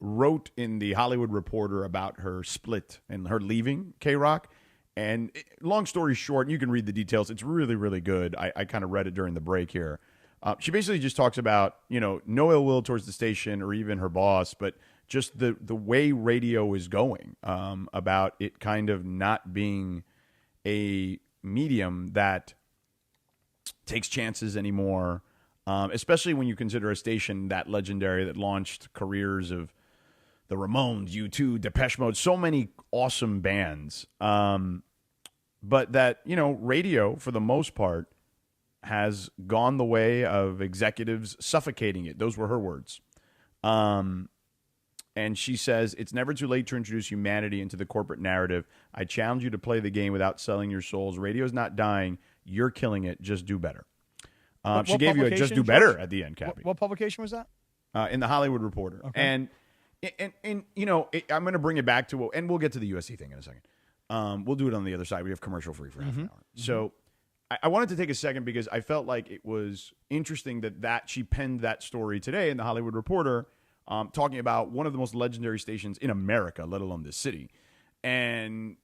wrote in the Hollywood Reporter about her split and her leaving K-Rock. And long story short, you can read the details. It's really, really good. I kind of read it during the break here. She basically just talks about, no ill will towards the station or even her boss, but just the way radio is going, about it kind of not being a medium that takes chances anymore, especially when you consider a station that legendary that launched careers of the Ramones, U2, Depeche Mode, so many awesome bands. But that, radio, for the most part, has gone the way of executives suffocating it. Those were her words. And she says, it's never too late to introduce humanity into the corporate narrative. I challenge you to play the game without selling your souls. Radio's not dying. You're killing it. Just do better. She gave you a just do better at the end, Cappy. What publication was that? In the Hollywood Reporter. Okay. And I'm going to bring it back to, and we'll get to the USC thing in a second. We'll do it on the other side. We have commercial free for half an hour. So I wanted to take a second because I felt like it was interesting that she penned that story today in the Hollywood Reporter, talking about one of the most legendary stations in America, let alone this city, and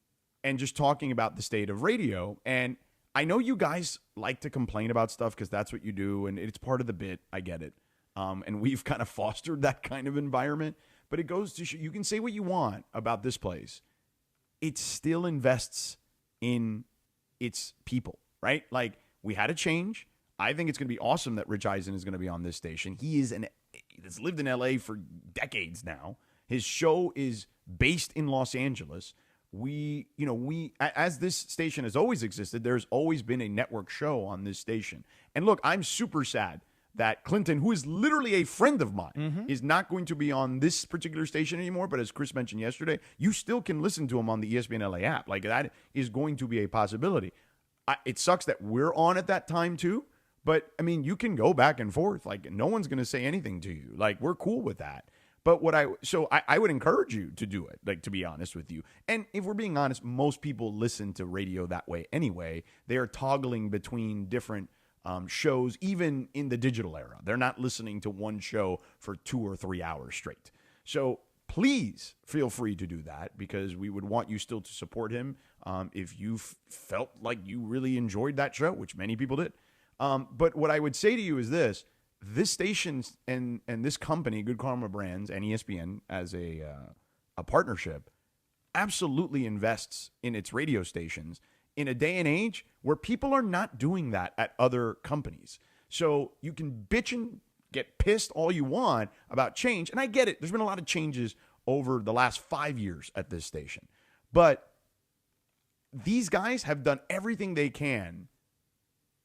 just talking about the state of radio. And I know you guys like to complain about stuff because that's what you do, and it's part of the bit. I get it. And we've kind of fostered that kind of environment. But it goes to show, you can say what you want about this place. It still invests in its people, right? Like, we had a change. I think it's going to be awesome that Rich Eisen is going to be on this station. He's lived in LA for decades now. His show is based in Los Angeles. As this station has always existed, there's always been a network show on this station. And look, I'm super sad that Clinton, who is literally a friend of mine, is not going to be on this particular station anymore. But as Chris mentioned yesterday, you still can listen to him on the ESPN LA app. Like, that is going to be a possibility. It sucks that we're on at that time too. But, I mean, you can go back and forth. Like, no one's going to say anything to you. Like, we're cool with that. But I would encourage you to do it, like, to be honest with you. And if we're being honest, most people listen to radio that way anyway. They are toggling between different shows, even in the digital era. They're not listening to one show for 2 or 3 hours straight. So please feel free to do that, because we would want you still to support him if you felt like you really enjoyed that show, which many people did. But what I would say to you is this station and this company, Good Karma Brands and ESPN as a partnership, absolutely invests in its radio stations in a day and age where people are not doing that at other companies. So you can bitch and get pissed all you want about change. And I get it. There's been a lot of changes over the last 5 years at this station. But these guys have done everything they can,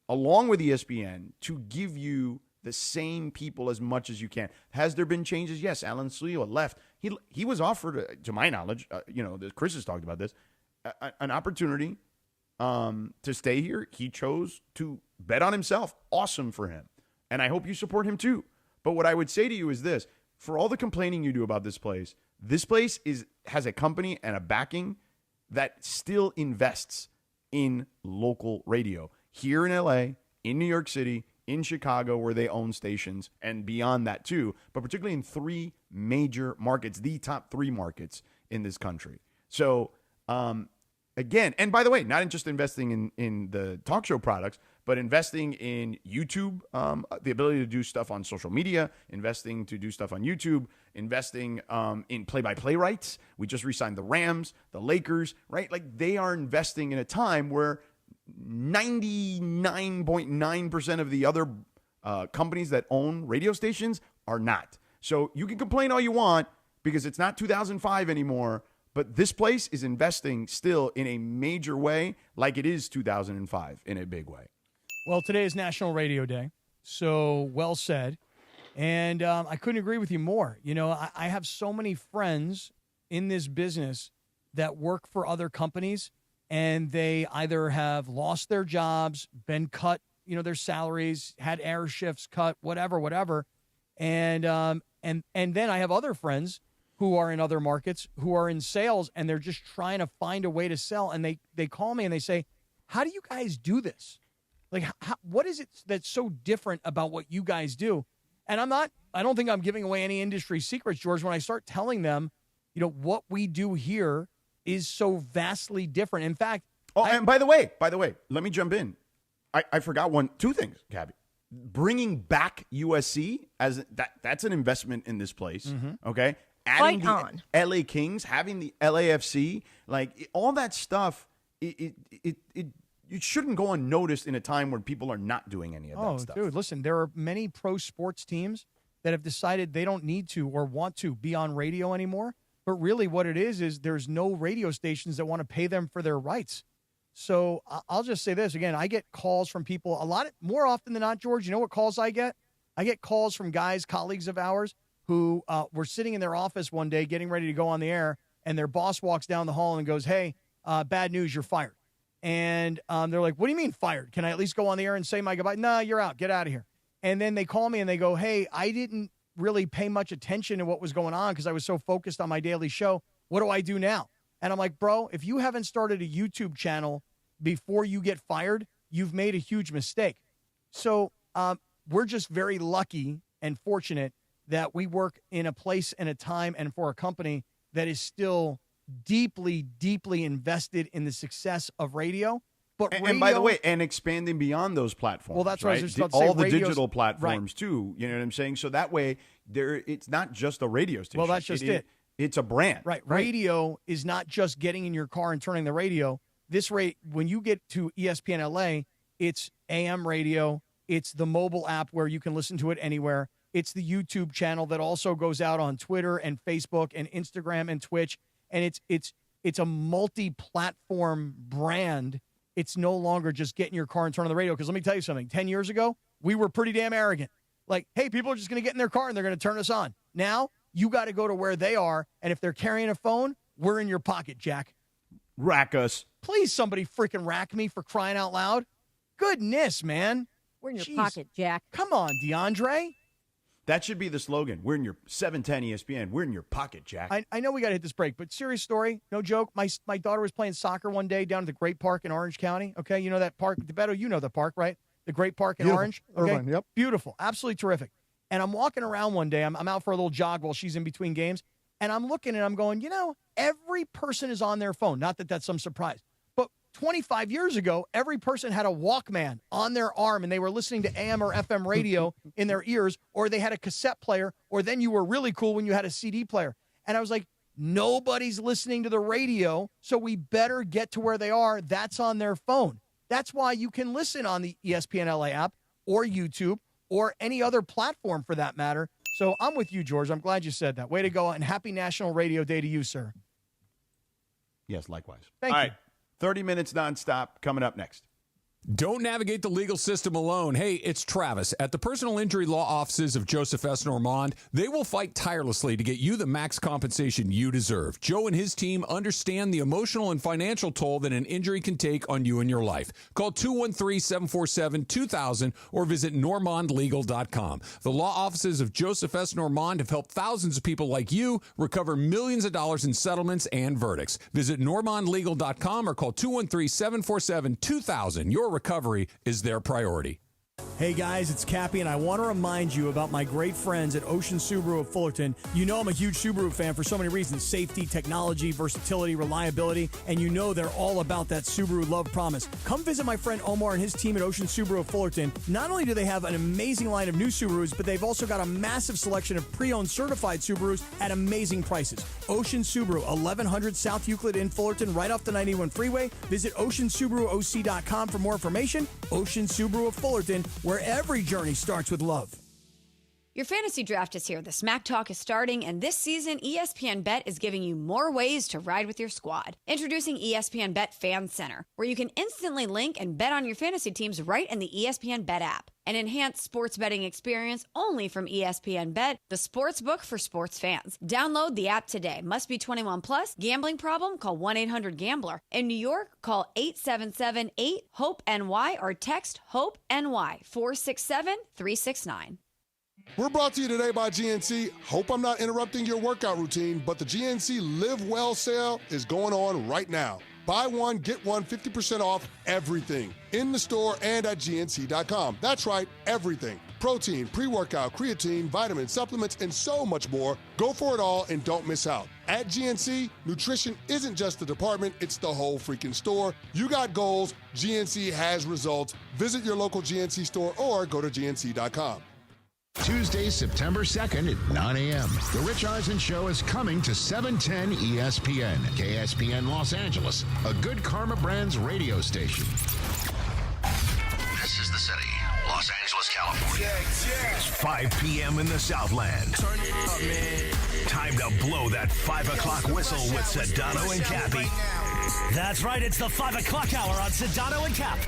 along with ESPN, to give you the same people as much as you can. Has there been changes? Yes. Alan Sliwa left. He was offered, to my knowledge, Chris has talked about this, an opportunity to stay here. He chose to bet on himself. Awesome for him. And I hope you support him too. But what I would say to you is this: for all the complaining you do about this place has a company and a backing that still invests in local radio. here in LA, in New York City, in Chicago, where they own stations, and beyond that too, but particularly in 3 major markets, the top 3 markets in this country. So, again, and by the way, not just investing in the talk show products, but investing in YouTube, the ability to do stuff on social media, investing to do stuff on YouTube, investing in play-by-play rights. We just re-signed the Rams, the Lakers, right? Like, they are investing in a time where 99.9% of the other companies that own radio stations are not. So you can complain all you want because it's not 2005 anymore, but this place is investing still in a major way like it is 2005 in a big way. Well, today is National Radio Day, so well said. And I couldn't agree with you more. You know, I have so many friends in this business that work for other companies, and they either have lost their jobs, been cut, you know, their salaries, had air shifts cut, whatever. And then I have other friends who are in other markets, who are in sales, and they're just trying to find a way to sell. And they call me and they say, how do you guys do this? Like, what is it that's so different about what you guys do? And I don't think I'm giving away any industry secrets, George, when I start telling them, you know, what we do here is so vastly different. In fact, and by the way, let me jump in. I forgot two things, Gabby. Bringing back USC that's an investment in this place. Okay. Adding the LA Kings, having the LAFC, like all that stuff, it shouldn't go unnoticed in a time when people are not doing any of that stuff. Oh, dude, listen, there are many pro sports teams that have decided they don't need to or want to be on radio anymore. But really what it is there's no radio stations that want to pay them for their rights. So I'll just say this. Again, I get calls from people more often than not, George. You know what calls I get? I get calls from colleagues of ours who were sitting in their office one day getting ready to go on the air, and their boss walks down the hall and goes, hey, bad news, you're fired. And they're like, what do you mean fired? Can I at least go on the air and say my goodbye? No, you're out. Get out of here. And then they call me and they go, hey, I didn't really pay much attention to what was going on because I was so focused on my daily show. What do I do now? And I'm like, bro, if you haven't started a YouTube channel before you get fired, you've made a huge mistake. So we're just very lucky and fortunate that we work in a place and a time and for a company that is still deeply, deeply invested in the success of radio. But and by the way, and expanding beyond those platforms. Well, that's right? what I was just about to say. All the digital platforms too. You know what I'm saying? So that way, it's not just a radio station. Well, that's just it. It's a brand. Right. Radio is not just getting in your car and turning the radio. When you get to ESPN LA, it's AM radio. It's the mobile app where you can listen to it anywhere. It's the YouTube channel that also goes out on Twitter and Facebook and Instagram and Twitch. And it's a multi-platform brand. It's no longer just get in your car and turn on the radio. Because let me tell you something. 10 years ago, we were pretty damn arrogant. Like, hey, people are just going to get in their car and they're going to turn us on. Now, you got to go to where they are. And if they're carrying a phone, we're in your pocket, Jack. Rack us. Please, somebody freaking rack me, for crying out loud. Goodness, man. We're in your pocket, Jack. Come on, DeAndre. That should be the slogan. We're in your 710 ESPN. We're in your pocket, Jack. I know we got to hit this break, but serious story, no joke. My daughter was playing soccer one day down at the Great Park in Orange County. Okay, you know that park? Beto, you know the park, right? The Great Park in Beautiful. Orange. Okay, Irvine, yep. Beautiful, absolutely terrific. And I'm walking around one day. I'm out for a little jog while she's in between games, and I'm looking and I'm going, you know, every person is on their phone. Not that that's some surprise. 25 years ago, every person had a Walkman on their arm and they were listening to AM or FM radio in their ears, or they had a cassette player, or then you were really cool when you had a CD player. And I was like, nobody's listening to the radio, so we better get to where they are. That's on their phone. That's why you can listen on the ESPN LA app or YouTube or any other platform for that matter. So I'm with you, George. I'm glad you said that. Way to go, and happy National Radio Day to you, sir. Yes, likewise. Thank you. All right. 30 minutes nonstop coming up next. Don't navigate the legal system alone. Hey, it's Travis. At the personal injury law offices of Joseph S. Normand, they will fight tirelessly to get you the max compensation you deserve. Joe and his team understand the emotional and financial toll that an injury can take on you and your life. Call 213-747-2000 or visit normandlegal.com. The law offices of Joseph S. Normand have helped thousands of people like you recover millions of dollars in settlements and verdicts. Visit normandlegal.com or call 213-747-2000. Your recovery is their priority. Hey guys, it's Cappy, and I want to remind you about my great friends at Ocean Subaru of Fullerton. You know I'm a huge Subaru fan for so many reasons: safety, technology, versatility, reliability, and you know they're all about that Subaru love promise. Come visit my friend Omar and his team at Ocean Subaru of Fullerton. Not only do they have an amazing line of new Subarus, but they've also got a massive selection of pre-owned certified Subarus at amazing prices. Ocean Subaru, 1100 South Euclid in Fullerton, right off the 91 freeway. Visit oceansubaruoc.com for more information. Ocean Subaru of Fullerton, where every journey starts with love. Your fantasy draft is here. The Smack Talk is starting, and this season, ESPN Bet is giving you more ways to ride with your squad. Introducing ESPN Bet Fan Center, where you can instantly link and bet on your fantasy teams right in the ESPN Bet app. An enhanced sports betting experience only from ESPN Bet, the sports book for sports fans. Download the app today. Must be 21 plus. Gambling problem? Call 1-800-GAMBLER. In New York, call 877-8-HOPE-NY or text HOPE-NY 467-369. We're brought to you today by GNC. Hope I'm not interrupting your workout routine, but the GNC Live Well sale is going on right now. Buy one, get one, 50% off everything in the store and at GNC.com. That's right, everything. Protein, pre-workout, creatine, vitamins, supplements, and so much more. Go for it all and don't miss out. At GNC, nutrition isn't just the department, it's the whole freaking store. You got goals, GNC has results. Visit your local GNC store or go to GNC.com. Tuesday, September 2nd at 9 a.m. The Rich Eisen Show is coming to 710 ESPN, KSPN Los Angeles, a Good Karma Brands radio station. This is the city, Los Angeles, California. It's 5 p.m. in the Southland. Turn it up, man. Time to blow that 5 o'clock whistle with Sedano and Cappy. That's right, it's the 5 o'clock hour on Sedano and Cap.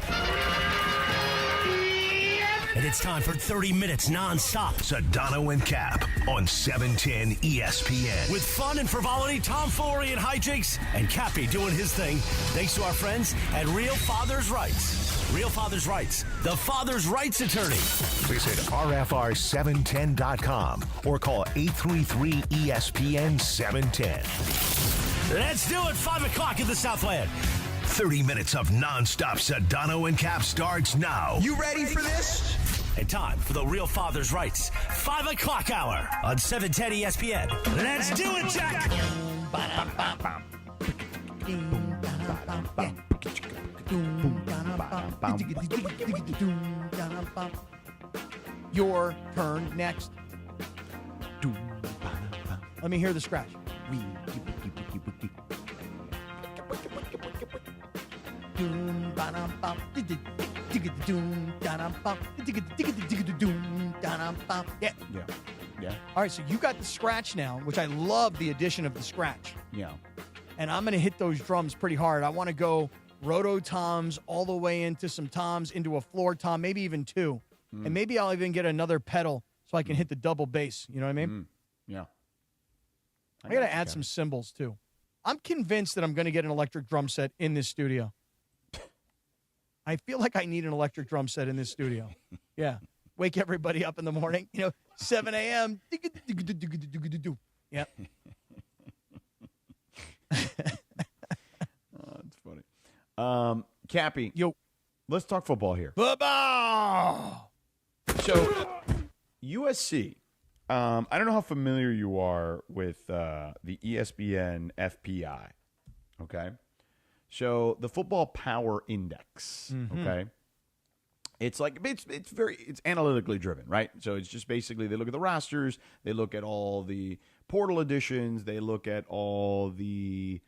And it's time for 30 minutes nonstop. Sedano and Cap on 710 ESPN. With fun and frivolity, tomfoolery and hijinks, and Cappy doing his thing. Thanks to our friends at Real Father's Rights. Real Father's Rights, the father's rights attorney. Visit rfr710.com or call 833-ESPN-710. Let's do it, 5 o'clock in the Southland. 30 minutes of nonstop Sedano and Cap starts now. You ready for this? And time for the Real Father's Rights 5 o'clock hour on 710 ESPN. Let's do it, Jack! Your turn next. Let me hear the scratch. Yeah. All right, so you got the scratch now, which I love the addition of the scratch. Yeah. And I'm going to hit those drums pretty hard. I want to go roto toms all the way into some toms, into a floor tom, maybe even two. And maybe I'll even get another pedal so I can hit the double bass. You know what I mean? Yeah. I got to add some cymbals, too. I'm convinced that I'm going to get an electric drum set in this studio. I feel like I need an electric drum set in this studio. Yeah. Wake everybody up in the morning. 7 a.m. Yeah. That's funny. Cappy. Yo. Let's talk football here. Football! So, USC. I don't know how familiar you are with the ESPN FPI. Okay. So the Football Power Index, okay, it's analytically driven, right? So it's just basically they look at the rosters, they look at all the portal additions, they look at all the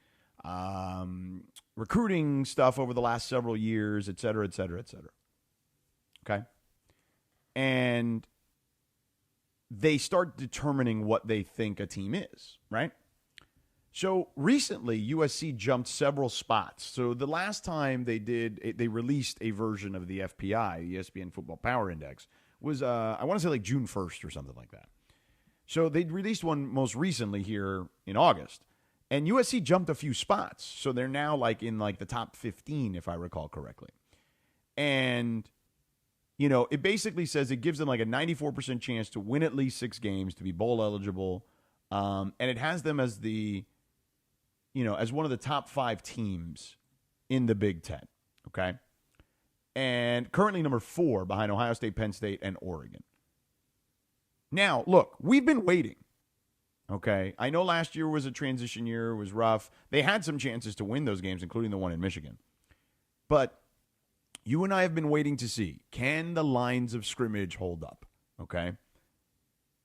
recruiting stuff over the last several years, et cetera, et cetera, et cetera. Okay, and they start determining what they think a team is, right? So recently, USC jumped several spots. So the last time they released a version of the FPI, the ESPN Football Power Index, was, I want to say like June 1st or something like that. So they released one most recently here in August. And USC jumped a few spots. So they're now like in like the top 15, if I recall correctly. And, it basically says it gives them like a 94% chance to win at least 6 games, to be bowl eligible. And it has them as as one of the top 5 teams in the Big Ten, okay? and currently number 4 behind Ohio State, Penn State, and Oregon. Now, look, we've been waiting. Okay, I know last year was a transition year. It was rough. They had some chances to win those games, including the one in Michigan. But you and I have been waiting to see, can the lines of scrimmage hold up, okay,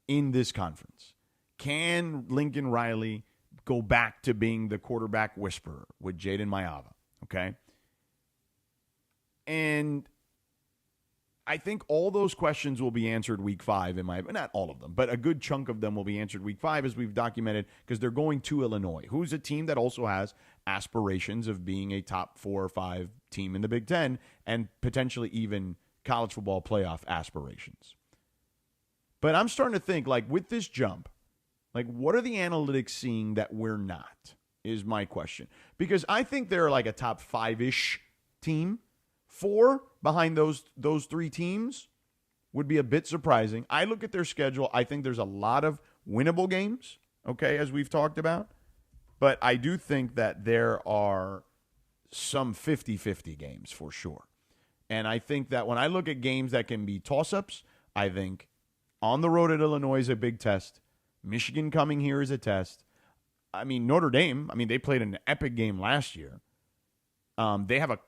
in this conference? Can Lincoln Riley go back to being the quarterback whisperer with Jaden Maiava, okay? And I think all those questions will be answered week 5, not all of them, but a good chunk of them will be answered week 5, as we've documented, because they're going to Illinois, who's a team that also has aspirations of being a top 4 or 5 team in the Big Ten and potentially even college football playoff aspirations. But I'm starting to think, like, with this jump, like, what are the analytics seeing that we're not, is my question. Because I think they're like a top 5-ish team. 4 behind those 3 teams would be a bit surprising. I look at their schedule. I think there's a lot of winnable games, okay, as we've talked about. But I do think that there are some 50-50 games for sure. And I think that when I look at games that can be toss-ups, I think on the road at Illinois is a big test. Michigan coming here is a test. I mean, Notre Dame, they played an epic game last year. They have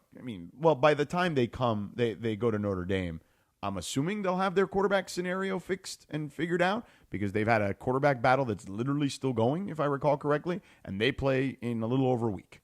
by the time they come, they go to Notre Dame, I'm assuming they'll have their quarterback scenario fixed and figured out, because they've had a quarterback battle that's literally still going, if I recall correctly, and they play in a little over a week.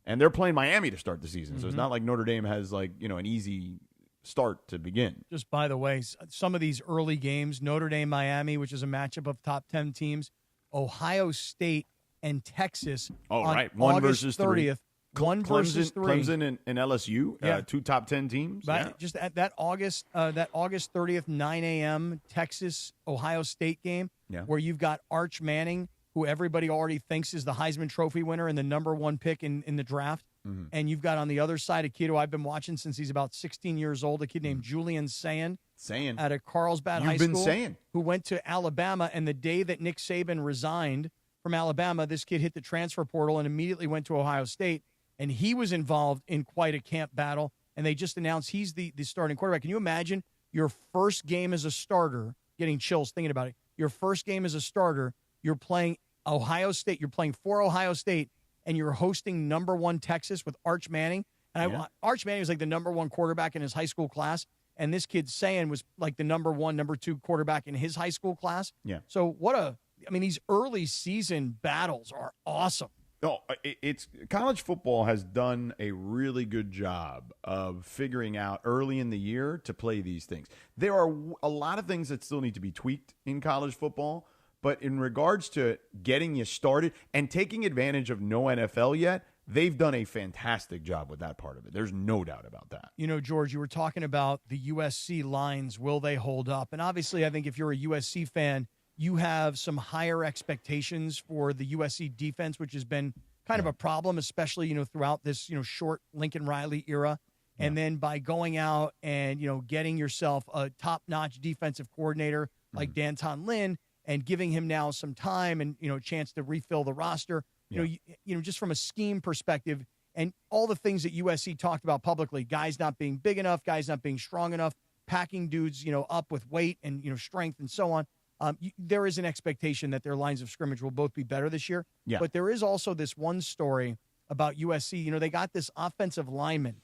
And they're playing Miami to start the season, so it's not like Notre Dame has an easy start to begin. Just by the way, some of these early games, Notre Dame, Miami, which is a matchup of top 10 teams, Ohio State and Texas on right. 1 August versus 30th. 1 versus 3. Clemson and LSU, 2 top 10 teams. Right. Yeah. Just at that August 30th, 9 a.m. Texas Ohio State game, where you've got Arch Manning, who everybody already thinks is the Heisman Trophy winner and the number 1 pick in the draft. Mm-hmm. And you've got on the other side a kid who I've been watching since he's about 16 years old, a kid named Julian Sand out of Carlsbad High School, who went to Alabama. And the day that Nick Saban resigned from Alabama, this kid hit the transfer portal and immediately went to Ohio State. And he was involved in quite a camp battle, and they just announced he's the starting quarterback. Can you imagine your first game as a starter, getting chills thinking about it, your first game as a starter, you're playing Ohio State, you're playing for Ohio State, and you're hosting number 1 Texas with Arch Manning. And Arch Manning was like the number 1 quarterback in his high school class, and this kid Sayan was like the number 1, number 2 quarterback in his high school class. Yeah. So these early season battles are awesome. No, it's college football has done a really good job of figuring out early in the year to play these things. There are a lot of things that still need to be tweaked in college football, but in regards to getting you started and taking advantage of no NFL yet, they've done a fantastic job with that part of it. There's no doubt about that. George, you were talking about the USC lines. Will they hold up? And obviously, I think if you're a USC fan, you have some higher expectations for the USC defense, which has been kind of a problem, especially, throughout this, short Lincoln Riley era. And then by going out and, getting yourself a top-notch defensive coordinator like Danton Lynn and giving him now some time and, a chance to refill the roster, just from a scheme perspective and all the things that USC talked about publicly, guys not being big enough, guys not being strong enough, packing dudes, up with weight and, strength and so on. There is an expectation that their lines of scrimmage will both be better this year. Yeah. But there is also this one story about USC. They got this offensive lineman,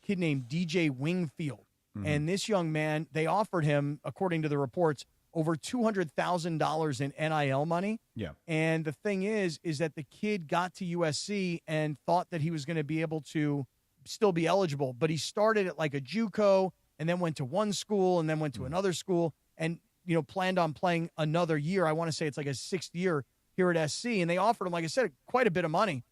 kid named DJ Wingfield. Mm-hmm. And this young man, they offered him, according to the reports, over $200,000 in NIL money. Yeah. And the thing is that the kid got to USC and thought that he was going to be able to still be eligible. But he started at like a JUCO and then went to one school and then went to another school and planned on playing another year. I want to say it's like a 6th year here at SC. And they offered him, like I said, quite a bit of money.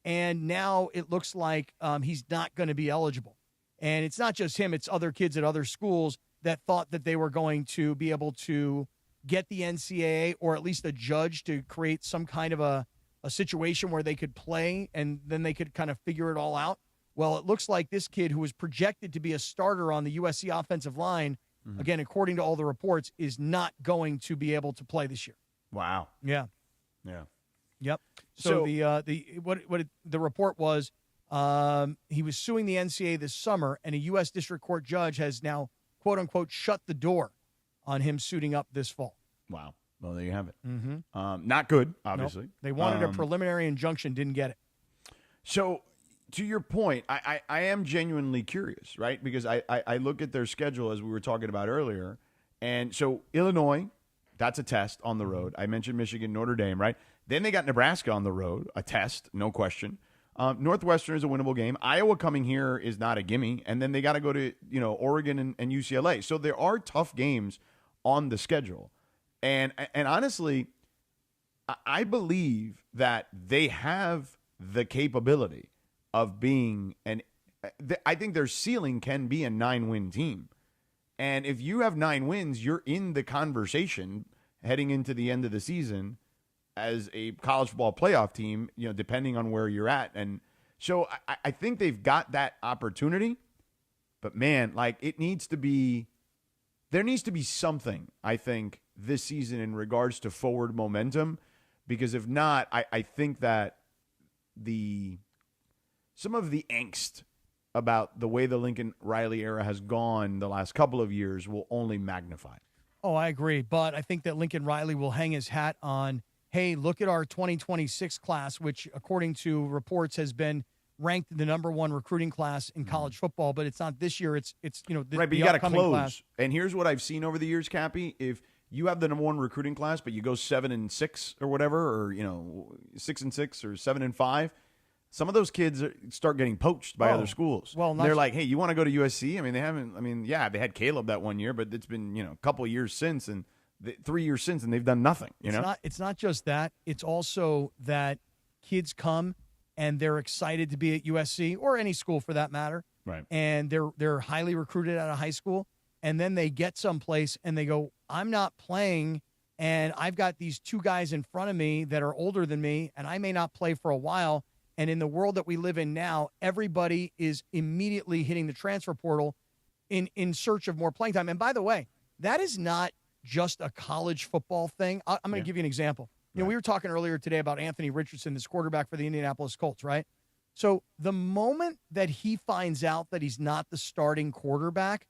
And now it looks like he's not going to be eligible. And it's not just him. It's other kids at other schools that thought that they were going to be able to get the NCAA or at least a judge to create some kind of a situation where they could play and then they could kind of figure it all out. Well, it looks like this kid who was projected to be a starter on the USC offensive line, again, according to all the reports, is not going to be able to play this year. Wow. Yeah. Yeah. Yep. So the report was He was suing the NCAA this summer, and a U.S. District Court judge has now, quote unquote, shut the door on him suiting up this fall. Wow. Well, there you have it. Mm-hmm. Not good, obviously. Nope. They wanted a preliminary injunction, didn't get it. So, to your point, I am genuinely curious, right? Because I look at their schedule as we were talking about earlier. And so, Illinois, that's a test on the road. I mentioned Michigan, Notre Dame, right? Then they got Nebraska on the road, a test, no question. Northwestern is a winnable game. Iowa coming here is not a gimme. And then they got to go to, Oregon and UCLA. So there are tough games on the schedule. And honestly, I believe that they have the capability of being I think their ceiling can be a 9-win team. And if you have 9 wins, you're in the conversation heading into the end of the season as a college football playoff team, depending on where you're at. And so I think they've got that opportunity. But, man, there needs to be something, I think, this season in regards to forward momentum, because if not, I think that some of the angst about the way the Lincoln Riley era has gone the last couple of years will only magnify. Oh, I agree. But I think that Lincoln Riley will hang his hat on, hey, look at our 2026 class, which according to reports has been ranked the #1 recruiting class in college football, but it's not this year. It's right, but you got to close. Class. And here's what I've seen over the years, Cappy. If you have the #1 recruiting class, but you go 7-6 or whatever, or 6-6 or 7-5, some of those kids start getting poached by other schools. Well, they're like, hey, you want to go to USC? I mean, they haven't. I mean, yeah, they had Caleb that one year, but it's been a couple of years since, and 3 years since, and they've done nothing. It's not just that. It's also that kids come and they're excited to be at USC or any school for that matter. Right. And they're highly recruited out of high school, and then they get someplace and they go, I'm not playing, and I've got these 2 guys in front of me that are older than me, and I may not play for a while. And in the world that we live in now, everybody is immediately hitting the transfer portal in search of more playing time. And by the way, that is not just a college football thing. I'm going to give you an example. We were talking earlier today about Anthony Richardson, this quarterback for the Indianapolis Colts, right? So the moment that he finds out that he's not the starting quarterback,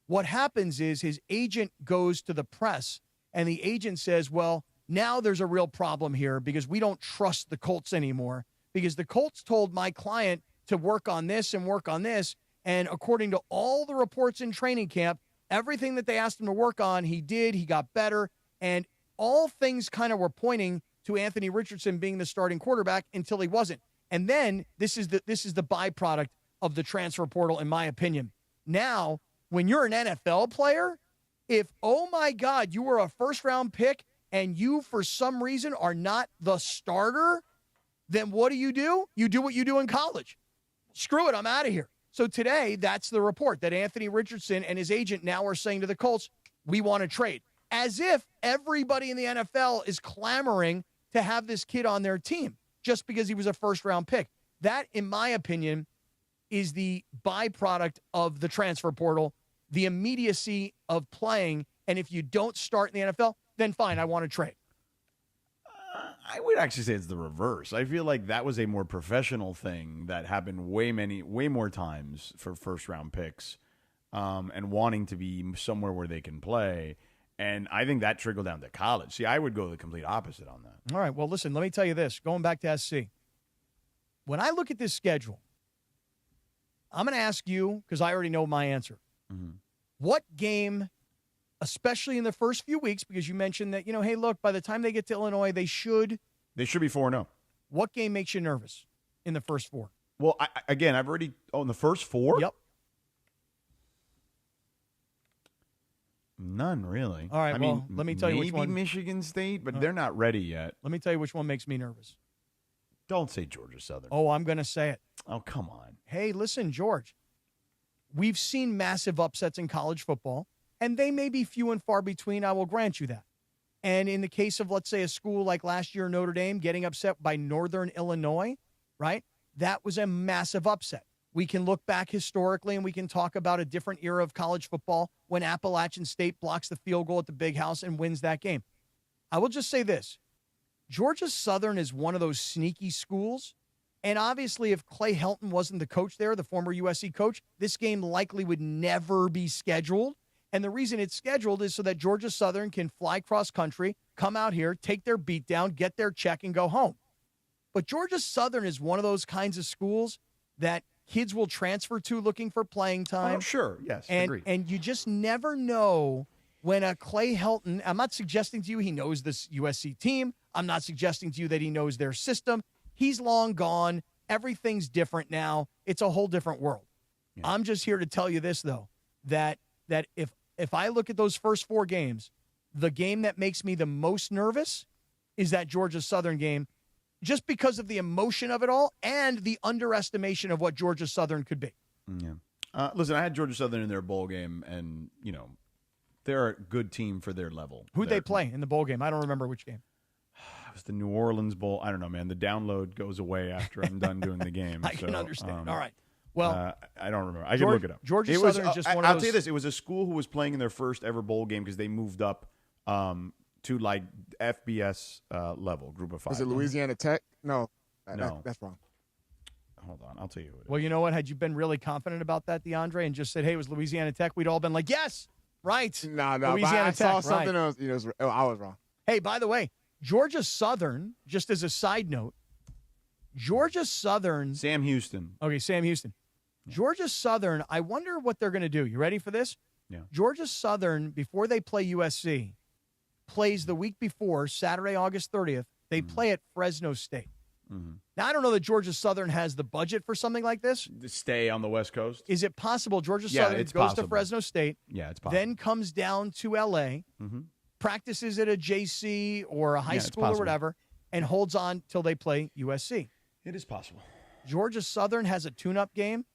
what happens is his agent goes to the press, and the agent says, well, now there's a real problem here because we don't trust the Colts anymore, because the Colts told my client to work on this and work on this, and according to all the reports in training camp, everything that they asked him to work on, he did, he got better, and all things kind of were pointing to Anthony Richardson being the starting quarterback until he wasn't. And then this is the byproduct of the transfer portal, in my opinion. Now, when you're an NFL player, if, oh my God, you were a first-round pick and you, for some reason, are not the starter, then what do? You do what you do in college. Screw it, I'm out of here. So today, that's the report, that Anthony Richardson and his agent now are saying to the Colts, we want to trade. As if everybody in the NFL is clamoring to have this kid on their team just because he was a first-round pick. That, in my opinion, is the byproduct of the transfer portal, the immediacy of playing. And if you don't start in the NFL, then fine, I want to trade. I would actually say it's the reverse. I feel like that was a more professional thing that happened way more times for first-round picks and wanting to be somewhere where they can play. And I think that trickled down to college. See, I would go the complete opposite on that. All right, well, listen, let me tell you this. Going back to SC, when I look at this schedule, I'm going to ask you, because I already know my answer. Mm-hmm. What game, especially in the first few weeks, because you mentioned that, hey, look, by the time they get to Illinois, they should be 4-0. What game makes you nervous in the first 4? Well, I've already in the first 4? Yep. None, really. All right, let me tell you which one. Maybe Michigan State, but they're not ready yet. Let me tell you which one makes me nervous. Don't say Georgia Southern. Oh, I'm going to say it. Oh, come on. Hey, listen, George. We've seen massive upsets in college football, and they may be few and far between. I will grant you that. And in the case of, let's say, a school like last year, Notre Dame, getting upset by Northern Illinois, right? That was a massive upset. We can look back historically, and we can talk about a different era of college football when Appalachian State blocks the field goal at the Big House and wins that game. I will just say this. Georgia Southern is one of those sneaky schools And obviously, if Clay Helton wasn't the coach there, the former USC coach, this game likely would never be scheduled. And the reason it's scheduled is so that Georgia Southern can fly cross country, come out here, take their beat down, get their check, and go home. But Georgia Southern is one of those kinds of schools that kids will transfer to looking for playing time. Oh, sure. Yes, agreed. And you just never know when a Clay Helton, I'm not suggesting to you he knows this USC team. I'm not suggesting to you that he knows their system. He's long gone. Everything's different now. It's a whole different world. Yeah. I'm just here to tell you this, though, that if I look at those first 4 games, the game that makes me the most nervous is that Georgia Southern game, just because of the emotion of it all and the underestimation of what Georgia Southern could be. Yeah. Listen, I had Georgia Southern in their bowl game, and, they're a good team for their level. Who'd they play in the bowl game? I don't remember which game. It was the New Orleans Bowl. I don't know, man. The download goes away after I'm done doing the game. I can understand. All right. Well, I don't remember. I can look it up. Georgia Southern is just one of those. I'll tell you this. It was a school who was playing in their first ever bowl game because they moved up to like FBS level, group of 5. Was it Louisiana Tech? No. No. That's wrong. Hold on. I'll tell you who it is. Well, you know what? Had you been really confident about that, DeAndre, and just said, hey, it was Louisiana Tech, we'd all been like, yes, right. No. Louisiana I Tech, saw something right. else. I was wrong. Hey, by the way, Georgia Southern, just as a side note, Georgia Southern. Sam Houston. Okay, Sam Houston. Yeah. Georgia Southern, I wonder what they're going to do. You ready for this? Yeah. Georgia Southern, before they play USC, plays the week before, Saturday, August 30th. They play at Fresno State. Mm-hmm. Now, I don't know that Georgia Southern has the budget for something like this. To stay on the West Coast? Is it possible Georgia Southern goes to Fresno State? Yeah, it's possible. Then comes down to L.A., practices at a JC or a high school or whatever, and holds on till they play USC. It is possible. Georgia Southern has a tune-up game.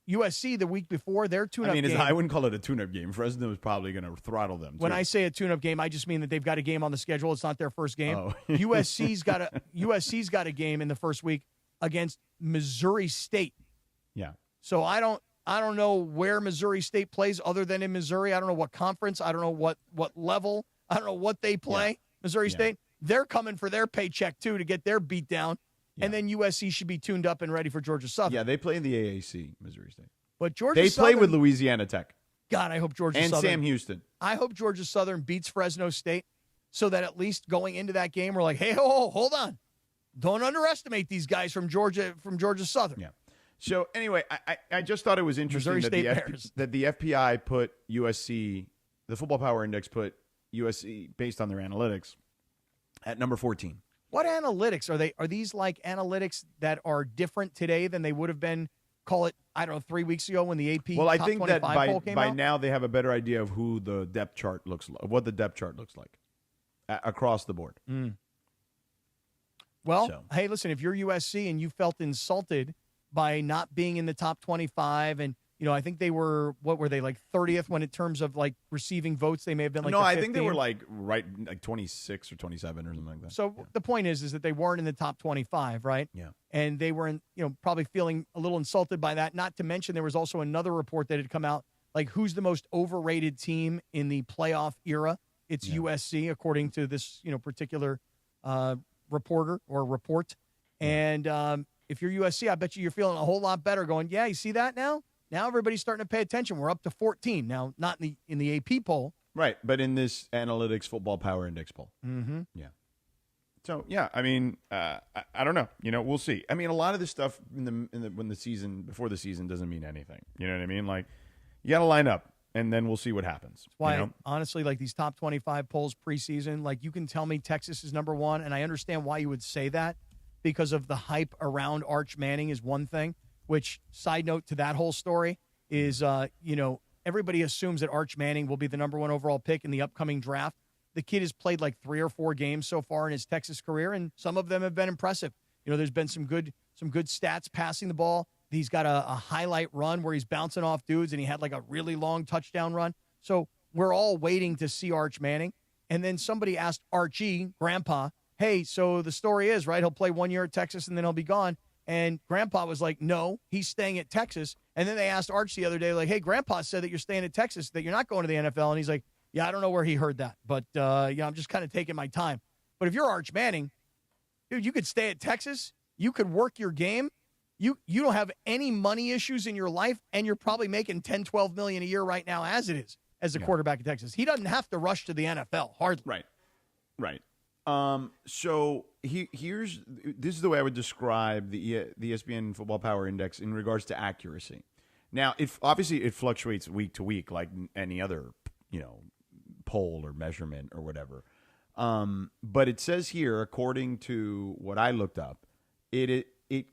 USC the week before their tune-up game. I wouldn't call it a tune-up game. Fresno is probably going to throttle them. When I say a tune-up game, I just mean that they've got a game on the schedule. It's not their first game. Oh. USC's got a game in the first week against Missouri State. Yeah. So I don't know where Missouri State plays other than in Missouri. I don't know what conference. I don't know what level. I don't know what they play. Yeah. Missouri State. They're coming for their paycheck too to get their beat down. Yeah. And then USC should be tuned up and ready for Georgia Southern. Yeah, they play in the AAC, Missouri State. But Georgia Southern, play with Louisiana Tech. God, I hope Georgia and Southern. Sam Houston. I hope Georgia Southern beats Fresno State so that at least going into that game, we're like, hey, hold on. Don't underestimate these guys from Georgia Southern. Yeah. So anyway, I just thought it was interesting that the FPI put USC, the Football Power Index put USC based on their analytics at number 14. What analytics are they? Are these like analytics that are different today than they would have been? Call it, I don't know, 3 weeks ago when the AP. Well, I Top think 25 that poll came by out? now they have a better idea of who the depth chart looks like, what the depth chart looks like across the board. Well, hey, listen, if you're USC and you felt insulted by not being in the top 25, and I think they were, what were they, like 30th when in terms of like receiving votes? They may have been like no, the I think they 15th. were like 26 or 27 or something like that. So the point is that they weren't in the top 25, right? Yeah. And they were, probably feeling a little insulted by that. Not to mention there was also another report that had come out, like who's the most overrated team in the playoff era? It's USC, according to this, particular reporter or report. And if you're USC, I bet you're feeling a whole lot better going, yeah, you see that now? Now everybody's starting to pay attention. We're up to 14 now, not in the AP poll. Right, but in this analytics football power index poll. Mm-hmm. Yeah. So, yeah, I mean, I don't know. We'll see. I mean, a lot of this stuff before the season doesn't mean anything. You know what I mean? Like, you got to line up, and then we'll see what happens. That's why, honestly, like these top 25 polls preseason, like you can tell me Texas is number one, and I understand why you would say that because of the hype around Arch Manning is one thing. Which, side note to that whole story, is, everybody assumes that Arch Manning will be the number one overall pick in the upcoming draft. The kid has played like 3 or 4 games so far in his Texas career, and some of them have been impressive. There's been some good stats passing the ball. He's got a highlight run where he's bouncing off dudes, and he had like a really long touchdown run. So we're all waiting to see Arch Manning. And then somebody asked Archie, Grandpa, hey, so the story is, right, he'll play 1 year at Texas and then he'll be gone. And Grandpa was like, no, he's staying at Texas. And then they asked Arch the other day, like, hey, Grandpa said that you're staying at Texas, that you're not going to the NFL. And he's like, yeah, I don't know where he heard that. But, I'm just kind of taking my time. But if you're Arch Manning, dude, you could stay at Texas. you could work your game. You don't have any money issues in your life, and you're probably making $10-12 million a year right now as it is, as a quarterback in Texas. He doesn't have to rush to the NFL, hardly. Right. So this is the way I would describe the ESPN Football Power Index in regards to accuracy. Now, obviously it fluctuates week to week like any other, poll or measurement or whatever. But it says here, according to what I looked up, it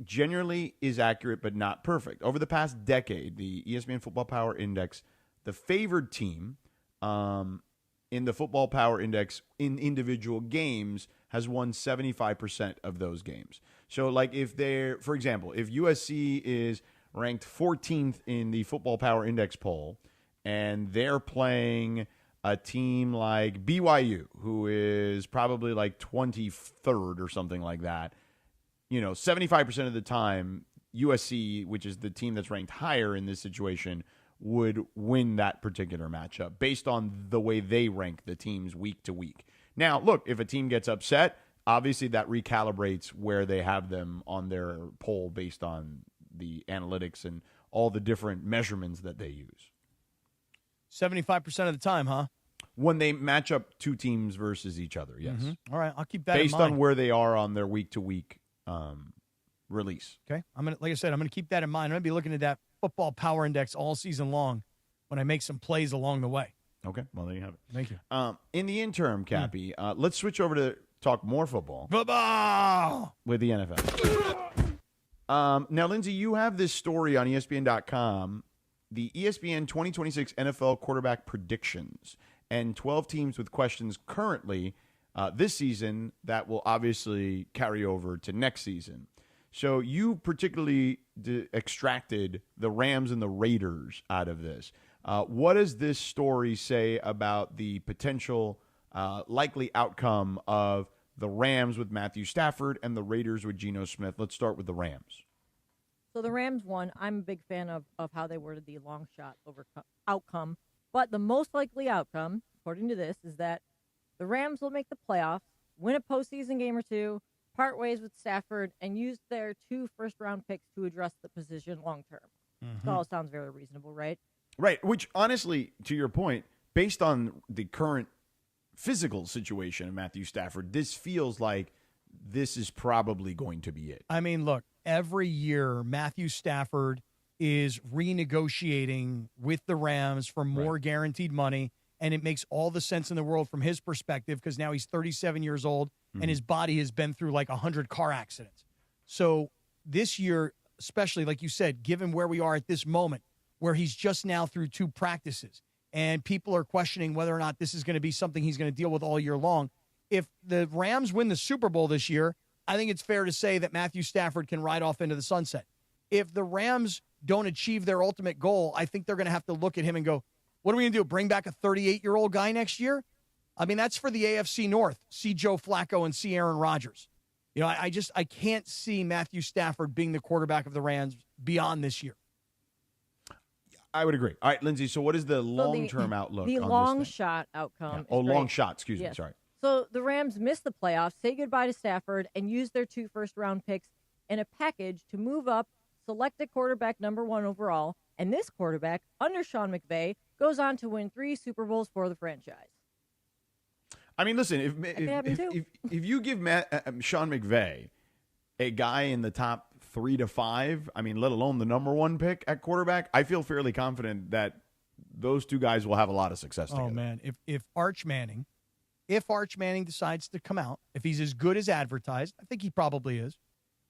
generally is accurate but not perfect. Over the past decade, the ESPN Football Power Index, the favored team in the Football Power Index in individual games has won 75% of those games. So, like, for example, if USC is ranked 14th in the Football Power Index poll, and they're playing a team like BYU, who is probably like 23rd or something like that, 75% of the time, USC, which is the team that's ranked higher in this situation, would win that particular matchup based on the way they rank the teams week to week. Now, look, if a team gets upset, obviously that recalibrates where they have them on their poll based on the analytics and all the different measurements that they use. 75% of the time, huh? When they match up two teams versus each other, yes. All right, I'll keep that in mind. Based on where they are on their week-to-week release. Okay, like I said, I'm going to keep that in mind. I'm going to be looking at that Football Power Index all season long when I make some plays along the way. Okay, well, there you have it. Thank you. In the interim, Cappy, let's switch over to talk more football. Football! With the NFL. Now, Lindsay, you have this story on ESPN.com, the ESPN 2026 NFL quarterback predictions, and 12 teams with questions currently this season that will obviously carry over to next season. So you particularly extracted the Rams and the Raiders out of this. What does this story say about the potential likely outcome of the Rams with Matthew Stafford and the Raiders with Geno Smith? Let's start with the Rams. So the Rams won. I'm a big fan of how they worded the long shot outcome. But the most likely outcome, according to this, is that the Rams will make the playoffs, win a postseason game or two, part ways with Stafford, and use their 2 first-round picks to address the position long-term. It all sounds very reasonable, right? Right, which honestly, to your point, based on the current physical situation of Matthew Stafford, this feels like this is probably going to be it. I mean, look, every year Matthew Stafford is renegotiating with the Rams for more guaranteed money, and it makes all the sense in the world from his perspective because now he's 37 years old and his body has been through like 100 car accidents. So this year, especially like you said, given where we are at this moment, where he's just now through 2 practices, and people are questioning whether or not this is going to be something he's going to deal with all year long. If the Rams win the Super Bowl this year, I think it's fair to say that Matthew Stafford can ride off into the sunset. If the Rams don't achieve their ultimate goal, I think they're going to have to look at him and go, what are we going to do, bring back a 38-year-old guy next year? I mean, that's for the AFC North. See Joe Flacco and see Aaron Rodgers. I can't see Matthew Stafford being the quarterback of the Rams beyond this year. I would agree. All right, Lindsay, so what is the long-term outlook The on long this thing? shot outcome. Yeah. Oh, is long great. shot. Excuse me. Yes. Sorry. So the Rams miss the playoffs, say goodbye to Stafford, and use their 2 first-round picks in a package to move up, select a quarterback number 1 overall, and this quarterback, under Sean McVay, goes on to win 3 Super Bowls for the franchise. I mean, listen, if you give Sean McVay a guy in the top 3 to 5, I mean, let alone the number 1 pick at quarterback, I feel fairly confident that those 2 guys will have a lot of success together. Oh, man. If Arch Manning decides to come out, if he's as good as advertised, I think he probably is.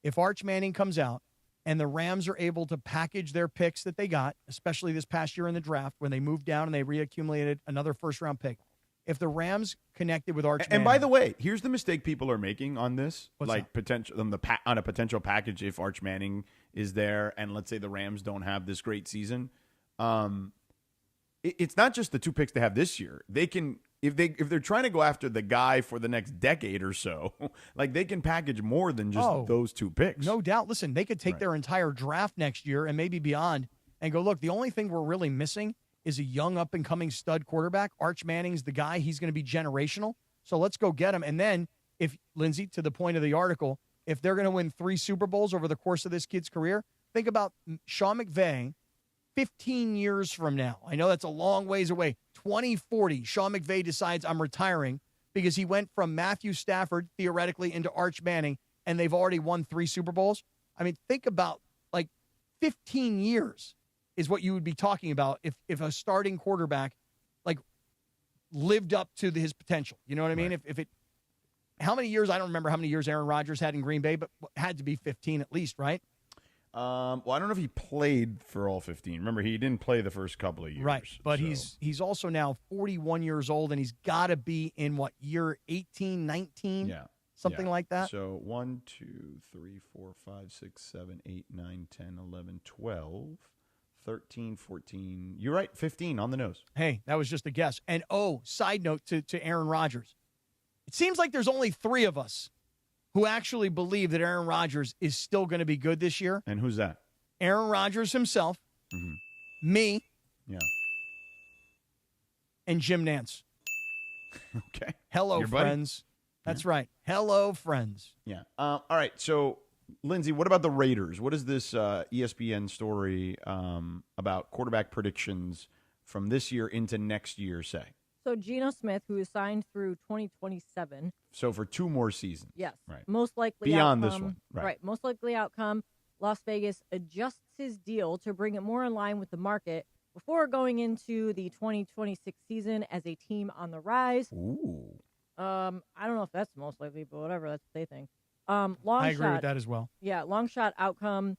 If Arch Manning comes out and the Rams are able to package their picks that they got, especially this past year in the draft when they moved down and they reaccumulated another first-round pick, if the Rams connected with Arch Manning. And by the way, here's the mistake people are making on this, What's that? potential on a potential package if Arch Manning is there, and let's say the Rams don't have this great season. It's not just the 2 picks they have this year. They can, if they're trying to go after the guy for the next decade or so, like they can package more than just those 2 picks. No doubt. Listen, they could take their entire draft next year and maybe beyond and go, look, the only thing we're really missing is a young up-and-coming stud quarterback. Arch Manning's the guy. He's going to be generational. So let's go get him. And then, if Lindsay, to the point of the article, if they're going to win 3 Super Bowls over the course of this kid's career, think about Sean McVay 15 years from now. I know that's a long ways away. 2040, Sean McVay decides I'm retiring because he went from Matthew Stafford, theoretically, into Arch Manning, and they've already won 3 Super Bowls. I mean, think about, 15 years is what you would be talking about if a starting quarterback, lived up to his potential. You know what I mean? Right. How many years? I don't remember how many years Aaron Rodgers had in Green Bay, but had to be 15 at least, right? Well, I don't know if he played for all 15. Remember, he didn't play the first couple of years. Right, but he's also now 41 years old, and he's got to be in, year 18, 19? Yeah. Something like that? So 1, 2, 3, 4, 5, 6, 7, 8, 9, 10, 11, 12, 13, 14. You're right, 15 on the nose. Hey, that was just a guess. And, side note to Aaron Rodgers. It seems like there's only 3 of us who actually believe that Aaron Rodgers is still going to be good this year. And who's that? Aaron Rodgers himself, me, and Jim Nantz. Okay. Hello, Your buddy? friends. That's right. Hello, friends. Yeah. All right. So, Lindsay, what about the Raiders? What is this ESPN story about quarterback predictions from this year into next year say? So Geno Smith, who is signed through 2027. So for 2 more seasons. Yes. Right. Most likely beyond outcome, this one. Right. Most likely outcome, Las Vegas adjusts his deal to bring it more in line with the market before going into the 2026 season as a team on the rise. Ooh. I don't know if that's most likely, but whatever, that's what they think. I agree with that as well. Yeah, long shot outcome.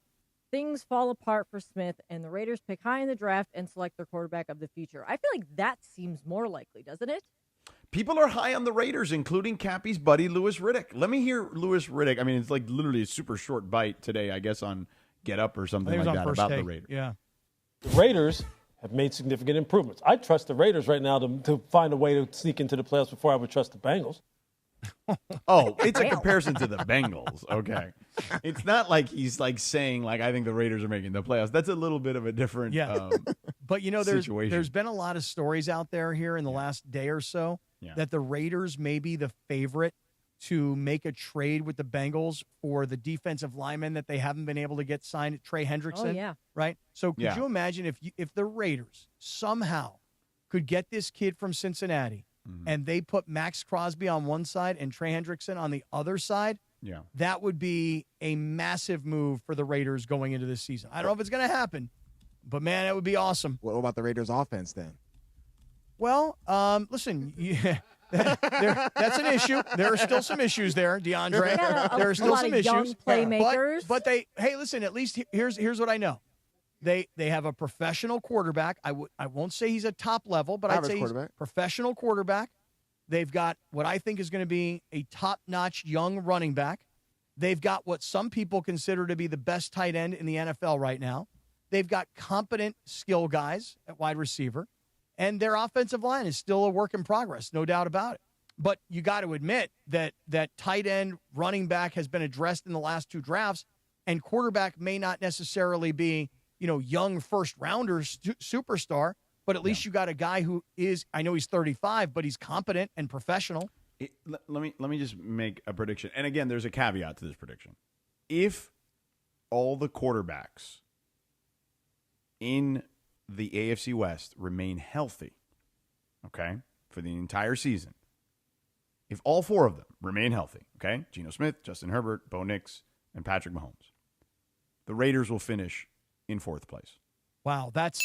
Things fall apart for Smith, and the Raiders pick high in the draft and select their quarterback of the future. I feel like that seems more likely, doesn't it? People are high on the Raiders, including Cappy's buddy, Louis Riddick. Let me hear Louis Riddick. I mean, it's literally a super short bite today, I guess, on Get Up or something like that about the Raiders. Yeah. The Raiders have made significant improvements. I trust the Raiders right now to find a way to sneak into the playoffs before I would trust the Bengals. Oh, it's a comparison to the Bengals. Okay. It's not like he's saying I think the Raiders are making the playoffs. That's a little bit of a different but there's been a lot of stories out there here in the last day or so that the Raiders may be the favorite to make a trade with the Bengals for the defensive lineman that they haven't been able to get signed, Trey Hendrickson. Oh, yeah. Right? So could you imagine if the Raiders somehow could get this kid from Cincinnati and they put Max Crosby on one side and Trey Hendrickson on the other side? Yeah. That would be a massive move for the Raiders going into this season. I don't know if it's going to happen, but, man, that would be awesome. What about the Raiders' offense then? Well, listen, that's an issue. There are still some issues there, DeAndre. There are still some issues. Young playmakers. But hey, listen, at least here's what I know. They have a professional quarterback. I won't say he's a top level, but I'd say he's a professional quarterback. They've got what I think is going to be a top-notch young running back. They've got what some people consider to be the best tight end in the NFL right now. They've got competent skill guys at wide receiver. And their offensive line is still a work in progress, no doubt about it. But you got to admit that tight end running back has been addressed in the last 2 drafts, and quarterback may not necessarily be, young first-rounder superstar, but at least you got a guy who is, I know he's 35, but he's competent and professional. Let me just make a prediction. And again, there's a caveat to this prediction. If all the quarterbacks in the AFC West remain healthy, okay, for the entire season, if all 4 of them remain healthy, okay, Geno Smith, Justin Herbert, Bo Nix, and Patrick Mahomes, the Raiders will finish in 4th place. Wow, that's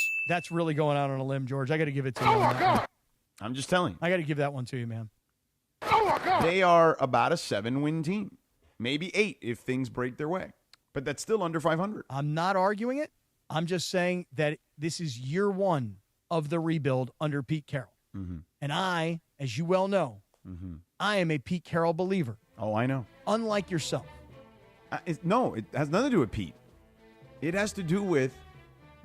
really going out on a limb, George. I got to give it to you. Oh, my God. I'm just telling you. I got to give that one to you, man. Oh, my God. They are about a 7-win team, maybe 8 if things break their way, but that's still under 500. I'm not arguing it. I'm just saying that this is year 1 of the rebuild under Pete Carroll. Mm-hmm. And I, as you well know, I am a Pete Carroll believer. Oh, I know. Unlike yourself. No, it has nothing to do with Pete. It has to do with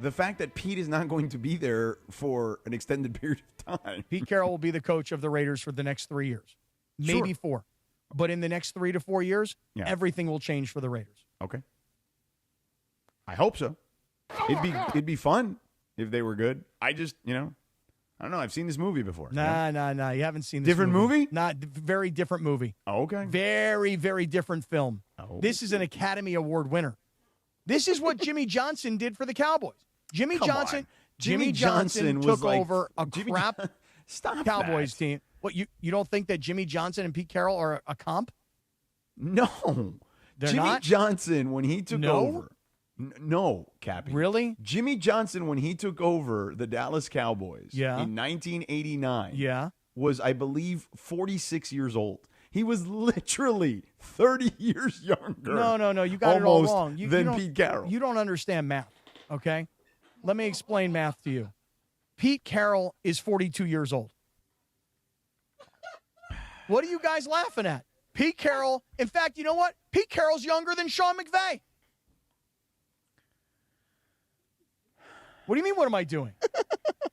the fact that Pete is not going to be there for an extended period of time. Pete Carroll will be the coach of the Raiders for the next 3 years, maybe 4. But in the next 3 to 4 years, everything will change for the Raiders. Okay. I hope so. It'd be fun if they were good. I just, I don't don't know. I've seen this movie before. Nah. You haven't seen this Different movie? Not very different movie. Oh, okay. Very, very different film. Oh. This is an Academy Award winner. This is what Jimmy Johnson did for the Cowboys. Jimmy Johnson took over a crap Cowboys team. What, you don't think that Jimmy Johnson and Pete Carroll are a comp? No. They're Jimmy not? Johnson, when he took over. No, Cappy. Really? Jimmy Johnson, when he took over the Dallas Cowboys Yeah. in 1989, Yeah. was, I believe, 46 years old. He was literally 30 years younger. No. You got it all almost wrong. than don't- Pete Carroll. You don't understand math, okay? Let me explain math to you. Pete Carroll is 42 years old. What are you guys laughing at? Pete Carroll, in fact, you know what? Pete Carroll's younger than Sean McVay. What do you mean, what am I doing?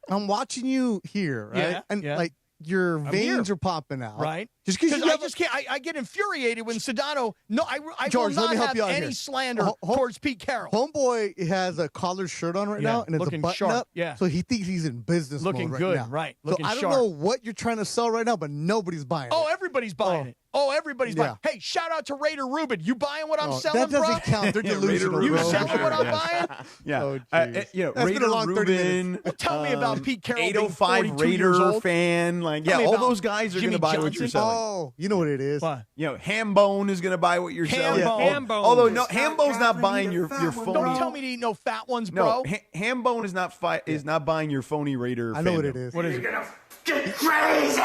I'm watching you here, right? Yeah, and yeah. like your I'm veins here. are popping out, Right? Just because I just can't. I get infuriated when Sedano. No, I George, will let me not help you have out any here. slander Ho- towards Pete Carroll. Homeboy has a collared shirt on right Yeah, now, and it's a looking button sharp, up. yeah. So he thinks he's in business Looking mode right good, now. right, So looking I don't sharp. know what you're trying to sell right now, but nobody's buying it. Oh, everybody's buying it. Oh, everybody's buying. Hey, shout out to Raider Rubin. You buying what I'm selling, that doesn't bro? count. They're delusional. You bro. selling what I'm Yes. buying? Yeah. Oh, That's been Raider a long 30 Rubin. minutes. Tell me about Pete Carroll being 805 42 years Raider old. fan. Like, Tell yeah, me all about those guys are going Jimmy to buy what you're Johnson. selling. Oh, you know what it is. What? Hambone is going to buy what you're selling. Hambone. Although, no, Hambone's not buying your phony. Don't tell me to eat no fat ones, bro. No, Hambone is not buying your phony Raider. I know what fandom. it is. What is it? Get crazy!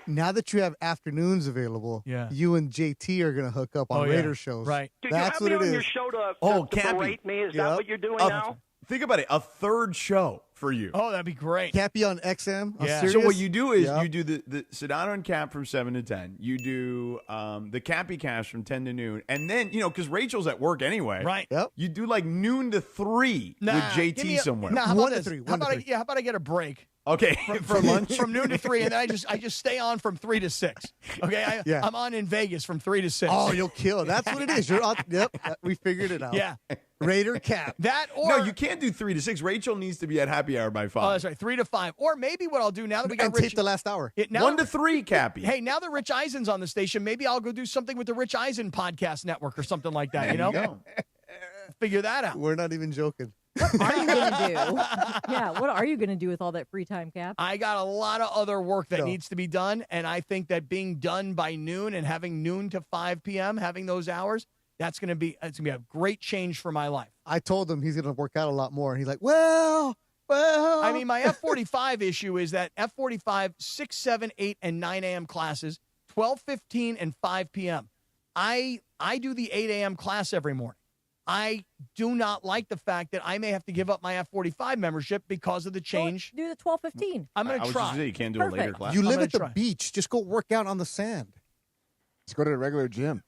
Now that you have afternoons available, Yeah. you and JT are going to hook up on Oh, yeah. Raider shows. Right. That's what it is. Oh, to Cappy. berate me? Is that what you're doing Uh, now? Think about it. A third show for you. Oh, that'd be great. Cappy on XM. On Yeah. Sirius. So what you do is Yep. you do the Sedano and Cap from 7 to 10. You do the Cappy Cash from 10 to noon. And then, because Rachel's at work anyway. Right. Yep. You do like noon to 3 Nah, with give me JT somewhere. Nah, how 1 about to this? 3, How 1 to about 3. how about I get a break? Okay. For lunch? From noon to 3, and then I just stay on from 3 to 6. Okay, Yeah. I'm on in Vegas from 3 to 6. Oh, you'll kill. That's what it is. You're on. Yep. We figured it out. Yeah. Raider Cap. That or No, you can't do 3 to 6. Rachel needs to be at happy hour by 5. Oh, that's right, 3 to 5. Or maybe what I'll do now that we got And Rich. tape the last hour. Now 1 to 3, Cappy. Hey, now that Rich Eisen's on the station, maybe I'll go do something with the Rich Eisen podcast network or something like that. You know, go. figure that out. We're not even joking. What are you going to do? Yeah, what are you going to do with all that free time, Cap? I got a lot of other work that No. needs to be done, and I think that being done by noon and having noon to 5 p.m., having those hours, it's going to be a great change for my life. I told him he's going to work out a lot more. And he's like, well. I mean, my F45 issue is that F45, 6, 7, 8, and 9 a.m. classes, 12, 15, and 5 p.m. I do the 8 a.m. class every morning. I do not like the fact that I may have to give up my F45 membership because of the change. Do the 12:15. I'm going I to was try. just saying, you can't do a later Perfect. class. You I'm live gonna at the try. beach. Just go work out on the sand. Let's go to the regular gym.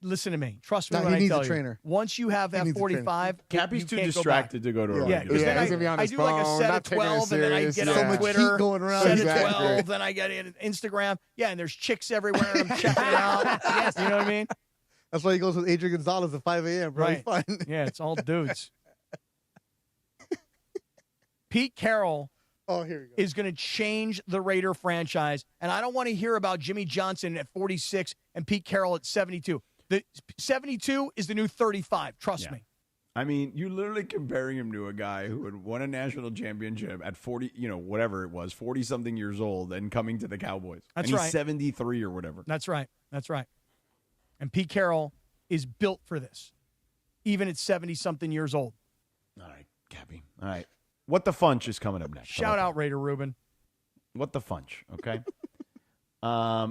Listen to me. Trust me No, when he I needs tell a you. trainer. Once you have He needs a trainer. F45, Cappy's you too can't distracted to go to a Yeah, regular because Yeah, then he's gonna be on I his do like a phone, set not at taking it 12, and then I serious. get So on much Twitter. heat going around. Set Exactly. at 12, then I get in Instagram. Yeah, and there's chicks everywhere, and I'm checking it out. Yes, you know what I mean? That's why he goes with Adrian Gonzalez at 5 a.m., bro. He's Right. fine. Yeah, it's all dudes. Pete Carroll Oh, here we go. is going to change the Raider franchise, and I don't want to hear about Jimmy Johnson at 46 and Pete Carroll at 72. The 72 is the new 35. Trust me. I mean, you're literally comparing him to a guy who had won a national championship at 40, whatever it was, 40-something years old and coming to the Cowboys. That's and right. he's 73 or whatever. That's right. That's right. And Pete Carroll is built for this, even at 70-something years old. All right, Cappy. All right. What the Funch is coming up next. Shout out Raider Rubin. What the Funch, okay?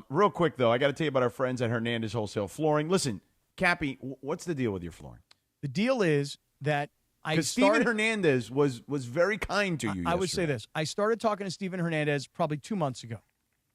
Real quick, though, I got to tell you about our friends at Hernandez Wholesale Flooring. Listen, Cappy, what's the deal with your flooring? The deal is that Because Steven Hernandez was very kind to you I would say yesterday. this. I started talking to Steven Hernandez probably 2 months ago,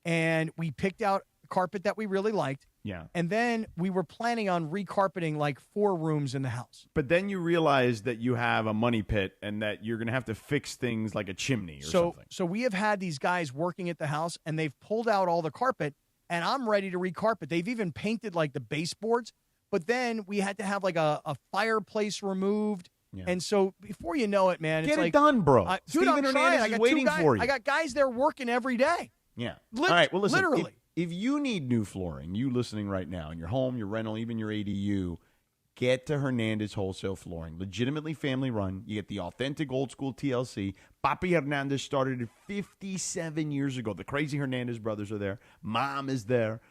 and we picked out a carpet that we really liked. Yeah. And then we were planning on recarpeting like 4 rooms in the house. But then you realize that you have a money pit and that you're going to have to fix things like a chimney or something. So we have had these guys working at the house, and they've pulled out all the carpet, and I'm ready to recarpet. They've even painted like the baseboards, but then we had to have like a fireplace removed And so before you know it, man, it's Get it like done, bro. Dude, Steven I'm trying. Hernandez I is got waiting for you. I got guys there working every day. Yeah. All right. Well, listen. Literally. If you need new flooring, you listening right now, in your home, your rental, even your ADU, get to Hernandez Wholesale Flooring. Legitimately family run. You get the authentic old school TLC. Papi Hernandez started it 57 years ago. The crazy Hernandez brothers are there. Mom is there.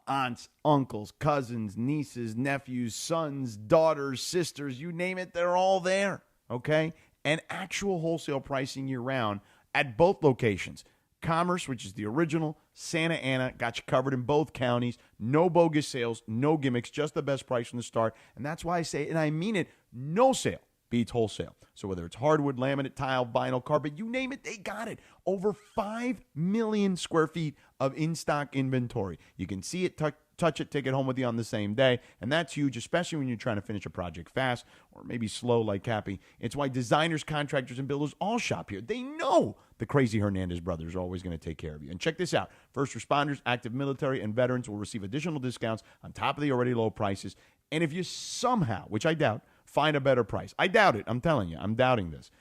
Aunts, uncles, cousins, nieces, nephews, sons, daughters, sisters, you name it, they're all there. Okay? And actual wholesale pricing year round at both locations. Commerce, which is the original, Santa Ana, got you covered in both counties. No bogus sales, no gimmicks, just the best price from the start. And that's why I say, and I mean it, no sale beats wholesale. So whether it's hardwood, laminate, tile, vinyl, carpet, you name it, they got it. Over 5 million square feet of in-stock inventory. You can see it, touch it, take it home with you on the same day. And that's huge, especially when you're trying to finish a project fast or maybe slow like Cappy. It's why designers, contractors, and builders all shop here. They know the crazy Hernandez brothers are always going to take care of you. And check this out. First responders, active military, and veterans will receive additional discounts on top of the already low prices. And if you somehow, which I doubt, find a better price. I doubt it. I'm telling you. I'm doubting this.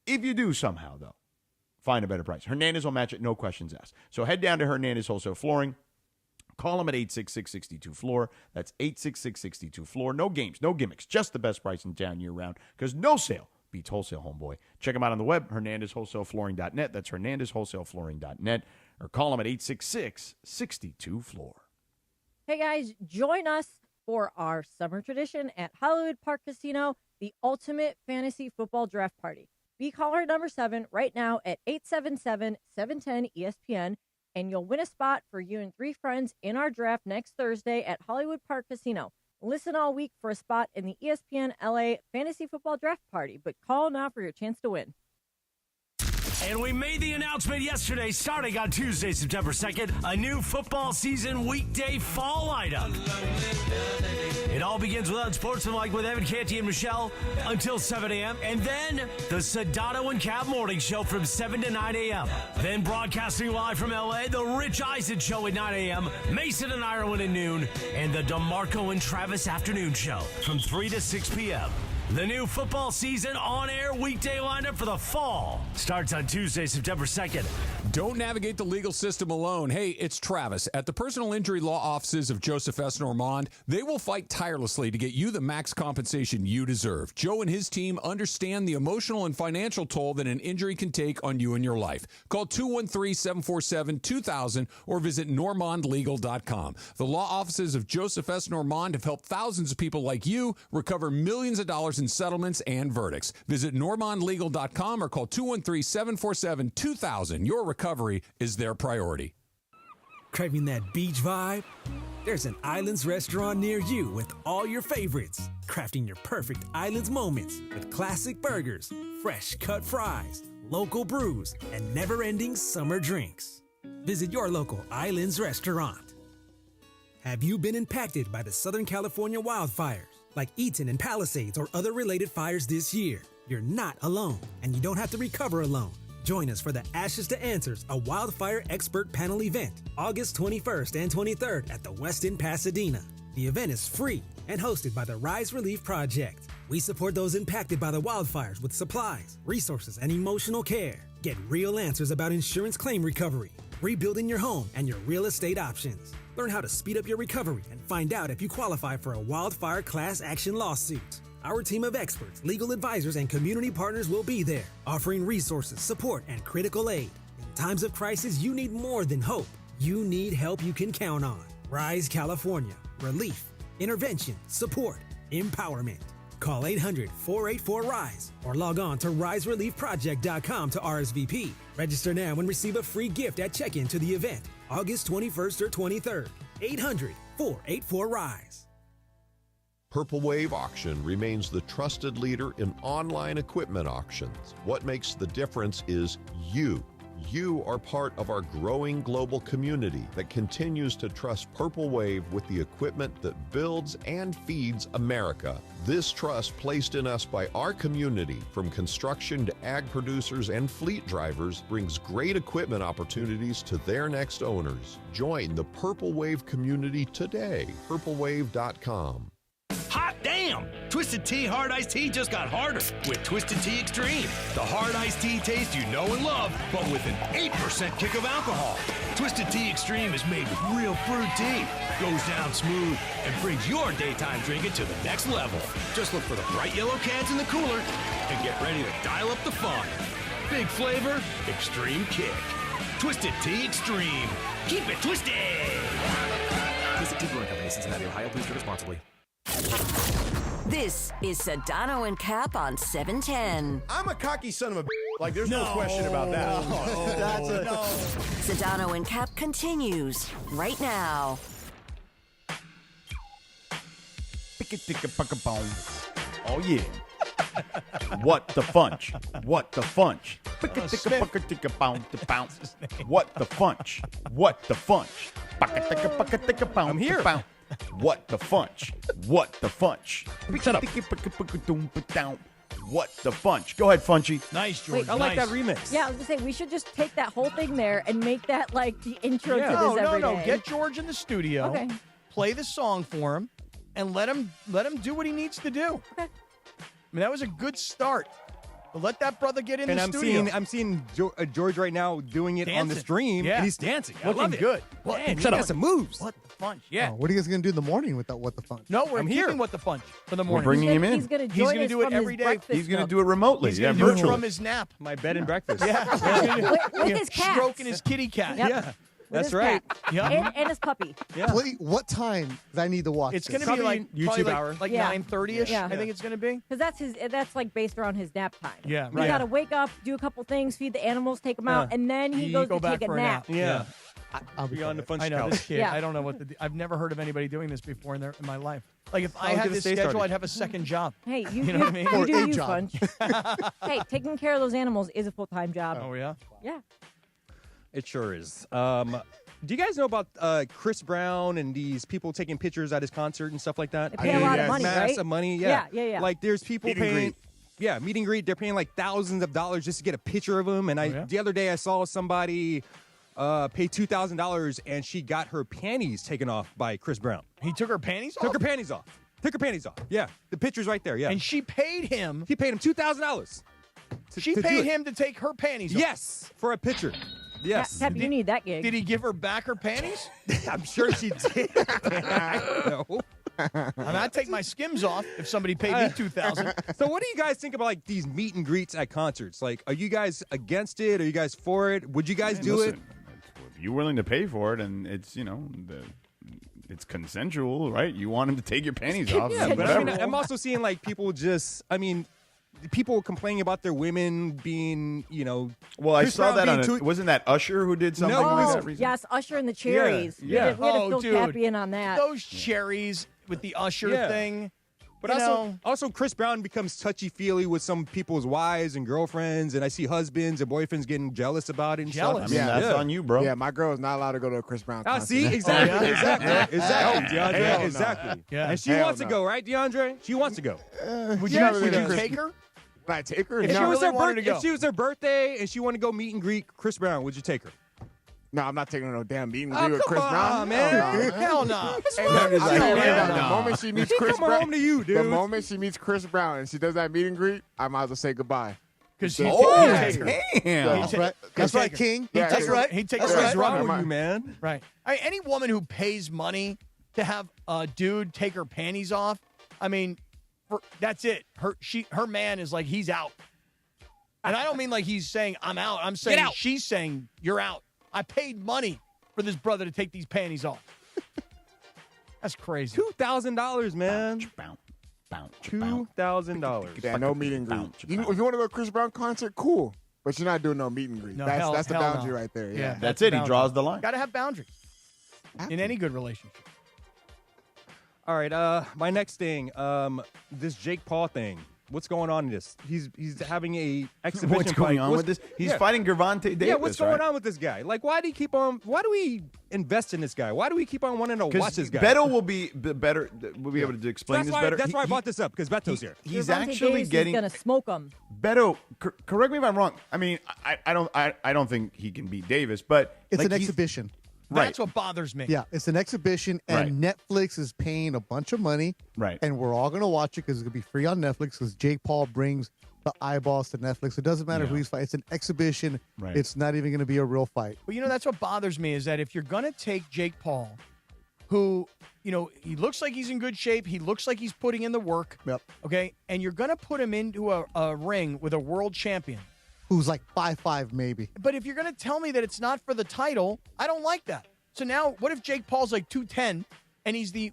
If you do somehow, though, find a better price, Hernandez will match it, no questions asked. So head down to Hernandez Wholesale Flooring. Call them at 866-62-FLOOR. That's 866-62-FLOOR. No games, no gimmicks, just the best price in town year-round because no sale beats wholesale, homeboy. Check them out on the web, HernandezWholesaleFlooring.net. That's HernandezWholesaleFlooring.net. Or call them at 866-62-FLOOR. Hey, guys, join us for our summer tradition at Hollywood Park Casino, the ultimate fantasy football draft party. Be caller number 7 right now at 877-710-ESPN, and you'll win a spot for you and 3 friends in our draft next Thursday at Hollywood Park Casino. Listen all week for a spot in the ESPN LA Fantasy Football Draft Party, but call now for your chance to win. And we made the announcement yesterday, starting on Tuesday, September 2nd, a new football season weekday fall lineup. It all begins with Unsportsmanlike with Evan Canty and Michelle until 7 a.m. And then the Sedano and Kap morning show from 7 to 9 a.m. Then broadcasting live from L.A., the Rich Eisen show at 9 a.m., Mason and Ireland at noon, and the DeMarco and Travis afternoon show from 3 to 6 p.m. The new football season on-air weekday lineup for the fall starts on Tuesday, September 2nd. Don't navigate the legal system alone. Hey, it's Travis. At the personal injury law offices of Joseph S. Normand, they will fight tirelessly to get you the max compensation you deserve. Joe and his team understand the emotional and financial toll that an injury can take on you and your life. Call 213-747-2000 or visit normandlegal.com. The law offices of Joseph S. Normand have helped thousands of people like you recover millions of dollars in settlements and verdicts. Visit normandlegal.com or call 213-747-2000. Your recovery is their priority. Craving that beach vibe? There's an Islands restaurant near you with all your favorites. Crafting your perfect Islands moments with classic burgers, fresh cut fries, local brews, and never-ending summer drinks. Visit your local Islands restaurant. Have you been impacted by the Southern California wildfires, like Eaton and Palisades or other related fires this year? You're not alone, and you don't have to recover alone. Join us for the Ashes to Answers, a wildfire expert panel event, August 21st and 23rd at the Westin Pasadena. The event is free and hosted by the Rise Relief Project. We support those impacted by the wildfires with supplies, resources, and emotional care. Get real answers about insurance claim recovery, rebuilding your home, and your real estate options. Learn how to speed up your recovery and find out if you qualify for a wildfire class action lawsuit. Our team of experts, legal advisors, and community partners will be there, offering resources, support, and critical aid. In times of crisis, you need more than hope. You need help you can count on. Rise California. Relief, intervention, support, empowerment. Call 800-484-RISE or log on to risereliefproject.com to RSVP. Register now and receive a free gift at check-in to the event, August 21st or 23rd. 800-484-RISE. Purple Wave Auction remains the trusted leader in online equipment auctions. What makes the difference is you. You are part of our growing global community that continues to trust Purple Wave with the equipment that builds and feeds America. This trust placed in us by our community, from construction to ag producers and fleet drivers, brings great equipment opportunities to their next owners. Join the Purple Wave community today. purplewave.com. Hot damn! Twisted Tea Hard Iced Tea just got harder with Twisted Tea Extreme. The hard iced tea taste you know and love, but with an 8% kick of alcohol. Twisted Tea Extreme is made with real fruit tea, goes down smooth, and brings your daytime drinking to the next level. Just look for the bright yellow cans in the cooler and get ready to dial up the fun. Big flavor, extreme kick. Twisted Tea Extreme. Keep it twisted. Twisted Tea Brewing Company, Cincinnati, Ohio. Please drink responsibly. This is Sedano and Kap on 710. I'm a cocky son of a like, there's no question about that. Sedano and Kap continues right now. Oh, yeah. What the funch? What the funch? What the funch? What the funch? I'm here. What the funch? What the funch? Shut up. What the funch? Go ahead, Funchy. Nice, George. Wait, I like nice. that remix. Yeah, I was going to say, we should just take that whole thing there and make that like the intro to this every No. day. Get George in the studio. Okay. Play the song for him, and let him do what he needs to do. Okay. I mean, that was a good start. But let that brother get in the studio. I'm seeing George right now doing it on the Dancing. stream, Yeah. and he's dancing. I Looking love it. good. Man, Shut he up. got some moves. What the funch? Yeah. Oh, what are you guys going to do in the morning with that What the Fun? No, we're I'm keeping here. What the Funch for the We're morning. bringing him in. He's going to join gonna us do it from every his day. breakfast He's going to cup. do it remotely. He's Yeah, going to do it virtually. from his nap. My bed and breakfast. Yeah. With his cat. Stroking his kitty cat. Yep. Yeah, With that's his right. cat. Yeah. And his puppy. Yeah. Play what time? Because I need to watch. It's this. going to be like YouTube probably hour. like Yeah. 9:30ish. Yeah. I think it's going to be. Because that's like based around his nap time. Yeah, He's right. got to wake up, do a couple things, feed the animals, take them out, Yeah. and then he goes go to back take a for nap. Yeah. I'll be Be on the fun I know couch. this kid. Yeah. I don't know what I've never heard of anybody doing this before in my life. Like if I I'll had get a this stay schedule, started. I'd have a second job. Hey, you know what I mean? You Or do a you, job. Funch. Hey, taking care of those animals is a full-time job. Oh yeah. Yeah. It sure is. Do you guys know about Chris Brown and these people taking pictures at his concert and stuff like that? They pay a lot of money, Mass right? of money, Yeah, yeah, yeah. Like there's people Meet and paying. greet. Yeah, meet and greet. They're paying like thousands of dollars just to get a picture of him. And the other day I saw somebody pay $2,000 and she got her panties taken off by Chris Brown. He took her panties off. Took her panties off. Took her panties off. Yeah, the picture's right there. Yeah, And she paid him. he paid him $2,000. She paid him to take her panties off. Yes, for a picture. Yes. Cap, you need that gig. Did he give her back her panties? I'm sure she did. I don't know. I mean, I'd take my skims off if somebody paid me $2,000. So what do you guys think about like these meet and greets at concerts? Like, are you guys against it? Are you guys for it? Would you guys do it? If you're willing to pay for it, and it's it's consensual, right? You want him to take your panties off. Yeah, then but I mean, whatever. I'm also seeing like people people complaining about their women being, Well, I Chris saw Brown that being on wasn't that Usher who did something No, like Oh, that recently? yes, Usher and the Cherries. Yeah. We had to Oh, fill dude. Cappy in on that. Those cherries with the Usher Yeah. thing. But you also Chris Brown becomes touchy-feely with some people's wives and girlfriends, and I see husbands and boyfriends getting jealous about it and Jealous? stuff. I mean, that's on you, bro. Yeah, my girl is not allowed to go to a Chris Brown Ah, concert. see? Exactly. Exactly. Exactly, Hell DeAndre. no. Exactly. Yeah. And she Hell wants to no. go, right, DeAndre? She wants to go. Would Yeah, you, really would you Chris- take her? Can I take her? If, No. she was really her wanted to go. if she was her birthday and she wanted to go meet and greet Chris Brown, would you take her? No, I'm not taking her no damn meet and Oh, greet with come Chris on, Brown. man. Hell no. Hey, I'm just like, saying, hell the no. moment she meets She Chris coming Brown, home to you, the dude. moment she meets Chris Brown and she does that meet and greet, I might as well say goodbye. Because Yeah. Damn. That's right, King. Yeah, That's yeah. right. He takes That's her right. What's wrong Am with I- you, man? Right. Any woman who pays money to have a dude take her panties off, I mean, that's it. Her man is like, he's out. And I don't mean like he's saying, I'm out. I'm saying out. she's saying, you're out. I paid money for this brother to take these panties off. That's crazy. $2,000, man. Bounce. $2,000. Yeah, no meet and greet. If you want to go to a Chris Brown concert, cool. But you're not doing no meet and greet. No, that's the hell boundary no. right there. Yeah, Yeah. That's it. He draws the line. Got to have boundaries in any good relationship. All right, my next thing, this Jake Paul thing. What's going on in this? He's having a exhibition What's going fight. on with this? He's fighting Gervonta Davis. Yeah, what's going right? on with this guy? Like, why do we invest in this guy? Why do we keep on wanting to watch this guy? Beto will be able to explain That's this why, better. That's why I brought this up, because Beto's here. He's Gervonta actually Davis getting is going to smoke him. Beto. Correct me if I'm wrong. I mean, I don't think he can beat Davis, but It's like, an exhibition. That's what bothers me. Yeah, it's an exhibition, and Netflix is paying a bunch of money. Right. And we're all going to watch it because it's going to be free on Netflix because Jake Paul brings the eyeballs to Netflix. It doesn't matter who he's fighting. It's an exhibition. Right. It's not even going to be a real fight. But, that's what bothers me is that if you're going to take Jake Paul, who, he looks like he's in good shape. He looks like he's putting in the work. Yep. Okay? And you're going to put him into a ring with a world champion. Who's like 5'5", maybe. But if you're going to tell me that it's not for the title, I don't like that. So now, what if Jake Paul's like 210 and he's the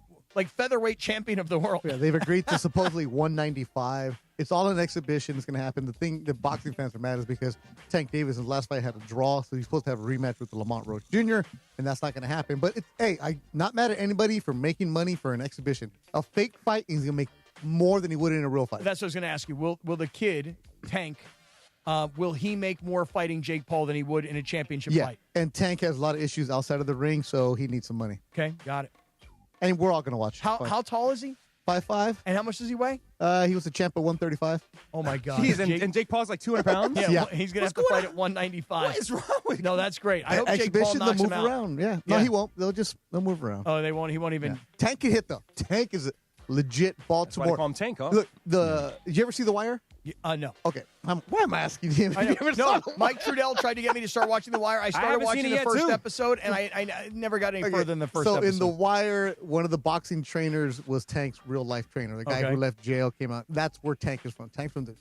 featherweight champion of the world? Yeah, they've agreed to supposedly 195. It's all an exhibition. It's going to happen. The boxing fans are mad is because Tank Davis in the last fight had a draw, so he's supposed to have a rematch with the Lamont Roach Jr., and that's not going to happen. But I'm not mad at anybody for making money for an exhibition. A fake fight, he's going to make more than he would in a real fight. That's what I was going to ask you. Will the kid, Tank, will he make more fighting Jake Paul than he would in a championship fight? And Tank has a lot of issues outside of the ring, so he needs some money. Okay, got it. And we're all going to watch. How tall is he? 5'5". And how much does he weigh? He was a champ at 135. Oh, my God. Jeez, and Jake Paul's like 200 pounds? Yeah, he's going to have to fight at 195. What is wrong with No, that's great. I hope Jake Paul knocks they'll him move out. around. Yeah. No, he won't. They'll move around. Oh, they won't. He won't even. Yeah. Tank can hit, though. Tank is a legit Baltimore. That's why they call him Tank, huh? Look, did you ever see The Wire? No. Okay. Why am I asking him? I know. No, Mike Trudell tried to get me to start watching The Wire. I started watching the first episode, and I never got any further than the first episode. So in The Wire, one of the boxing trainers was Tank's real-life trainer. The guy who left jail came out. That's where Tank is from. Tank's from the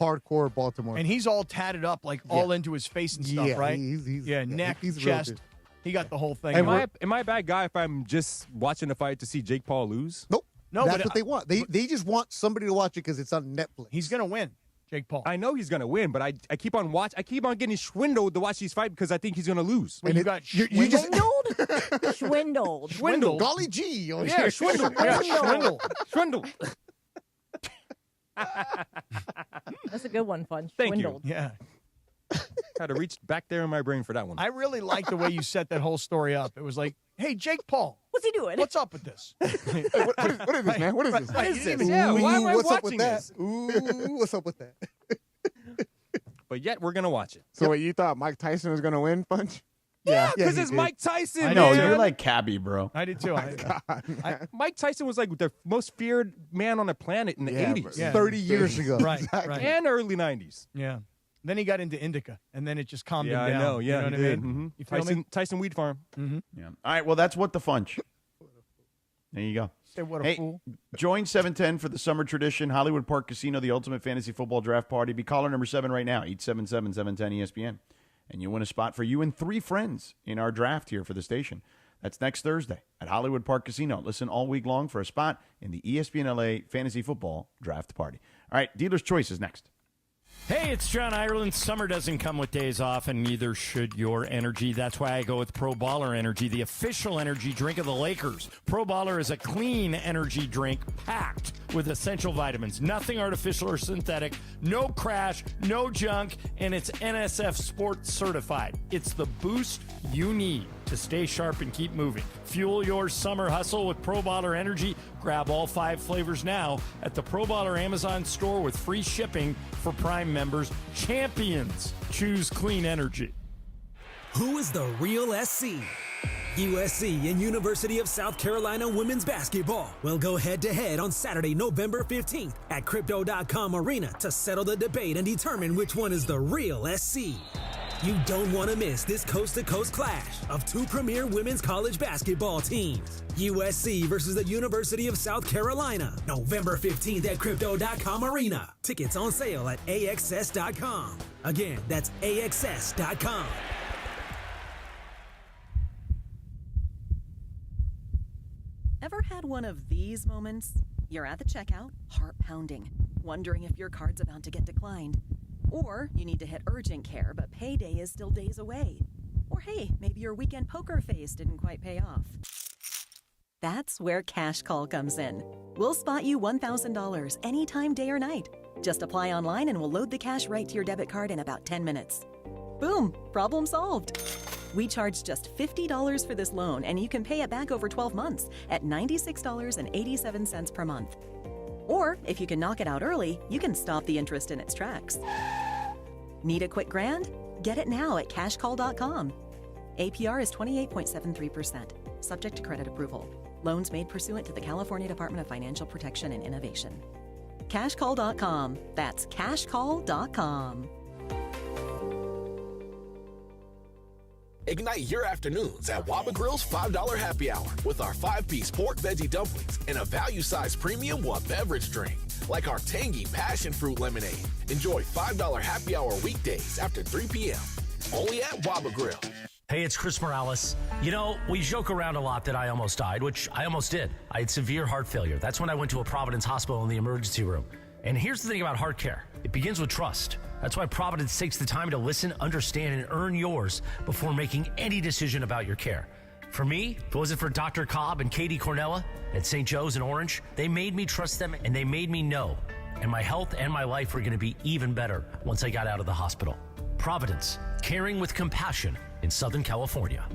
hardcore Baltimore. And he's all tatted up, all into his face and stuff, right? Neck, he's chest. He got the whole thing. Am I a bad guy if I'm just watching the fight to see Jake Paul lose? Nope. No, that's what they want. They just want somebody to watch it because it's on Netflix. He's going to win, Jake Paul. I know he's going to win, but I keep on getting swindled to watch these fight because I think he's going to lose. Wait, you got Swindled? Swindled. Golly gee. Oh, Yeah, swindled. Swindled. That's a good one, Fun. Thank Swindled. you. Yeah. Had to reach back there in my brain for that one. I really like the way you set that whole story up. It was like, hey, Jake Paul. What's he doing? What's up with this? what is this, man? What is this? What is this? Ooh, Yeah, why am I what's up with watching that? this? Ooh, what's up with that? But yet we're going to watch it. So wait, you thought Mike Tyson was going to win, Punch? Yeah, because it's Mike Tyson. I know, man. you're like Cabby, bro. I did too. Mike Tyson was like the most feared man on the planet in the 80s. Yeah, 30 years ago. Right, Exactly. right. And early 90s. Yeah. Then he got into indica, and then it just calmed him Yeah, down. I know. Yeah, you know what he I did. mean? Mhm. You feel me? Tyson Weed Farm. Mm-hmm. Yeah. All right, well, that's What the Funch. There you go. Say what a Hey, fool. join 710 for the summer tradition, Hollywood Park Casino, the ultimate fantasy football draft party. Be caller number 7 right now, 877-710-ESPN. And you win a spot for you and 3 friends in our draft here for the station. That's next Thursday at Hollywood Park Casino. Listen all week long for a spot in the ESPN LA fantasy football draft party. All right, Dealer's Choice is next. Hey, it's John Ireland. Summer doesn't come with days off, and neither should your energy. That's why I go with Pro Baller Energy, the official energy drink of the Lakers. Pro Baller is a clean energy drink packed with essential vitamins. Nothing artificial or synthetic, no crash, no junk, and it's NSF Sports certified. It's the boost you need to stay sharp and keep moving. Fuel your summer hustle with Pro Baller Energy. Grab all 5 flavors now at the Pro Baller Amazon store with free shipping for Prime members. Champions choose clean energy. Who is the real SC? USC and University of South Carolina women's basketball will go head-to-head on Saturday, November 15th at Crypto.com Arena to settle the debate and determine which one is the real SC. You don't want to miss this coast-to-coast clash of 2 premier women's college basketball teams. USC versus the University of South Carolina, November 15th at Crypto.com Arena. Tickets on sale at AXS.com. Again, that's AXS.com. Ever had one of these moments? You're at the checkout, heart pounding, wondering if your card's about to get declined. Or you need to hit urgent care, but payday is still days away. Or hey, maybe your weekend poker face didn't quite pay off. That's where Cash Call comes in. We'll spot you $1,000 anytime, day or night. Just apply online and we'll load the cash right to your debit card in about 10 minutes. Boom, problem solved. We charge just $50 for this loan, and you can pay it back over 12 months at $96.87 per month. Or, if you can knock it out early, you can stop the interest in its tracks. Need a quick grand? Get it now at cashcall.com. APR is 28.73%, subject to credit approval. Loans made pursuant to the California Department of Financial Protection and Innovation. Cashcall.com. That's cashcall.com. Ignite your afternoons at Waba Grill's $5 happy hour with our 5-piece pork veggie dumplings and a value-sized premium one beverage drink, like our tangy passion fruit lemonade. Enjoy $5 happy hour weekdays after 3 p.m. Only at Waba Grill. Hey, it's Chris Morales. You know, we joke around a lot that I almost died, which I almost did. I had severe heart failure. That's when I went to a Providence hospital in the emergency room. And here's the thing about heart care. It begins with trust. That's why Providence takes the time to listen, understand, and earn yours before making any decision about your care. For me, if it wasn't for Dr. Cobb and Katie Cornella at St. Joe's in Orange, they made me trust them and they made me know. And my health and my life were going to be even better once I got out of the hospital. Providence, caring with compassion in Southern California.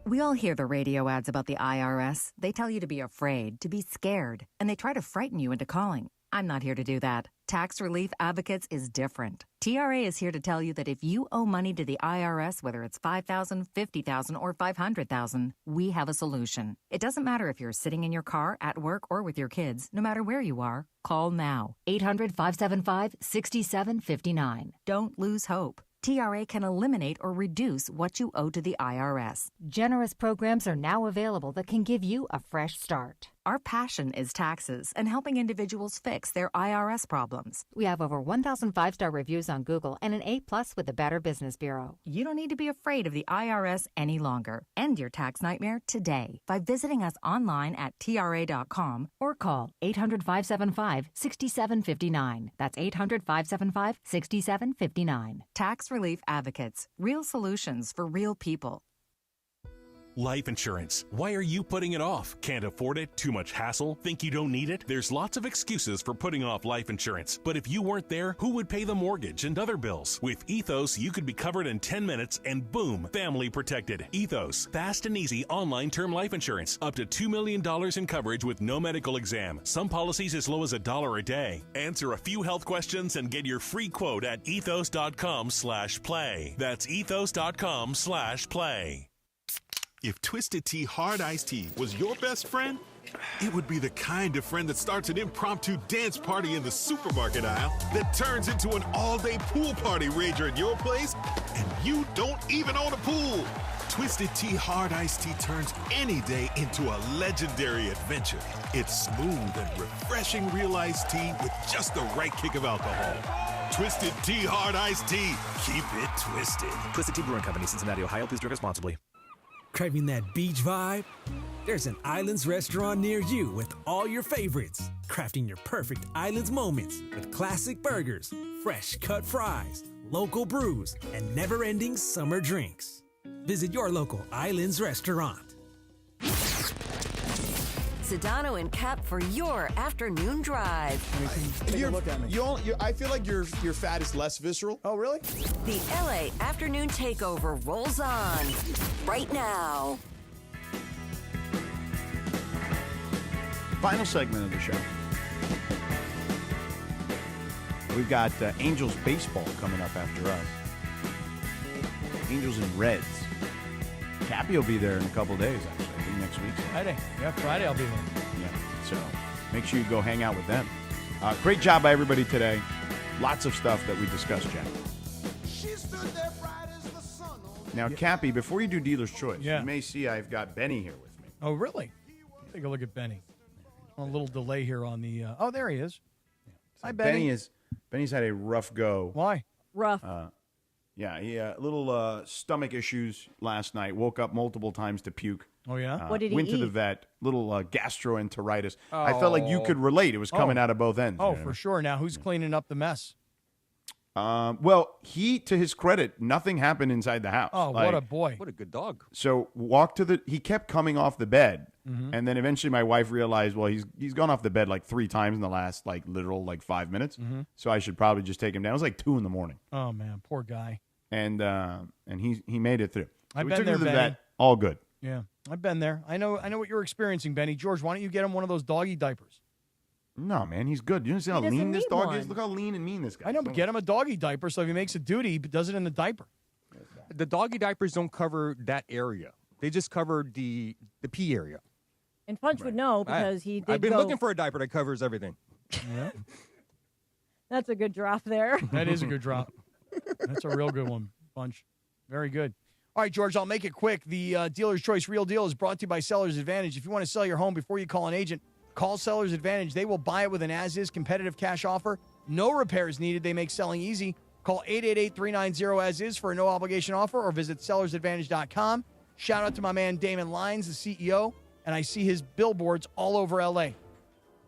We all hear the radio ads about the IRS. They tell you to be afraid, to be scared, and they try to frighten you into calling. I'm not here to do that. Tax Relief Advocates is different. TRA is here to tell you that if you owe money to the IRS, whether it's $5,000, $50,000, or $500,000, we have a solution. It doesn't matter if you're sitting in your car, at work, or with your kids. No matter where you are, call now. 800-575-6759. Don't lose hope. TRA can eliminate or reduce what you owe to the IRS. Generous programs are now available that can give you a fresh start. Our passion is taxes and helping individuals fix their IRS problems. We have over 1,000 5-star reviews on Google and an A+ with the Better Business Bureau. You don't need to be afraid of the IRS any longer. End your tax nightmare today by visiting us online at TRA.com or call 800-575-6759. That's 800-575-6759. Tax Relief Advocates. Real solutions for real people. Life insurance. Why are you putting it off? Can't afford it? Too much hassle? Think you don't need it? There's lots of excuses for putting off life insurance. But if you weren't there, who would pay the mortgage and other bills? With Ethos, you could be covered in 10 minutes and boom, family protected. Ethos. Fast and easy online term life insurance. Up to $2 million in coverage with no medical exam. Some policies as low as $1 a day. Answer a few health questions and get your free quote at ethos.com/play. That's ethos.com/play. If Twisted Tea Hard Iced Tea was your best friend, it would be the kind of friend that starts an impromptu dance party in the supermarket aisle that turns into an all-day pool party rager at your place, and you don't even own a pool. Twisted Tea Hard Iced Tea turns any day into a legendary adventure. It's smooth and refreshing real iced tea with just the right kick of alcohol. Twisted Tea Hard Iced Tea. Keep it twisted. Twisted Tea Brewing Company, Cincinnati, Ohio. Please drink responsibly. Craving that beach vibe? There's an Islands restaurant near you with all your favorites. Crafting your perfect Islands moments with classic burgers, fresh cut fries, local brews, and never-ending summer drinks. Visit your local Islands restaurant. Sedano and Kap for your afternoon drive. I feel like your fat is less visceral. Oh, really? The LA Afternoon Takeover rolls on right now. Final segment of the show. We've got Angels baseball coming up after us. Angels and Reds. Cappy will be there in a couple days, actually. I think next week. Friday. Yeah, Friday I'll be there. Yeah, so make sure you go hang out with them. Great job by everybody today. Lots of stuff that we discussed, Jack. Now, Cappy, before you do Dealer's Choice, you may see I've got Benny here with me. Oh, really? Take a look at Benny. A little delay here on the... oh, there he is. Hi, Benny. Benny's had a rough go. Why? Rough. Yeah, he little stomach issues last night. Woke up multiple times to puke. Oh, yeah? What did he Went to the eat? tle gastroenteritis. I felt like you could relate. It was coming out of both ends. Oh, for sure. Now, who's cleaning up the mess? Well, to his credit, nothing happened inside the house. Oh, what a boy. What a good dog. So he kept coming off the bed. Mm-hmm. And then eventually my wife realized, well, he's gone off the bed like 3 times in the last 5 minutes. Mm-hmm. So I should probably just take him down. It was like 2 a.m. Oh, man. Poor guy. And he made it through. So I've we been took there, him to the Benny. vet. All good. Yeah, I've been there. I know what you're experiencing, Benny. George, why don't you get him one of those doggy diapers? No, man, he's good. You see how lean this dog is? Look how lean and mean this guy is. I know, but get him a doggy diaper so if he makes a duty, he does it in the diaper. the doggy diapers don't cover that area. They just cover the pee area. And Punch would know because he did I've been go- looking for a diaper that covers everything. Yeah. That's a good drop there. That is a good drop. That's a real good one, Bunch. Very good. All right, George, I'll make it quick. The Dealer's Choice Real Deal is brought to you by Seller's Advantage. If you want to sell your home before you call an agent, call Seller's Advantage. They will buy it with an as-is competitive cash offer. No repairs needed. They make selling easy. Call 888-390-AS-IS for a no-obligation offer or visit sellersadvantage.com. Shout out to my man Damon Lyons, the CEO, and I see his billboards all over L.A.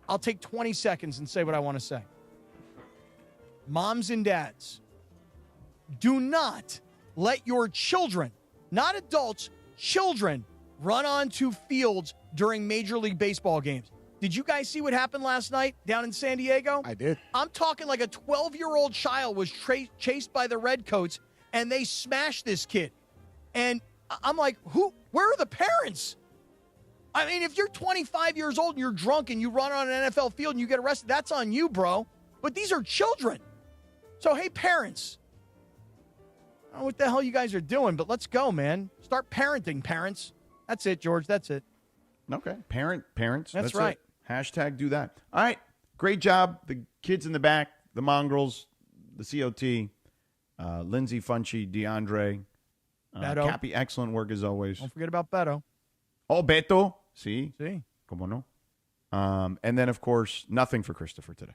I'll take 20 seconds and say what I want to say. Moms and dads, do not let your children, not adults, children, run onto fields during Major League Baseball games. Did you guys see what happened last night down in San Diego? I did. I'm talking like a 12-year-old child was chased by the Redcoats, and they smashed this kid. And I'm like, where are the parents? I mean, if you're 25 years old and you're drunk and you run on an NFL field and you get arrested, that's on you, bro. But these are children. So, hey, parents. I don't know what the hell you guys are doing, but let's go, man. Start parenting, parents. That's it, George. That's it. Okay. Parents. That's right. it. Hashtag do that. All right. Great job. The kids in the back, the mongrels, the COT, Lindsay, Funchy, DeAndre, Beto. Cappy, excellent work as always. Don't forget about Beto. Oh, Beto. See? See. Como no? And then, of course, nothing for Christopher today.